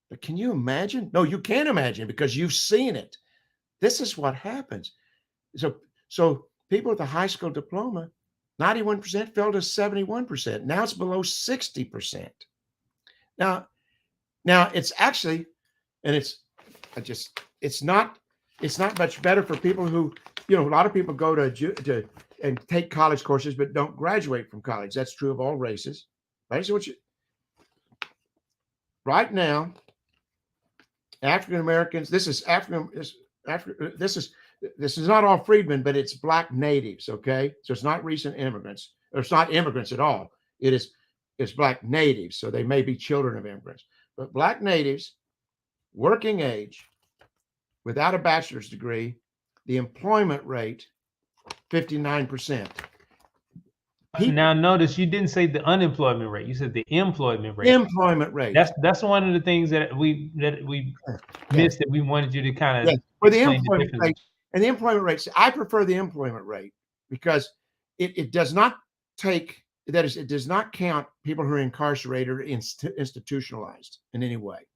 But can you imagine? No, you can't imagine, because you've seen it. This is what happens. So people with a high school diploma, 91% fell to 71%. Now it's below 60%. Now it's actually, and it's not much better for people who, a lot of people go to and take college courses but don't graduate from college. That's true of all races. Right now, African Americans, this is not all freedmen, but it's Black natives. Okay, so it's not recent immigrants, or it's not immigrants at all. It's Black natives, so they may be children of immigrants, but Black natives, working age, without a bachelor's degree, the employment rate, 59%. Now notice you didn't say the unemployment rate. You said the employment rate. Employment rate. That's one of the things that we missed, that we wanted you to kind of for the employment rate. And the employment rate, I prefer the employment rate, because it does not take that is, it does not count people who are incarcerated or institutionalized in any way.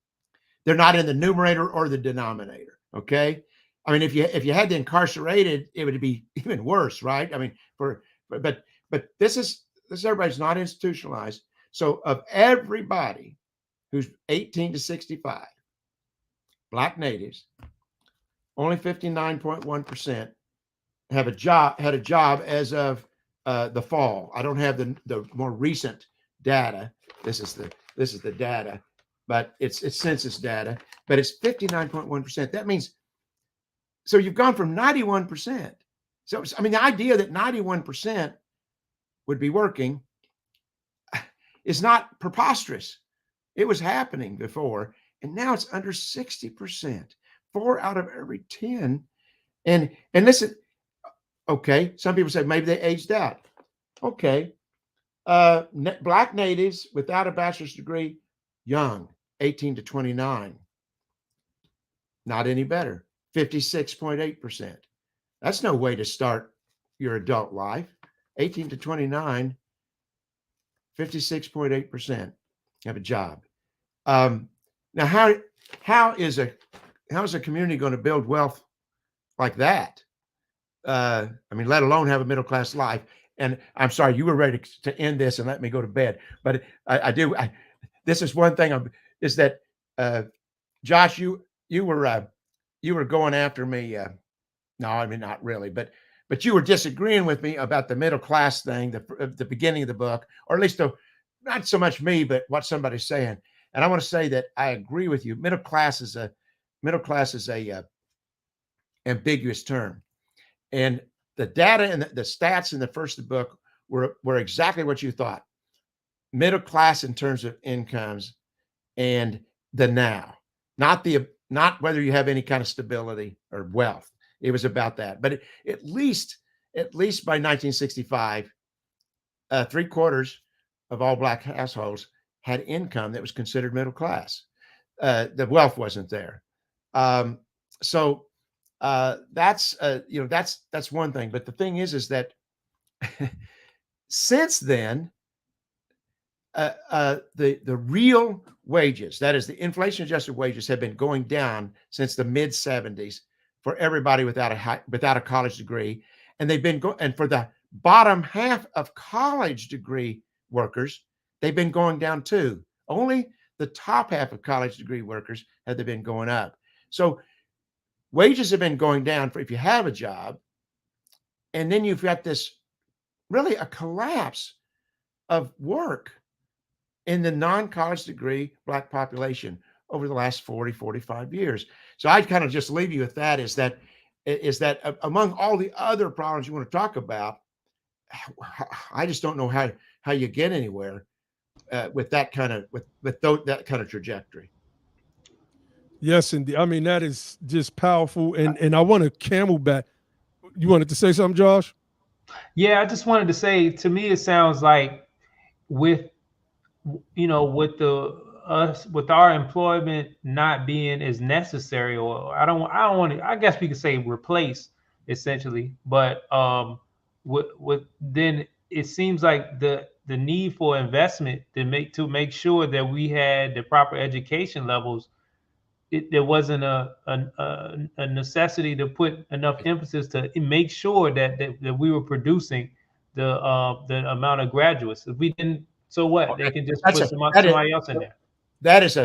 They're not in the numerator or the denominator. Okay. I mean, if you had the incarcerated, it would be even worse, right? I mean, but this everybody's not institutionalized. So of everybody who's 18 to 65, Black natives, only 59.1% had a job as of the fall. I don't have the more recent data. This is the data, but it's census data. But it's 59.1%. That means, so you've gone from 91%. So I mean, the idea that 91% would be working is not preposterous. It was happening before, and now it's under 60%. 4 out of every 10. And listen, okay, some people say maybe they aged out. Okay. Black natives without a bachelor's degree, young, 18 to 29. Not any better, 56.8%. That's no way to start your adult life. 18 to 29, 56.8% have a job. Now, how is a community going to build wealth like that? I mean, let alone have a middle class life. And I'm sorry, you were ready to end this and let me go to bed. But this is one thing is that Josh, you were going after me. No, I mean, not really, but you were disagreeing with me about the middle class thing, the beginning of the book, or at least not so much me, but what somebody's saying. And I want to say that I agree with you. Middle class is a ambiguous term, and the data and the stats in the first book were exactly what you thought. Middle class in terms of incomes and the now, not whether you have any kind of stability or wealth. It was about that. But at least by 1965, 3/4 of all Black households had income that was considered middle class. The wealth wasn't there. So that's one thing. But the thing is that since then, the real wages, that is the inflation adjusted wages, have been going down since the mid 70s for everybody without a college degree. And they've been and for the bottom half of college degree workers, they've been going down too. Only the top half of college degree workers have they been going up. So wages have been going down for if you have a job. And then you've got this really a collapse of work in the non-college degree Black population over the last 40, 45 years. So I'd kind of just leave you with that, is that among all the other problems you want to talk about, I just don't know how you get anywhere with that kind of that kind of trajectory. Yes, indeed. I mean, that is just powerful. And I want to camelback. You wanted to say something, Josh? Yeah, I just wanted to say, to me, it sounds like with with our employment not being as necessary, or I don't want to, I guess we could say replace essentially, but with then it seems like the need for investment to make sure that we had the proper education levels. There wasn't a necessity to put enough emphasis to make sure that we were producing the amount of graduates. If we didn't, so what? They can just put somebody else in there. That is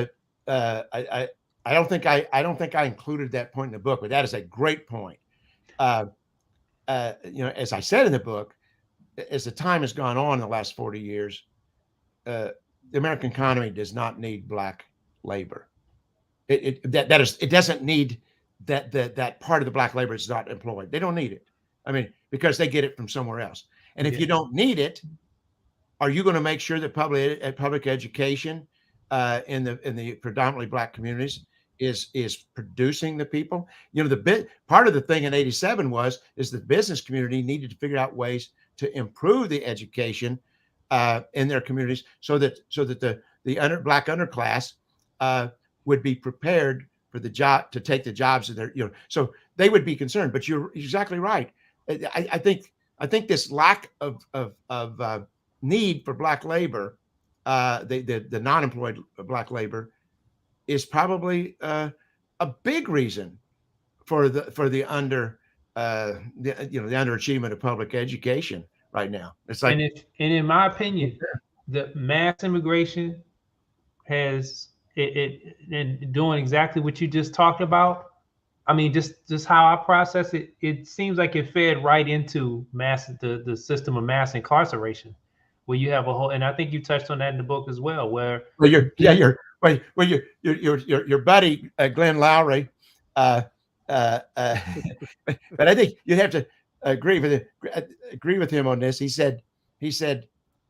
I don't think I included that point in the book, but that is a great point. As I said in the book, as the time has gone on in the last 40 years, the American economy does not need Black labor. It doesn't need that part of the Black labor is not employed. They don't need it. I mean, because they get it from somewhere else. And if you don't need it, are you going to make sure that public education in the predominantly Black communities is producing the people? Part of the thing in '87 is the business community needed to figure out ways to improve the education in their communities so that the Black underclass would be prepared for the job to take the jobs that they're, so they would be concerned. But you're exactly right. I think I think this lack of need for black labor, the non-employed black labor, is probably a big reason for the underachievement of public education right now. It's like, and in my opinion, the mass immigration has and doing exactly what you just talked about. I mean, just how I process it, it seems like it fed right into the system of mass incarceration, where you have a whole, and I think you touched on that in the book as well, where well, your buddy Glenn Lowry, but I think you have to agree with him on this. He said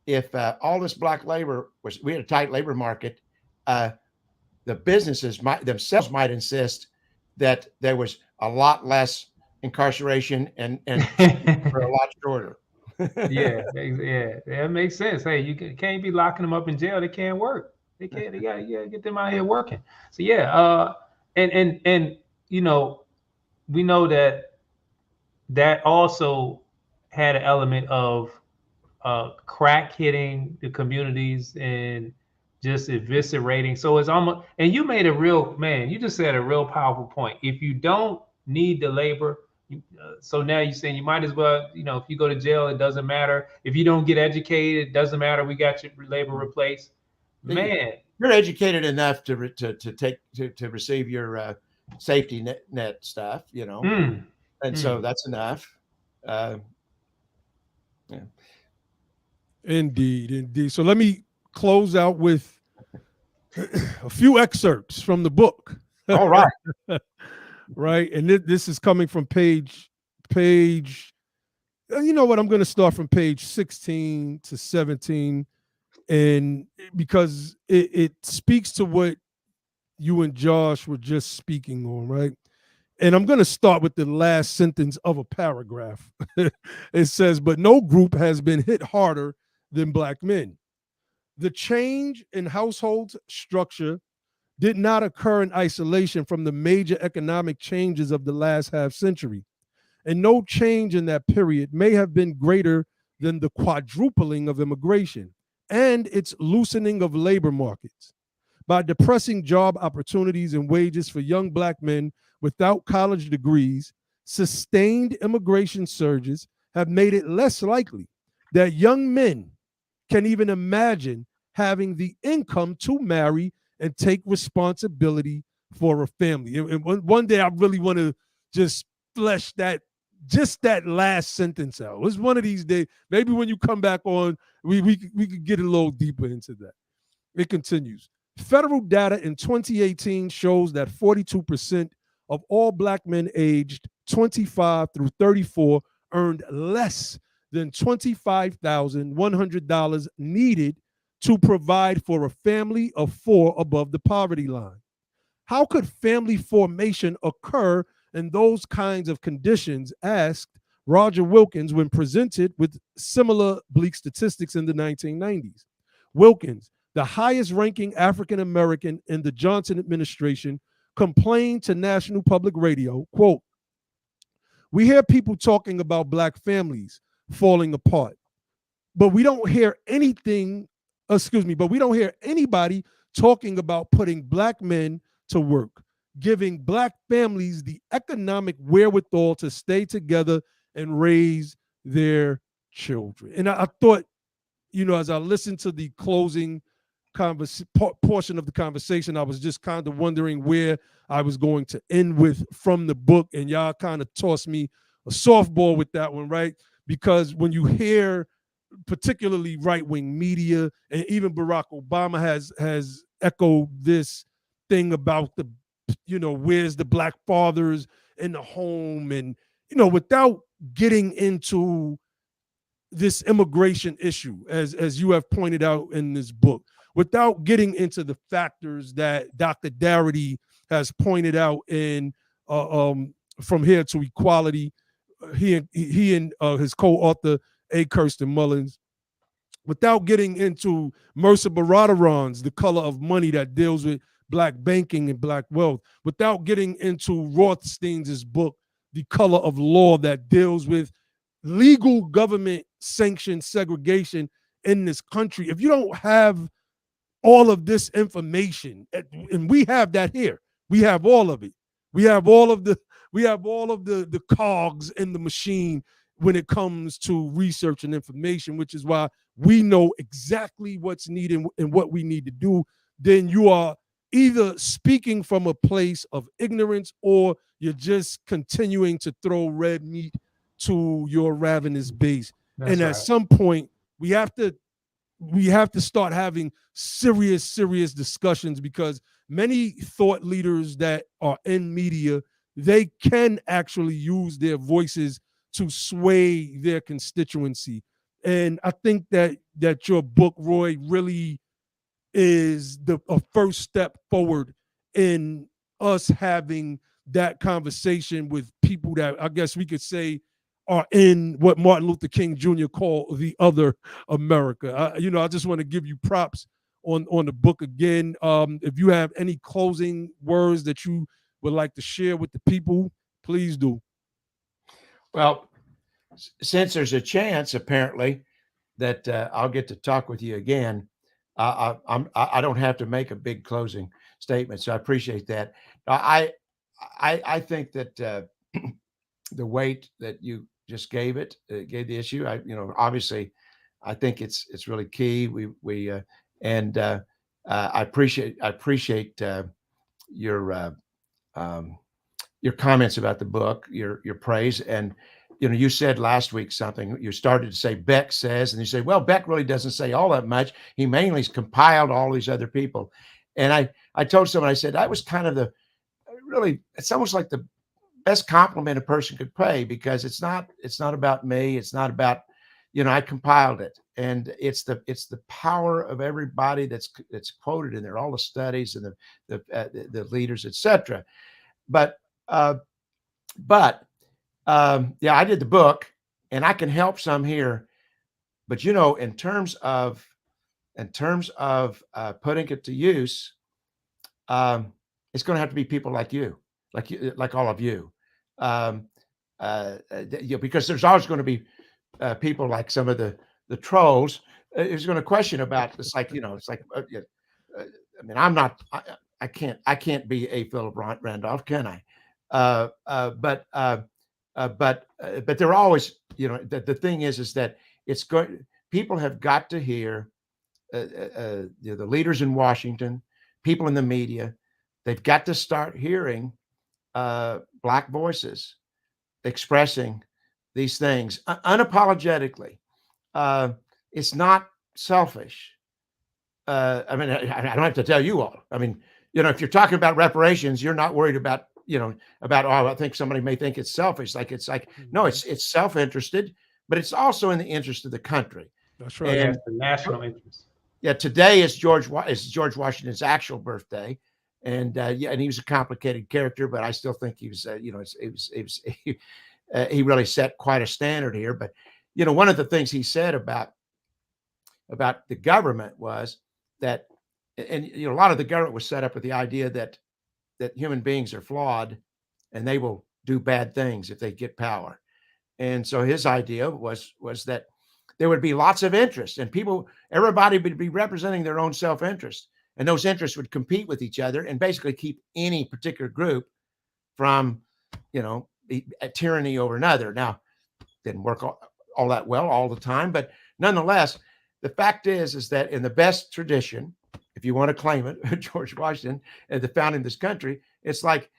if all this black labor we had a tight labor market, the businesses themselves might insist that there was a lot less incarceration and for a lot shorter. yeah, that makes sense. Hey, you can't be locking them up in jail. They can't work. They can't. They gotta get them out here working. So yeah, and you know, we know that also had an element of crack hitting the communities and just eviscerating. So it's almost, and you made a real, man, you just said a real powerful point. If you don't need the labor, so now you're saying you might as well, if you go to jail, it doesn't matter. If you don't get educated, it doesn't matter. We got your labor replaced. Man, you're educated enough to receive your safety net stuff, and so that's enough. Yeah. Indeed. So let me close out with a few excerpts from the book. All right. Right. And this is coming from page, you know what? I'm going to start from page 16 to 17. And because it speaks to what you and Josh were just speaking on, right? And I'm going to start with the last sentence of a paragraph. It says, but no group has been hit harder than black men. The change in household structure did not occur in isolation from the major economic changes of the last half century. And no change in that period may have been greater than the quadrupling of immigration and its loosening of labor markets. By depressing job opportunities and wages for young black men without college degrees, sustained immigration surges have made it less likely that young men can even imagine having the income to marry and take responsibility for a family. And one day I really want to just flesh that last sentence out. It's one of these days. Maybe when you come back on, we could get a little deeper into that. It continues. Federal data in 2018 shows that 42% of all black men aged 25 through 34 earned less than $25,100 needed to provide for a family of 4 above the poverty line. How could family formation occur in those kinds of conditions, asked Roger Wilkins when presented with similar bleak statistics in the 1990s. Wilkins, the highest ranking African American in the Johnson administration, complained to National Public Radio, quote, "We hear people talking about black families falling apart, but we don't hear anybody talking about putting black men to work, giving black families the economic wherewithal to stay together and raise their children." And I thought, as I listened to the closing portion of the conversation, I was just kind of wondering where I was going to end with from the book, and y'all kind of tossed me a softball with that one, right? Because when you hear particularly right-wing media, and even Barack Obama has echoed this thing about the, where's the black fathers in the home, and without getting into this immigration issue, as you have pointed out in this book, without getting into the factors that Dr. Darity has pointed out in From Here to Equality, he and his co-author A. Kirsten Mullins, without getting into Mercer Baradaron's The Color of Money, that deals with black banking and black wealth, without getting into Rothstein's book The Color of Law, that deals with legal government sanctioned segregation in this country, if you don't have all of this information, and we have that here, we have all of it. We have all of the cogs in the machine when it comes to research and information, which is why we know exactly what's needed and what we need to do. Then you are either speaking from a place of ignorance, or you're just continuing to throw red meat to your ravenous base. That's And at right. some point, we have to start having serious discussions, because many thought leaders that are in media, they can actually use their voices to sway their constituency. And I think that your book, Roy, really is a first step forward in us having that conversation with people that I guess we could say are in what Martin Luther King Jr. called the other America. I just want to give you props on the book again. If you have any closing words that you would like to share with the people, please do. Well, since there's a chance, apparently, that I'll get to talk with you again, I don't have to make a big closing statement, so I appreciate that. I think that the weight that you just gave gave the issue. Obviously, I think it's really key. And I appreciate your your comments about the book, your praise. And you said last week something. You started to say Beck says, and you say, well, Beck really doesn't say all that much. He mainly compiled all these other people. And I told someone, I said, that was kind of it's almost like the best compliment a person could pay, because it's not about me. It's not about, I compiled it, and it's the power of everybody that's quoted in there, all the studies and the leaders, etc. But yeah, I did the book, and I can help some here. But in terms of putting it to use, it's going to have to be people like you, like all of you, because there's always going to be people like some of the trolls who's going to question about. It's like it's like I mean, I can't be a Philip Randolph, can I? But they're always, the thing is that it's going. People have got to hear the leaders in Washington, people in the media. They've got to start hearing Black voices expressing these things unapologetically. It's not selfish. I mean, I don't have to tell you all. I mean, if you're talking about reparations, you're not worried about, I think somebody may think it's selfish. No, it's self-interested, but it's also in the interest of the country. That's right. And the national interest. Yeah, today is George Washington's actual birthday, and and he was a complicated character, but I still think he was, he really set quite a standard here. But one of the things he said about the government was that, and a lot of the government was set up with the idea that human beings are flawed, and they will do bad things if they get power. And so his idea was that there would be lots of interest, and everybody would be representing their own self-interest, and those interests would compete with each other and basically keep any particular group from, a tyranny over another. Now, didn't work all that well all the time, but nonetheless, the fact is that in the best tradition, if you want to claim it, George Washington and the founding of this country, it's like,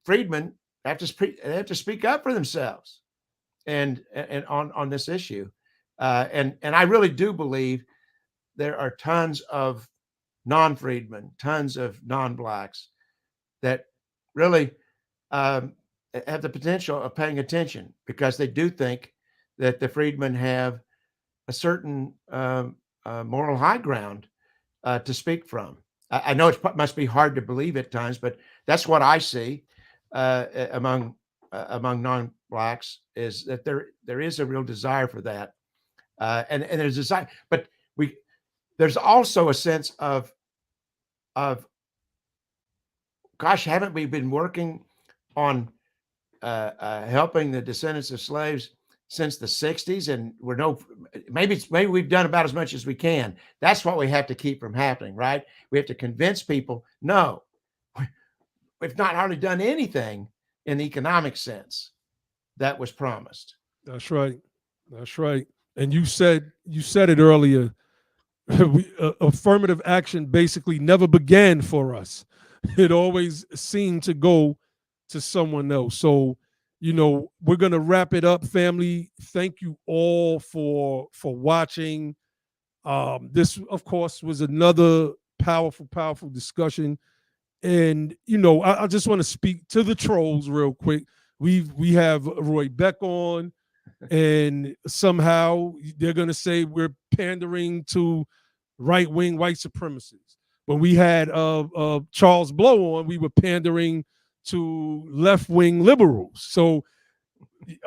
freedmen have to speak up for themselves and on this issue. And I really do believe there are tons of non-freedmen, tons of non-blacks that really have the potential of paying attention, because they do think that the freedmen have a certain moral high ground to speak from. I know it must be hard to believe at times, but that's what I see among non-blacks, is that there is a real desire for that. And there's desire, but there's also a sense of gosh, haven't we been working on helping the descendants of slaves since the 60s, and maybe we've done about as much as we can. That's what we have to keep from happening, right? We have to convince people, no, we've not hardly done anything in the economic sense that was promised. That's right. That's right. And you said it earlier. Affirmative action basically never began for us. It always seemed to go to someone else. So, we're gonna wrap it up, family. Thank you all for watching. This, of course, was another powerful discussion. And I just want to speak to the trolls real quick. We have Roy Beck on, and somehow they're gonna say we're pandering to right-wing white supremacists. When we had Charles Blow on, we were pandering to left-wing liberals. So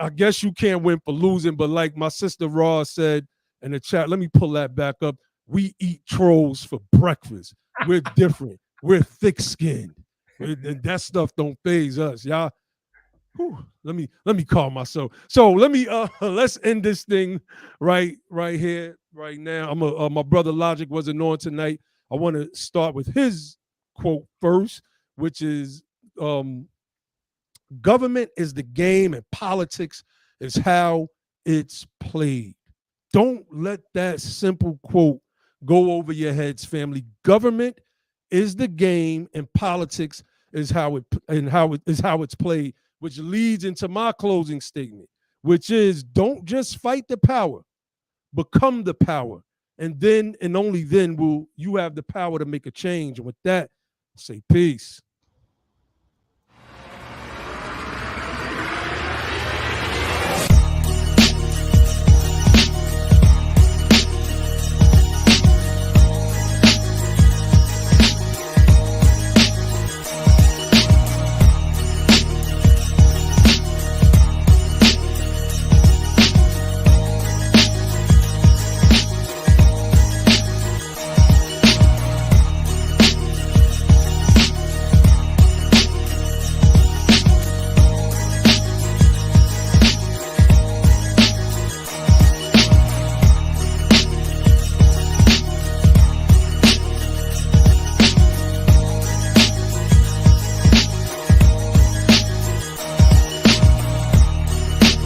I guess you can't win for losing, but like my sister Ross said in the chat, let me pull that back up. We eat trolls for breakfast. We're different. We're thick-skinned. And that stuff don't faze us, y'all. Whew, let me calm myself. So let's end this thing right here, right now. My brother Logic wasn't on tonight. I want to start with his quote first, which is government is the game and politics is how it's played. Don't let that simple quote go over your heads, family. Government is the game and politics is how it's played, which leads into my closing statement, which is don't just fight the power, become the power. And then and only then will you have the power to make a change. And with that, say peace.